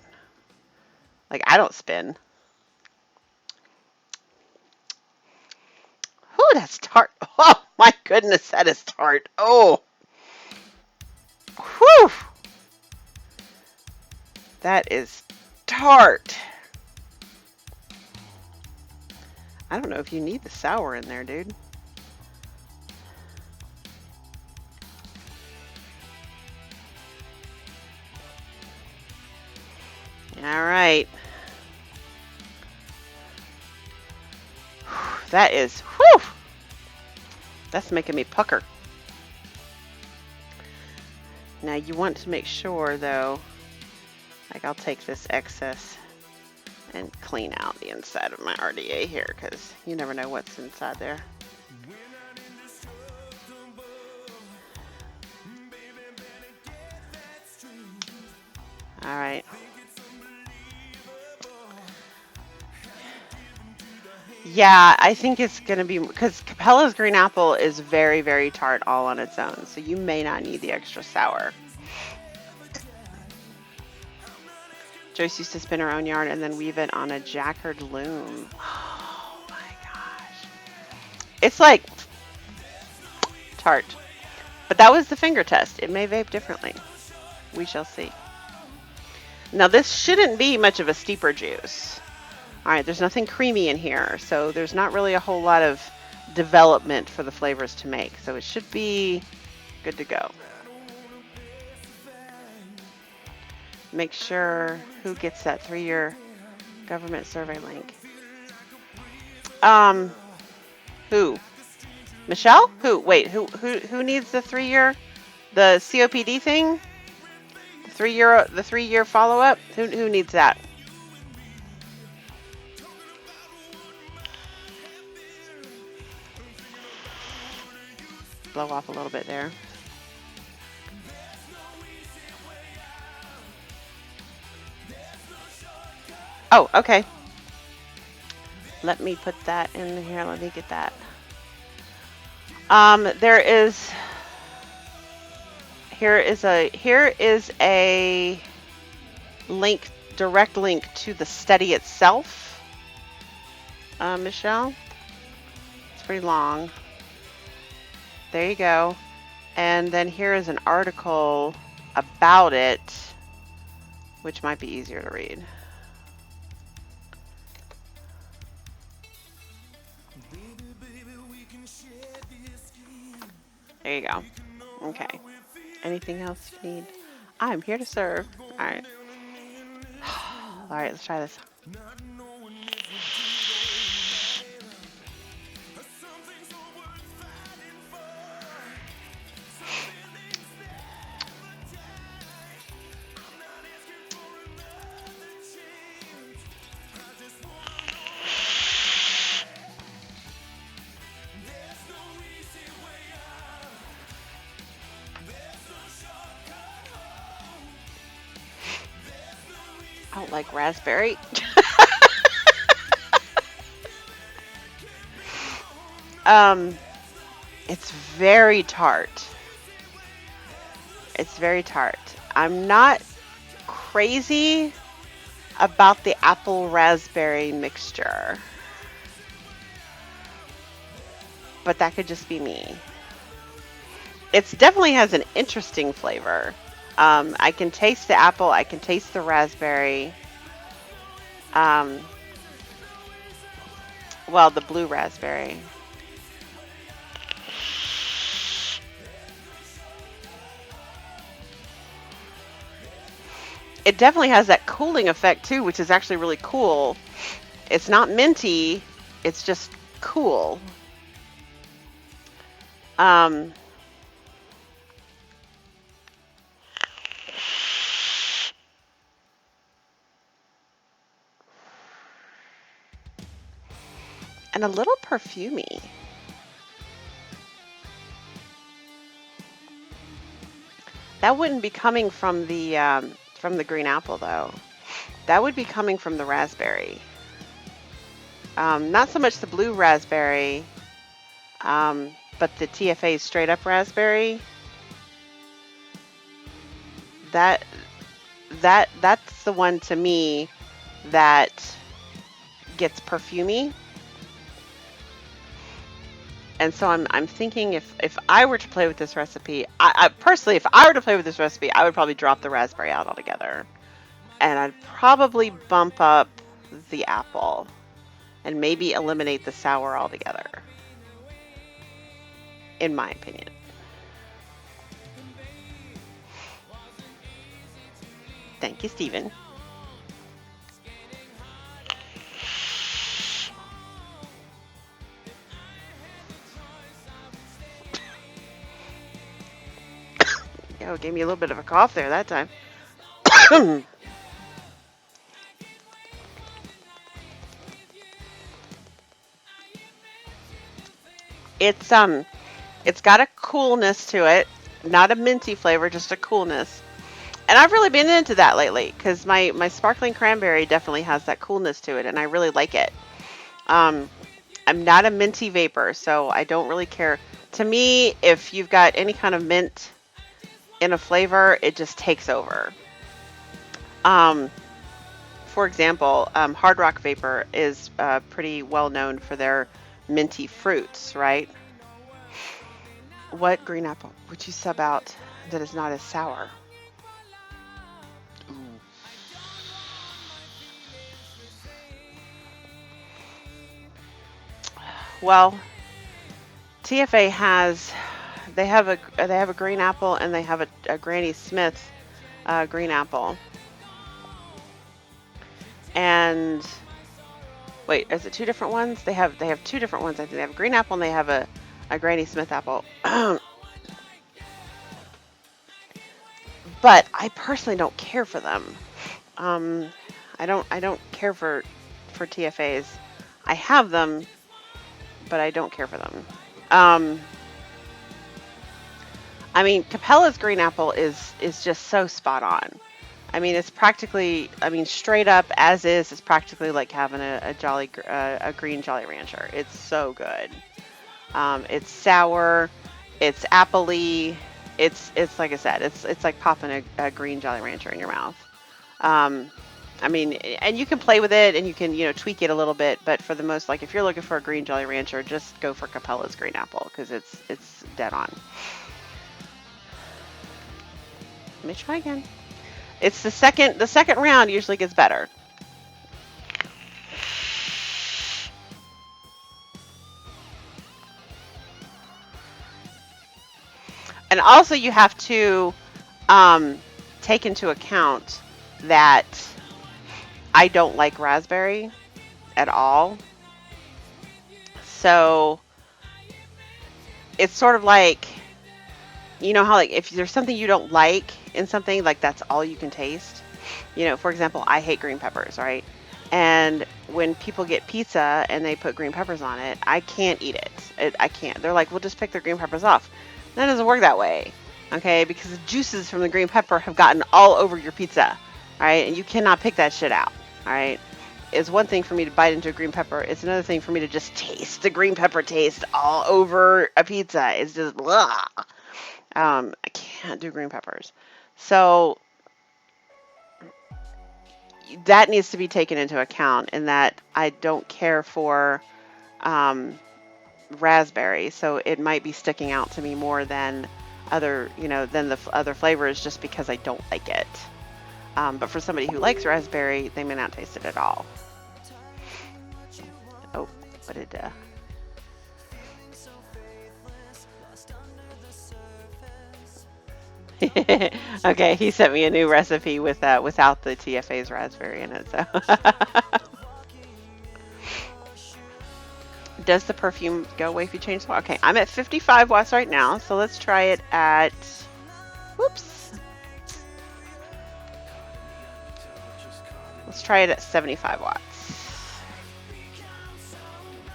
Like, I don't spin. Oh, that's tart. Oh, my goodness, that is tart. Oh. Whew. That is tart. I don't know if you need the sour in there, dude. All right. That is, whew. That's making me pucker. Now you want to make sure though, like I'll take this excess and clean out the inside of my RDA here, because you never know what's inside there. All right. Yeah, I think it's going to be, because Capella's green apple is very, very tart all on its own, so you may not need the extra sour. Joyce used to spin her own yarn and then weave it on a jacquard loom. Oh my gosh. It's like tart. But that was the finger test. It may vape differently. We shall see. Now this shouldn't be much of a steeper juice. All right, there's nothing creamy in here, so there's not really a whole lot of development for the flavors to make. So it should be good to go. Make sure who gets that 3-year government survey link. Who? Michelle? Who? Wait, who needs the 3-year, the COPD thing? The 3-year follow-up? Who needs that? Blow off a little bit there. Oh, okay. Let me put that in here. Let me get that. Here is a link, direct link to the study itself. Michelle, it's pretty long. There you go. And then here is an article about it, which might be easier to read. There you go. Okay. Anything else you need? I'm here to serve. All right. All right, let's try this. I don't like raspberry. um, it's very tart. It's very tart. I'm not crazy about the apple raspberry mixture, but that could just be me. It definitely has an interesting flavor. I can taste the apple. I can taste the raspberry. Um, well, the blue raspberry. It definitely has that cooling effect too, which is actually really cool. It's not minty. It's just cool. Um, and a little perfumey. That wouldn't be coming from the green apple though. That would be coming from the raspberry. Not so much the blue raspberry, but the TFA straight up raspberry. That that's the one to me that gets perfumey. And so I'm thinking if I were to play with this recipe, I personally, if I were to play with this recipe, I would probably drop the raspberry out altogether. And I'd probably bump up the apple and maybe eliminate the sour altogether, in my opinion. Thank you, Stephen. Oh, gave me a little bit of a cough there that time. It's got a coolness to it, not a minty flavor, just a coolness. And I've really been into that lately because my sparkling cranberry definitely has that coolness to it, and I really like it. Um, I'm not a minty vapor, so I don't really care. To me, if you've got any kind of mint in a flavor, it just takes over. Um, for example, Hard Rock Vapor is pretty well known for their minty fruits, right? What green apple would you sub out that is not as sour? Well, TFA has they have a green apple and they have a Granny Smith green apple. And wait, is it two different ones? They have two different ones. I think they have a green apple and they have a Granny Smith apple. But I personally don't care for them. Um, I don't care for TFAs. I have them, but I don't care for them. Um, I mean, Capella's green apple is just so spot on. I mean, it's practically, I mean, straight up as is, it's practically like having a green Jolly Rancher. It's so good. It's sour, it's appley, it's like I said, it's like popping a green Jolly Rancher in your mouth. Um, I mean, and you can play with it and you can, tweak it a little bit, but for the most, like if you're looking for a green Jolly Rancher, just go for Capella's green apple because it's dead on. Let me try again. It's the second round usually gets better. And also you have to take into account that I don't like raspberry at all. So it's sort of like, how like if there's something you don't like in something, like that's all you can taste. For example, I hate green peppers, right? And when people get pizza and they put green peppers on it, I can't eat it. I can't. They're like, well, just pick their green peppers off. That doesn't work that way, okay? Because the juices from the green pepper have gotten all over your pizza, All right, and you cannot pick that shit out. All right, it's one thing for me to bite into a green pepper. It's another thing for me to just taste the green pepper taste all over a pizza. It's just blah. I can't do green peppers. So that needs to be taken into account, in that I don't care for raspberry, so it might be sticking out to me more than other, than the other flavors, just because I don't like it. But for somebody who likes raspberry, they may not taste it at all. Oh, what did okay, he sent me a new recipe with without the TFA's raspberry in it. So, does the perfume go away if you change the watt? Okay, I'm at 55 watts right now, so let's try it at. Whoops. Let's try it at 75 watts.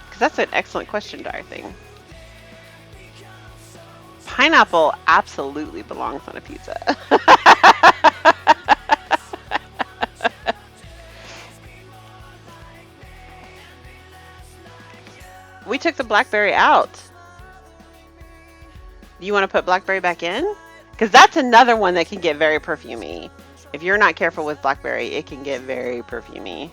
Because that's an excellent question, Dorothy. Pineapple absolutely belongs on a pizza. We took the blackberry out. You want to put blackberry back in? Because that's another one that can get very perfumey. If you're not careful with blackberry, it can get very perfumey.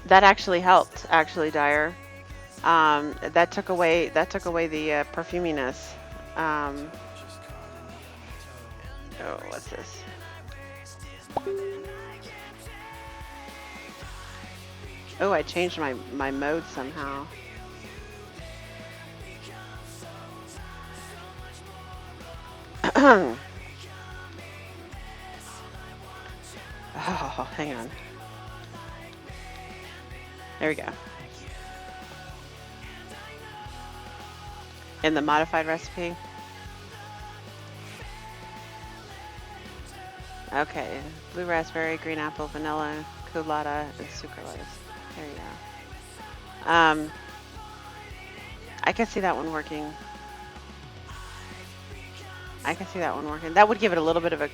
That actually helped, Dyer. That took away the perfuminess. Oh, what's this? Oh, I changed my mode somehow. Oh, hang on. There we go. In the modified recipe. Okay, blue raspberry, green apple, vanilla, colada, and sucralose. There you go. I can see that one working. That would give it a little bit of a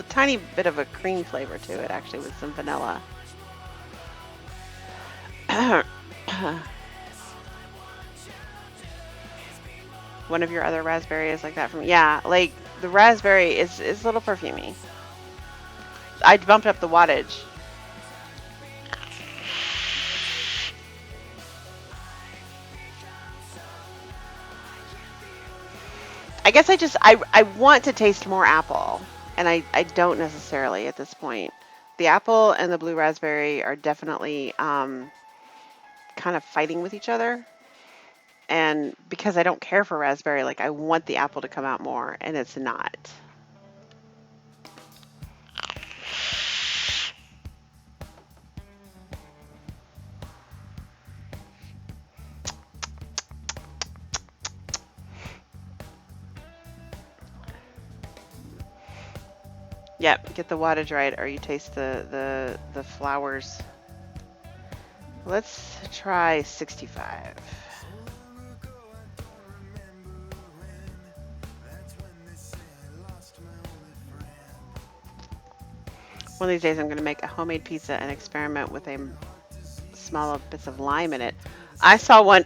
tiny bit of a cream flavor to it, actually, with some vanilla. One of your other raspberry is like that from, yeah, like the raspberry is a little perfumey. I bumped up the wattage. I guess I want to taste more apple, and I don't necessarily at this point. The apple and the blue raspberry are definitely kind of fighting with each other. And because I don't care for raspberry, like I want the apple to come out more, and it's not. Yep, get the wattage right, or you taste the flowers. Let's try 65. One of these days I'm going to make a homemade pizza and experiment with a small bits of lime in it. I saw one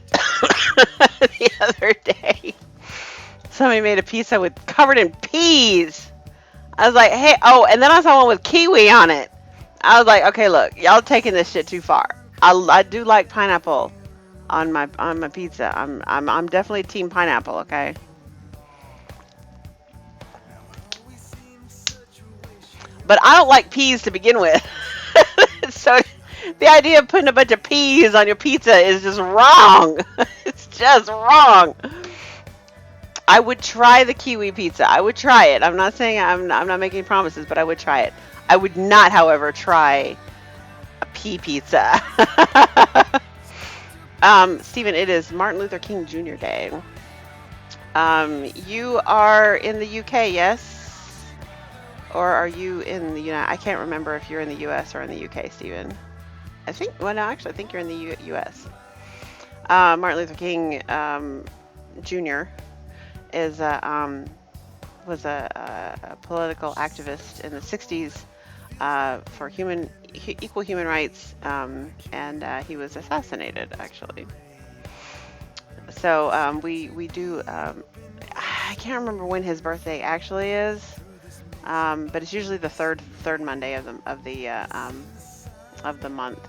the other day. Somebody made a pizza covered in peas. I was like, hey, oh, and then I saw one with kiwi on it. I was like, okay, look, y'all taking this shit too far. I do like pineapple on my pizza. I'm definitely team pineapple, okay? But I don't like peas to begin with. So the idea of putting a bunch of peas on your pizza is just wrong. It's just wrong. I would try the kiwi pizza. I would try it. I'm not saying I'm not making promises, but I would try it. I would not, however, try a pea pizza. Stephen, it is Martin Luther King Jr. Day. You are in the UK, yes? Or are you in the United? I can't remember if you're in the US or in the UK, Stephen. I think, well, no, actually, I think you're in the US. Martin Luther King Jr. is was a political activist in the 60s for equal human rights, and he was assassinated actually. So we do. I can't remember when his birthday actually is, but it's usually the third Monday of the month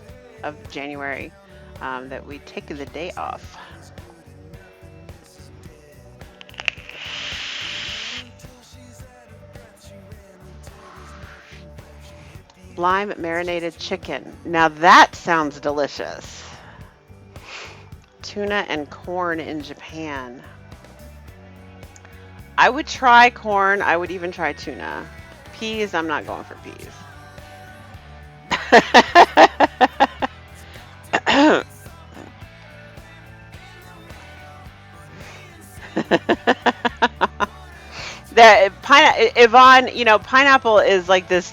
of January that we take the day off. Lime marinated chicken. Now that sounds delicious. Tuna and corn in Japan. I would try corn. I would even try tuna. Peas, I'm not going for peas. Yvonne, pineapple is like this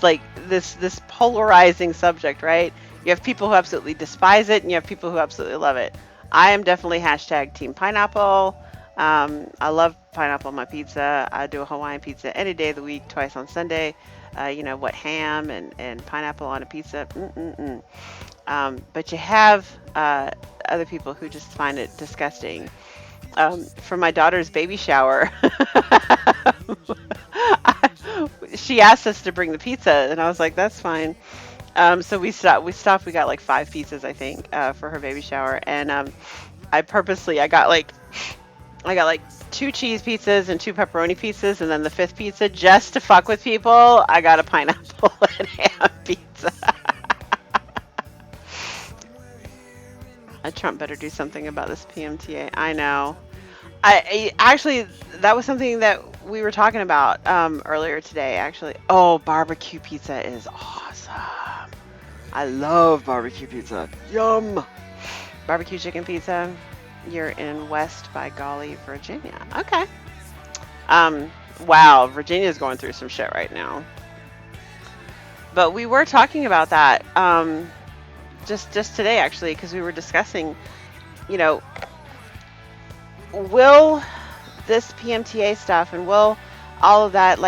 polarizing subject, right? You have people who absolutely despise it, and you have people who absolutely love it. I am definitely hashtag team pineapple. I love pineapple on my pizza. I do a Hawaiian pizza any day of the week, twice on Sunday. Ham and pineapple on a pizza. But you have other people who just find it disgusting. For my daughter's baby shower, she asked us to bring the pizza, and I was like, that's fine. So we stopped. We got like 5 pizzas, I think, for her baby shower. And I got like 2 cheese pizzas and 2 pepperoni pizzas, and then the 5th pizza, just to fuck with people, I got a pineapple and ham pizza. Trump better do something about this PMTA. I know. I actually, that was something that we were talking about earlier today, actually. Oh, barbecue pizza is awesome. I love barbecue pizza. Yum. Barbecue chicken pizza. You're in West by Golly, Virginia. Okay. Wow, Virginia's going through some shit right now. But we were talking about that just today, actually, because we were discussing, will this PMTA stuff and will all of that,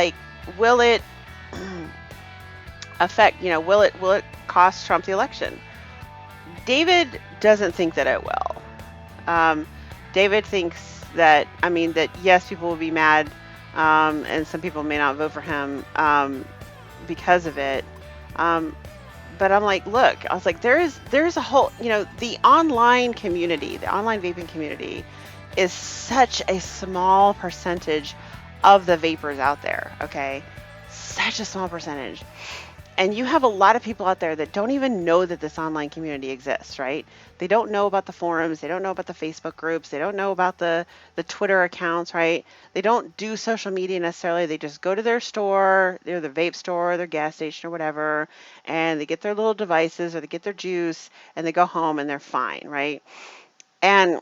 will it affect, will it cost Trump the election? David doesn't think that it will. David thinks that, that yes, people will be mad, and some people may not vote for him because of it. But I'm like, look, I was like, there's a whole, the online community, the online vaping community is such a small percentage of the vapors out there, okay? Such a small percentage. And you have a lot of people out there that don't even know that this online community exists, right? They don't know about the forums. They don't know about the Facebook groups. They don't know about the Twitter accounts, right? They don't do social media necessarily. They just go to their store, their vape store, their gas station or whatever, and they get their little devices or they get their juice and they go home and they're fine, right? And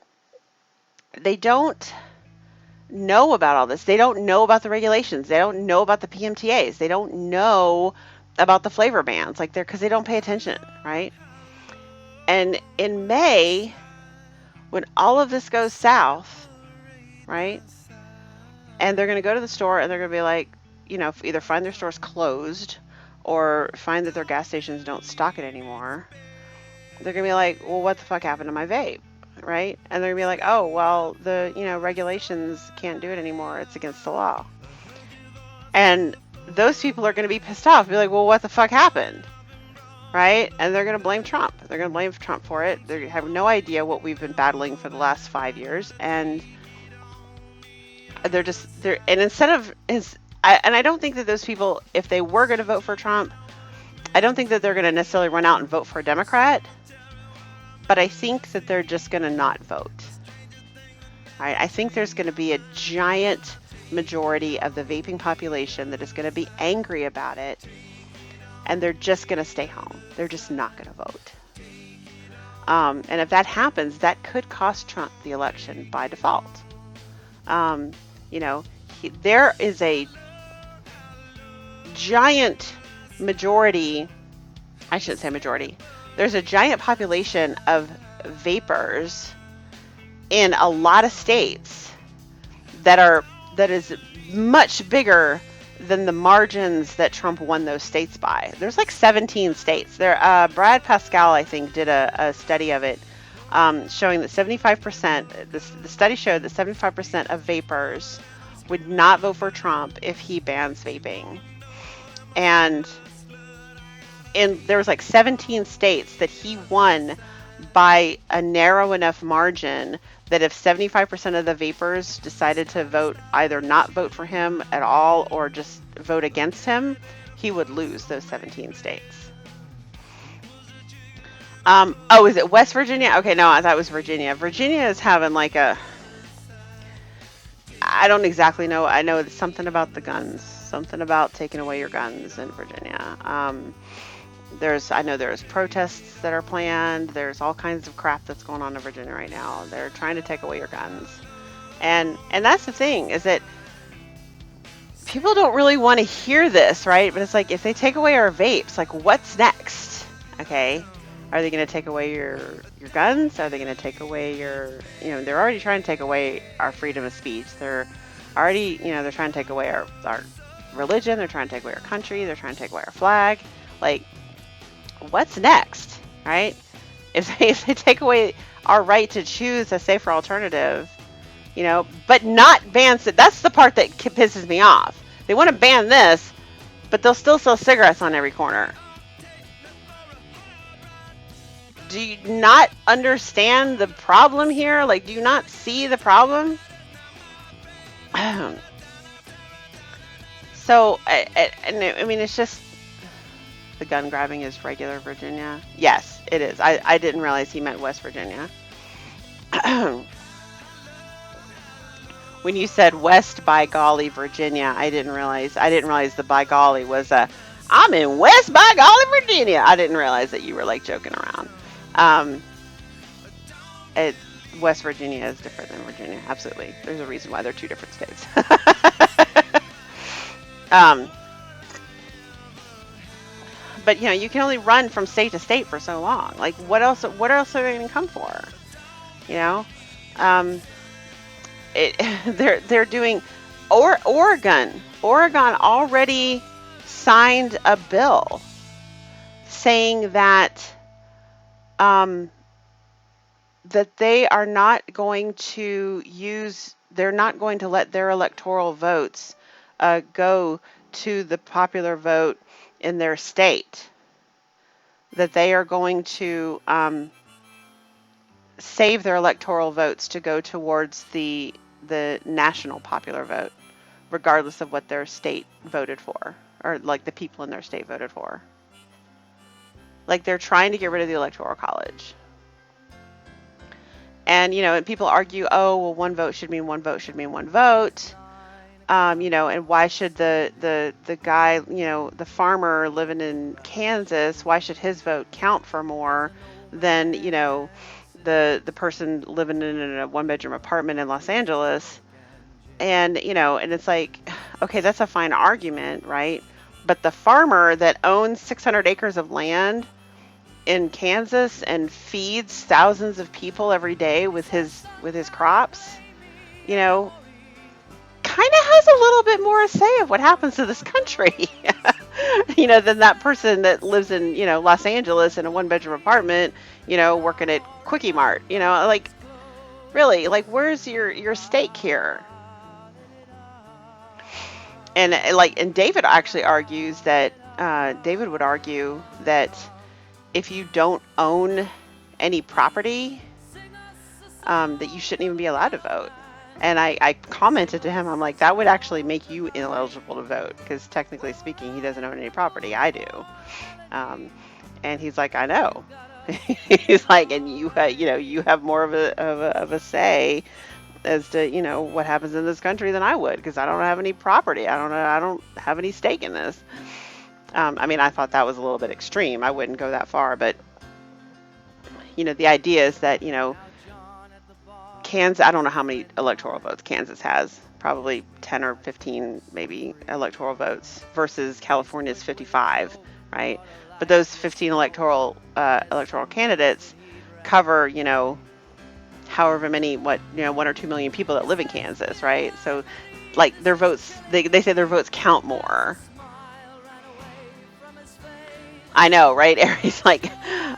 they don't know about all this. They don't know about the regulations. They don't know about the PMTAs. They don't know about the flavor bans, because they don't pay attention, right? And in May, when all of this goes south, right? And they're going to go to the store and they're going to be like, either find their stores closed or find that their gas stations don't stock it anymore. They're going to be like, well, what the fuck happened to my vape? Right? And they're going to be like, oh, well, the, regulations can't do it anymore. It's against the law. And those people are going to be pissed off. Be like, well, what the fuck happened? Right? And they're going to blame Trump. They're going to blame Trump for it. They have no idea what we've been battling for the last 5 years. And and instead of I don't think that those people, if they were going to vote for Trump, I don't think that they're going to necessarily run out and vote for a Democrat. But I think that they're just going to not vote. Right? I think there's going to be a giant majority of the vaping population that is going to be angry about it, and they're just going to stay home. They're just not going to vote. And if that happens, that could cost Trump the election by default. There is a giant majority, I shouldn't say majority, there's a giant population of vapors in a lot of states that is much bigger than the margins that Trump won those states by. There's like 17 states. There, Brad Pascal, I think, did a study of it, showing that 75%. The study showed that 75% of vapors would not vote for Trump if he bans vaping, and there was like 17 states that he won by a narrow enough margin that if 75% of the vapors decided to vote, either not vote for him at all or just vote against him, he would lose those 17 states. Oh, is it West Virginia? Okay, no, I thought it was Virginia. Virginia is having like I don't exactly know. I know it's something about the guns, something about taking away your guns in Virginia. I know there's protests that are planned. There's all kinds of crap that's going on in Virginia right now. They're trying to take away your guns. And that's the thing, is that people don't really want to hear this, right? But it's like, if they take away our vapes, like, what's next? Okay. Are they going to take away your guns? Are they going to take away they're already trying to take away our freedom of speech. They're already, they're trying to take away our religion. They're trying to take away our country. They're trying to take away our flag. Like, what's next, right? If they take away our right to choose a safer alternative, but not ban, that's the part that pisses me off. They want to ban this, but they'll still sell cigarettes on every corner. Do you not understand the problem here? Like, do you not see the problem? So, I mean, it's just, the gun grabbing is regular Virginia. Yes, it is. I didn't realize he meant West Virginia. When you said West by golly Virginia, I didn't realize the by golly was I'm in West by golly Virginia. I didn't realize that you were like joking around. West Virginia is different than Virginia. Absolutely. There's a reason why they're two different states. But you can only run from state to state for so long. Like, what else are they going to come for? They're doing, Oregon already signed a bill saying that that they are not going to they're not going to let their electoral votes go to the popular vote in their state. That they are going to save their electoral votes to go towards the national popular vote, regardless of what their state voted for, or like the people in their state voted for. Like, they're trying to get rid of the Electoral College. And, and people argue, oh, well, one vote should mean one vote should mean one vote. And why should the guy, the farmer living in Kansas, why should his vote count for more than, the person living in a one-bedroom apartment in Los Angeles? And, and it's like, okay, that's a fine argument, right? But the farmer that owns 600 acres of land in Kansas and feeds thousands of people every day with his crops, kind of has a little bit more say of what happens to this country, than that person that lives in, Los Angeles in a one-bedroom apartment, working at Quickie Mart, like, really, like, where's your stake here? And David actually argues that, David would argue that if you don't own any property, that you shouldn't even be allowed to vote. And I commented to him, I'm like, that would actually make you ineligible to vote, because technically speaking, he doesn't own any property. I do. And he's like, I know. He's like, and you have more of a say as to, what happens in this country than I would, because I don't have any property. I don't have any stake in this. I mean, I thought that was a little bit extreme. I wouldn't go that far, but the idea is that, Kansas, I don't know how many electoral votes Kansas has, probably 10 or 15 maybe electoral votes versus California's 55, right? But those 15 electoral candidates cover, however many, 1 or 2 million people that live in Kansas, right? So, like their votes, they say their votes count more. I know, right? Aries, like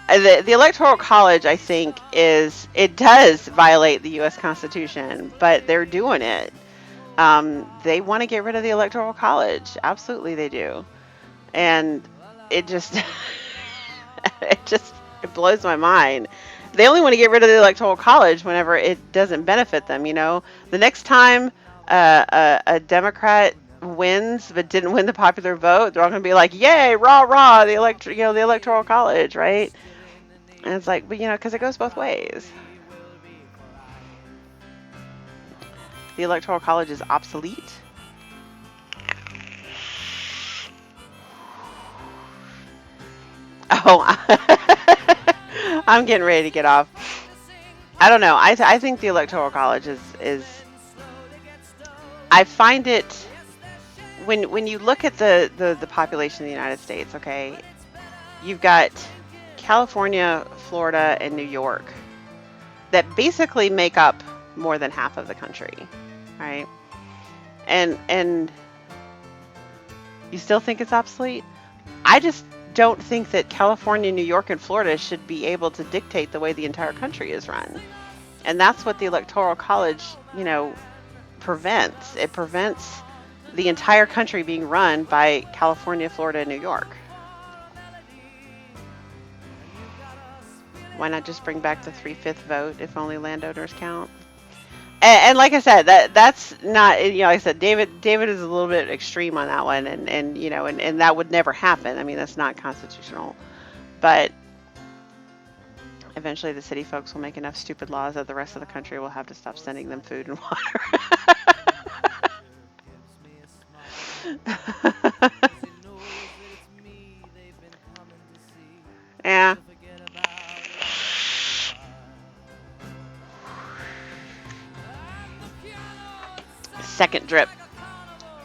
the Electoral College, I think it does violate the U.S. Constitution, but they're doing it. They want to get rid of the Electoral College. Absolutely, they do, and it just it blows my mind. They only want to get rid of the Electoral College whenever it doesn't benefit them. The next time a Democrat wins but didn't win the popular vote, they're all going to be like, "Yay, rah rah, the Electoral College," right? And it's like, but because it goes both ways. The Electoral College is obsolete. Oh, I'm getting ready to get off. I don't know. I think the Electoral College is I find it, when you look at the population of the United States, okay, you've got California, Florida, and New York that basically make up more than half of the country, right? And you still think it's obsolete? I just don't think that California, New York, and Florida should be able to dictate the way the entire country is run. And that's what the Electoral College, prevents. It prevents the entire country being run by California, Florida, and New York. Why not just bring back the 3/5 vote if only landowners count? And like I said, that's not, like I said, David is a little bit extreme on that one, and that would never happen. I mean, that's not constitutional. But eventually the city folks will make enough stupid laws that the rest of the country will have to stop sending them food and water. Yeah. Second drip.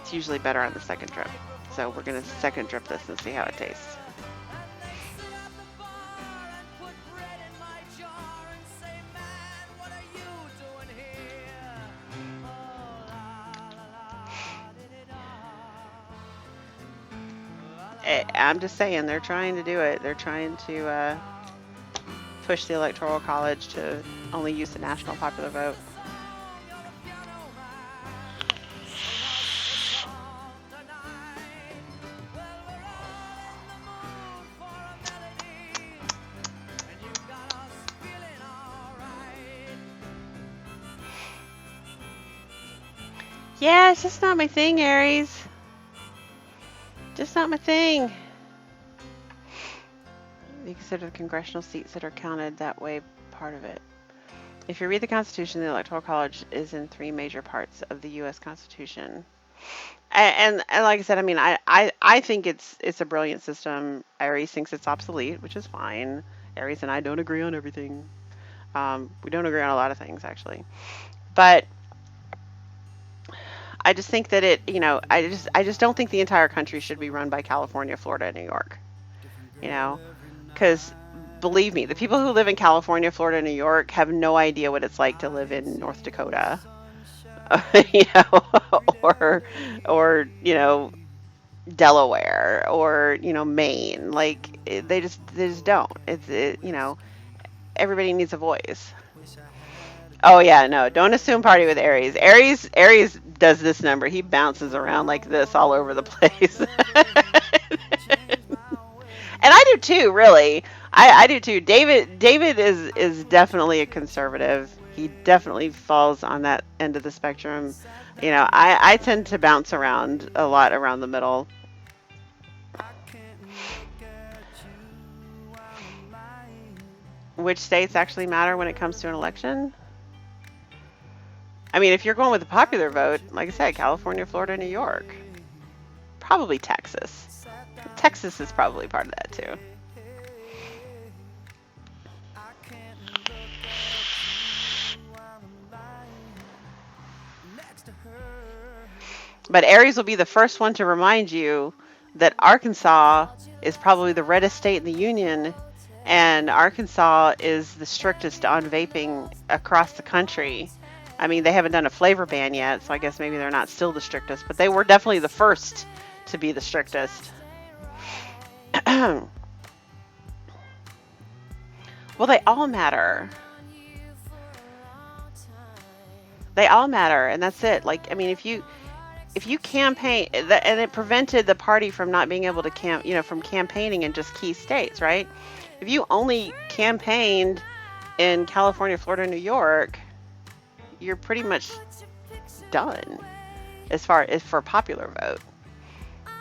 It's usually better on the second drip. So we're going to second drip this and see how it tastes. I'm just saying, they're trying to do it. They're trying to push the Electoral College to only use the national popular vote. Yeah, it's just not my thing, Aries. Just not my thing. You consider the congressional seats that are counted that way part of it. If you read the Constitution, the Electoral College is in 3 major parts of the U.S. Constitution. And like I said, I mean, I think it's a brilliant system. Aries thinks it's obsolete, which is fine. Aries and I don't agree on everything. We don't agree on a lot of things, actually. But I just think that I just don't think the entire country should be run by California, Florida, and New York. Because believe me, the people who live in California, Florida, and New York have no idea what it's like to live in North Dakota, or Delaware, or Maine. Like they just don't. Everybody needs a voice. Oh yeah, no, don't assume party with Aries. Aries does this number. He bounces around like this all over the place. And I do too, really. I do too. David is definitely a conservative. He definitely falls on that end of the spectrum. I tend to bounce around a lot around the middle. Which states actually matter when it comes to an election? I mean, if you're going with the popular vote, like I said, California, Florida, New York. Probably Texas. Texas is probably part of that too. But Aries will be the first one to remind you that Arkansas is probably the reddest state in the union, And Arkansas is the strictest on vaping across the country. I mean, they haven't done a flavor ban yet, so I guess maybe they're not still the strictest, but they were definitely the first to be the strictest. Well, they all matter. They all matter, and that's it. Like, I mean, if you campaign, and it prevented the party from not being able to from campaigning in just key states, right? If you only campaigned in California, Florida, New York, you're pretty much done as far as for popular vote.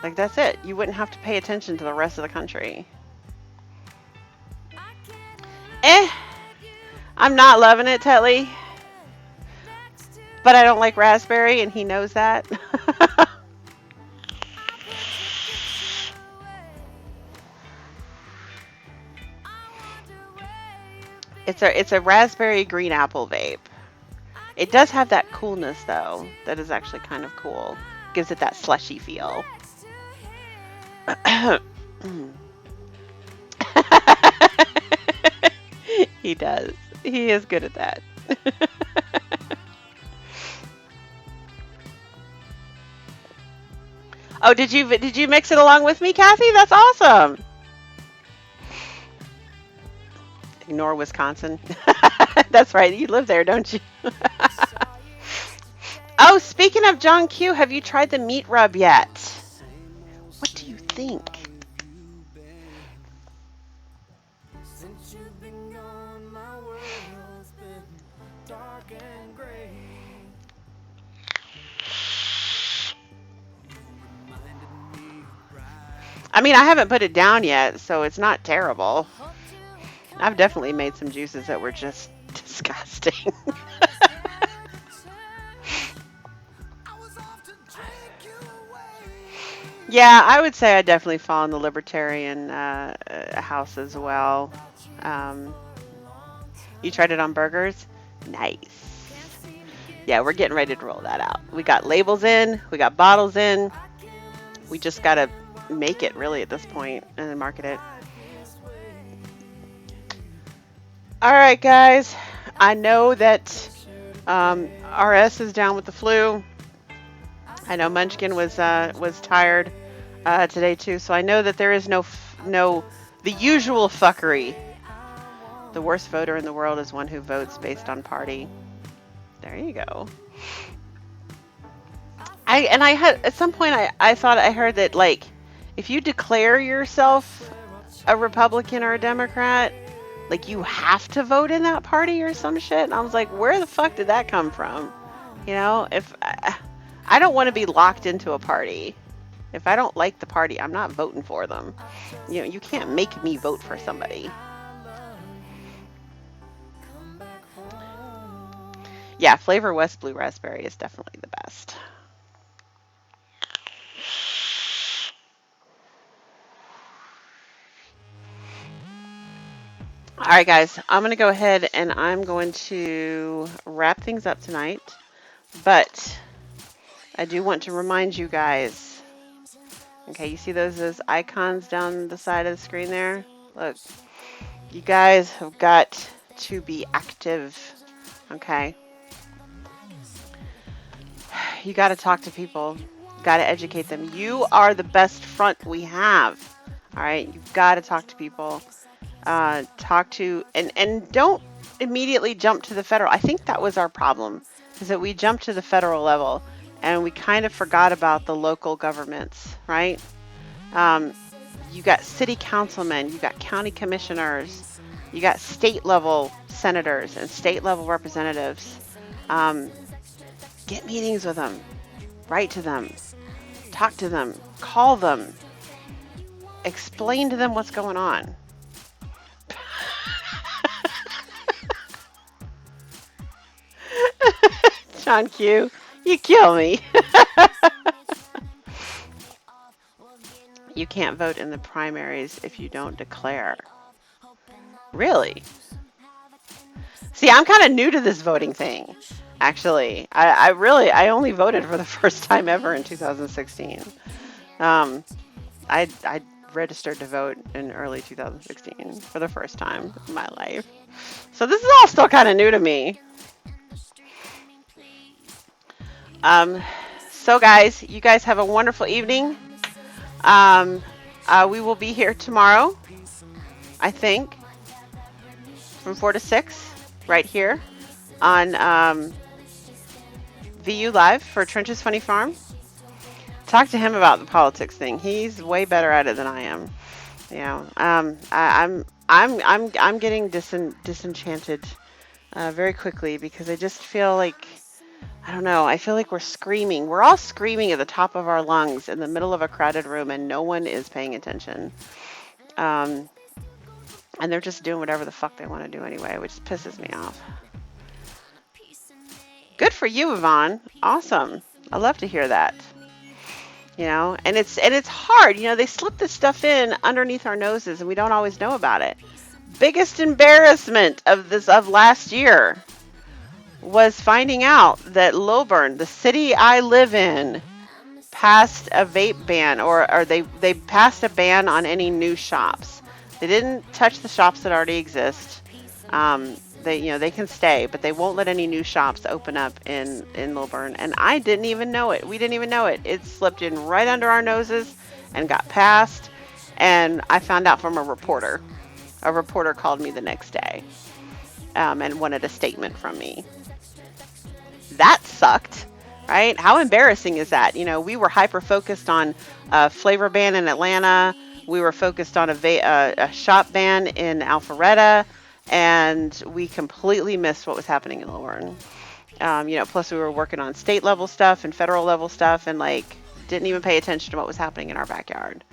Like, that's it. You wouldn't have to pay attention to the rest of the country. I'm not loving it, Tetley. But I don't like raspberry, and he knows that. It's a raspberry green apple vape. It does have that coolness, though. That is actually kind of cool. Gives it that slushy feel. He does. He is good at that. Oh, did you mix it along with me, Kathy? That's awesome. Ignore Wisconsin. That's right. You live there, don't you? Oh, speaking of John Q, have you tried the meat rub yet? What do you think? I mean, I haven't put it down yet, so it's not terrible. I've definitely made some juices that were just disgusting. Yeah, I would say I definitely fall in the libertarian house as well. You tried it on burgers? Nice. Yeah, we're getting ready to roll that out. We got labels in, we got bottles in. We just got to make it really at this point and then market it. All right, guys. I know that RS is down with the flu. I know Munchkin was tired today too, so I know that there is no the usual fuckery. The worst voter in the world is one who votes based on party. There you go. I had at some point I thought I heard that, like, if you declare yourself a Republican or a Democrat, like, you have to vote in that party or some shit. And I was like, where the fuck did that come from? You know, if I don't want to be locked into a party. If I don't like the party, I'm not voting for them. You know, you can't make me vote for somebody. Yeah, Flavor West Blue Raspberry is definitely the best. All right, guys, I'm going to go ahead and I'm going to wrap things up tonight. But I do want to remind you guys. Okay, you see those icons down the side of the screen there? Look, you guys have got to be active. Okay? You got to talk to people. You got to educate them. You are the best front we have. All right? You've got to talk to people. Talk to, and don't immediately jump to the federal. I think that was our problem, is that we jumped to the federal level and we kind of forgot about the local governments, right? You got city councilmen, you got county commissioners, you got state level senators and state level representatives. Get meetings with them, write to them, talk to them, call them, explain to them what's going on. John Q, you kill me. You can't vote in the primaries if you don't declare. Really? See, I'm kind of new to this voting thing, actually. I only voted for the first time ever in 2016. I registered to vote in early 2016 for the first time in my life. So this is all still kind of new to me. So guys, you guys have a wonderful evening. We will be here tomorrow, I think, from 4 to 6, right here on VU Live for Trench's Funny Farm. Talk to him about the politics thing. He's way better at it than I am. You know, I'm getting disenchanted very quickly because I just feel like, I don't know, I feel like we're screaming. We're all screaming at the top of our lungs in the middle of a crowded room and no one is paying attention. And they're just doing whatever the fuck they want to do anyway, which pisses me off. Good for you, Yvonne. Awesome. I love to hear that. You know, and it's hard. You know, they slip this stuff in underneath our noses and we don't always know about it. Biggest embarrassment of last year was finding out that Lilburn, the city I live in, passed a vape ban, or they passed a ban on any new shops. They didn't touch the shops that already exist. They can stay, but they won't let any new shops open up in Lilburn. And I didn't even know it. We didn't even know it. It slipped in right under our noses and got passed. And I found out from a reporter. A reporter called me the next day and wanted a statement from me. That sucked, right? How embarrassing is that? You know, we were hyper focused on a flavor ban in Atlanta. We were focused on a shop ban in Alpharetta, and we completely missed what was happening in Lilburn. You know, plus we were working on state level stuff and federal level stuff, and like didn't even pay attention to what was happening in our backyard.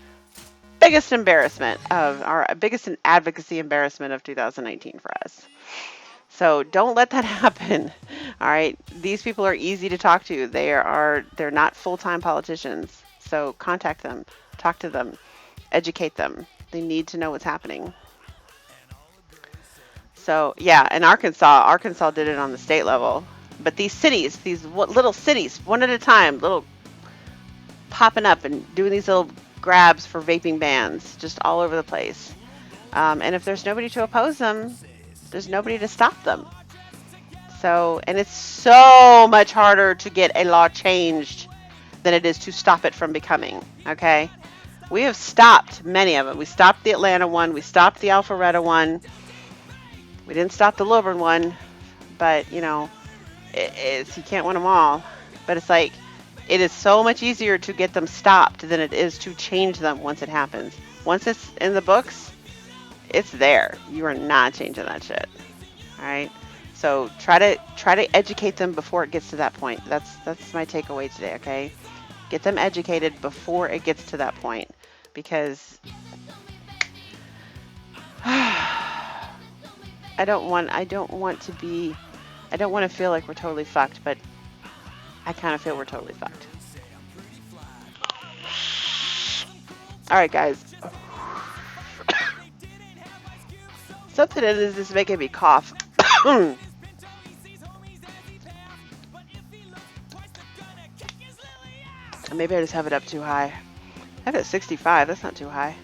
Biggest advocacy embarrassment of 2019 for us. So don't let that happen. All right. These people are easy to talk to. They're not full-time politicians. So contact them, talk to them, educate them. They need to know what's happening. So yeah, in Arkansas did it on the state level. But these cities, little cities, one at a time, little popping up and doing these little grabs for vaping bans just all over the place. And if there's nobody to oppose them, there's nobody to stop them. So, and it's so much harder to get a law changed than it is to stop it from becoming, okay? We have stopped many of them. We stopped the Atlanta one. We stopped the Alpharetta one. We didn't stop the Lilburn one, but, you know, you can't win them all. But it's like, it is so much easier to get them stopped than it is to change them once it happens. Once it's in the books, it's there. You are not changing that shit. All right. So try to educate them before it gets to that point. That's my takeaway today. Okay. Get them educated before it gets to that point, because I don't want to feel like we're totally fucked, but I kind of feel we're totally fucked. All right, guys. Something in this is making me cough. Maybe I just have it up too high. I have it at 65. That's not too high.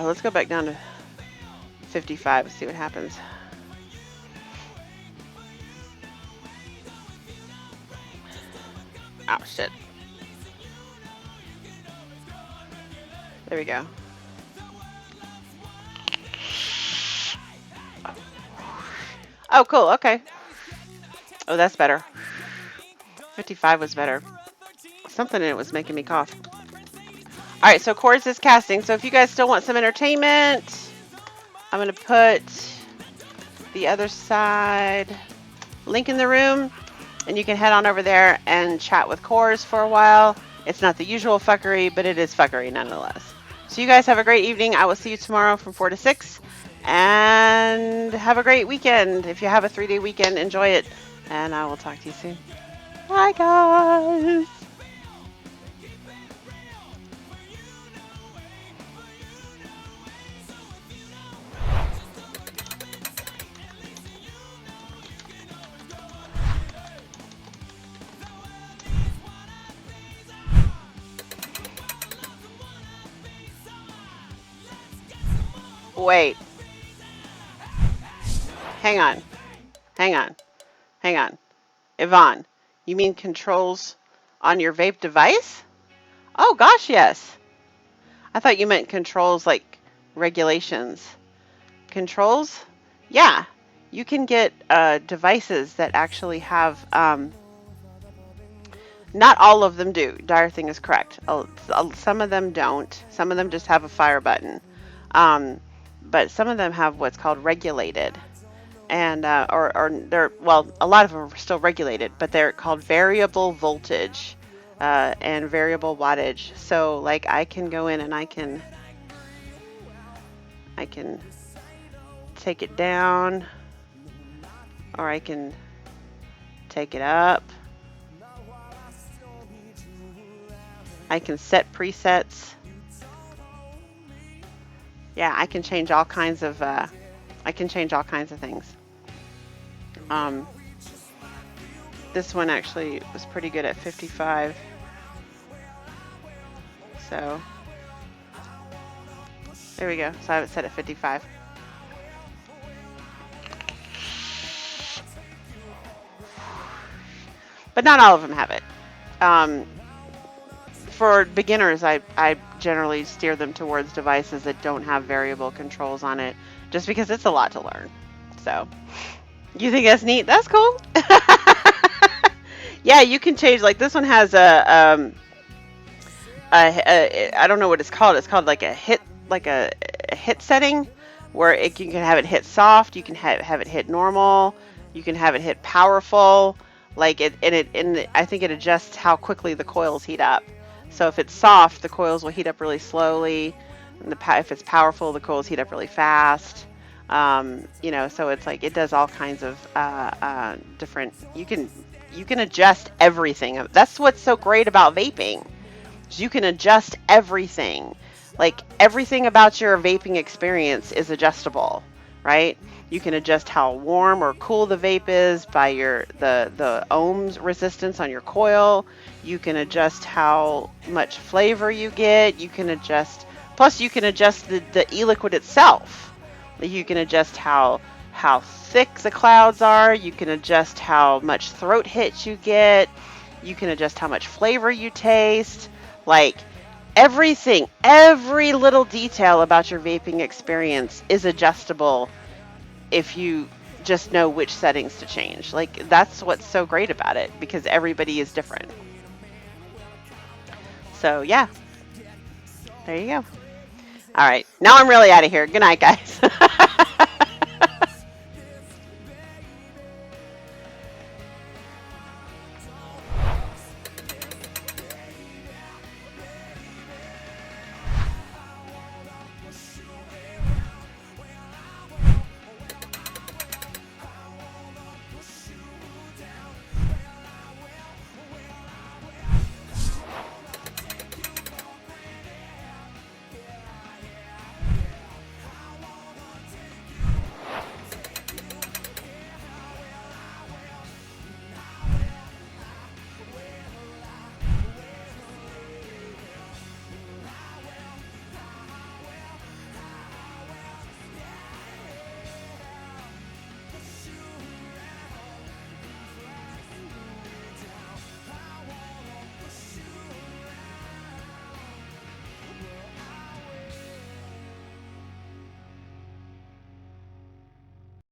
Let's go back down to 55 and see what happens. Oh, shit. There we go. Oh, cool. Okay. Oh, that's better. 55 was better. Something in it was making me cough. All right, so Chords is casting. So if you guys still want some entertainment, I'm going to put the other side link in the room, and you can head on over there and chat with Chords for a while. It's not the usual fuckery, but it is fuckery nonetheless. So you guys have a great evening. I will see you tomorrow from 4 to 6. And have a great weekend. If you have a 3-day weekend, enjoy it. And I will talk to you soon. Bye, guys. Wait. Hang on. Hang on. Hang on. Yvonne, you mean controls on your vape device? Oh gosh, yes. I thought you meant controls like regulations. Controls? Yeah. You can get devices that actually have, not all of them do. Dire Thing is correct. Some of them don't. Some of them just have a fire button. But some of them have what's called regulated. And, or they're, well, a lot of them are still regulated, but they're called variable voltage and variable wattage. So, like, I can go in and I can take it down, or I can take it up. I can set presets. Yeah, I can change all kinds of things. This one actually was pretty good at 55. So there we go. So I have it set at 55. But not all of them have it. For beginners, I generally steer them towards devices that don't have variable controls on it, just because it's a lot to learn. So, you think that's neat? That's cool. Yeah, you can change. Like this one has a I don't know what it's called. It's called like a hit setting, where you can have it hit soft. You can have it hit normal. You can have it hit powerful. Like I think it adjusts how quickly the coils heat up. So if it's soft, the coils will heat up really slowly. And if it's powerful, the coils heat up really fast. You know, so it's like it does all kinds of different. You can adjust everything. That's what's so great about vaping. You can adjust everything. Like everything about your vaping experience is adjustable, right? You can adjust how warm or cool the vape is by the ohms resistance on your coil. You can adjust how much flavor you get. You can adjust, plus you can adjust the e-liquid itself. You can adjust how thick the clouds are. You can adjust how much throat hit you get. You can adjust how much flavor you taste. Like everything, every little detail about your vaping experience is adjustable if you just know which settings to change. Like that's what's so great about it, because everybody is different. So yeah, there you go. All right, now I'm really out of here. Good night, guys.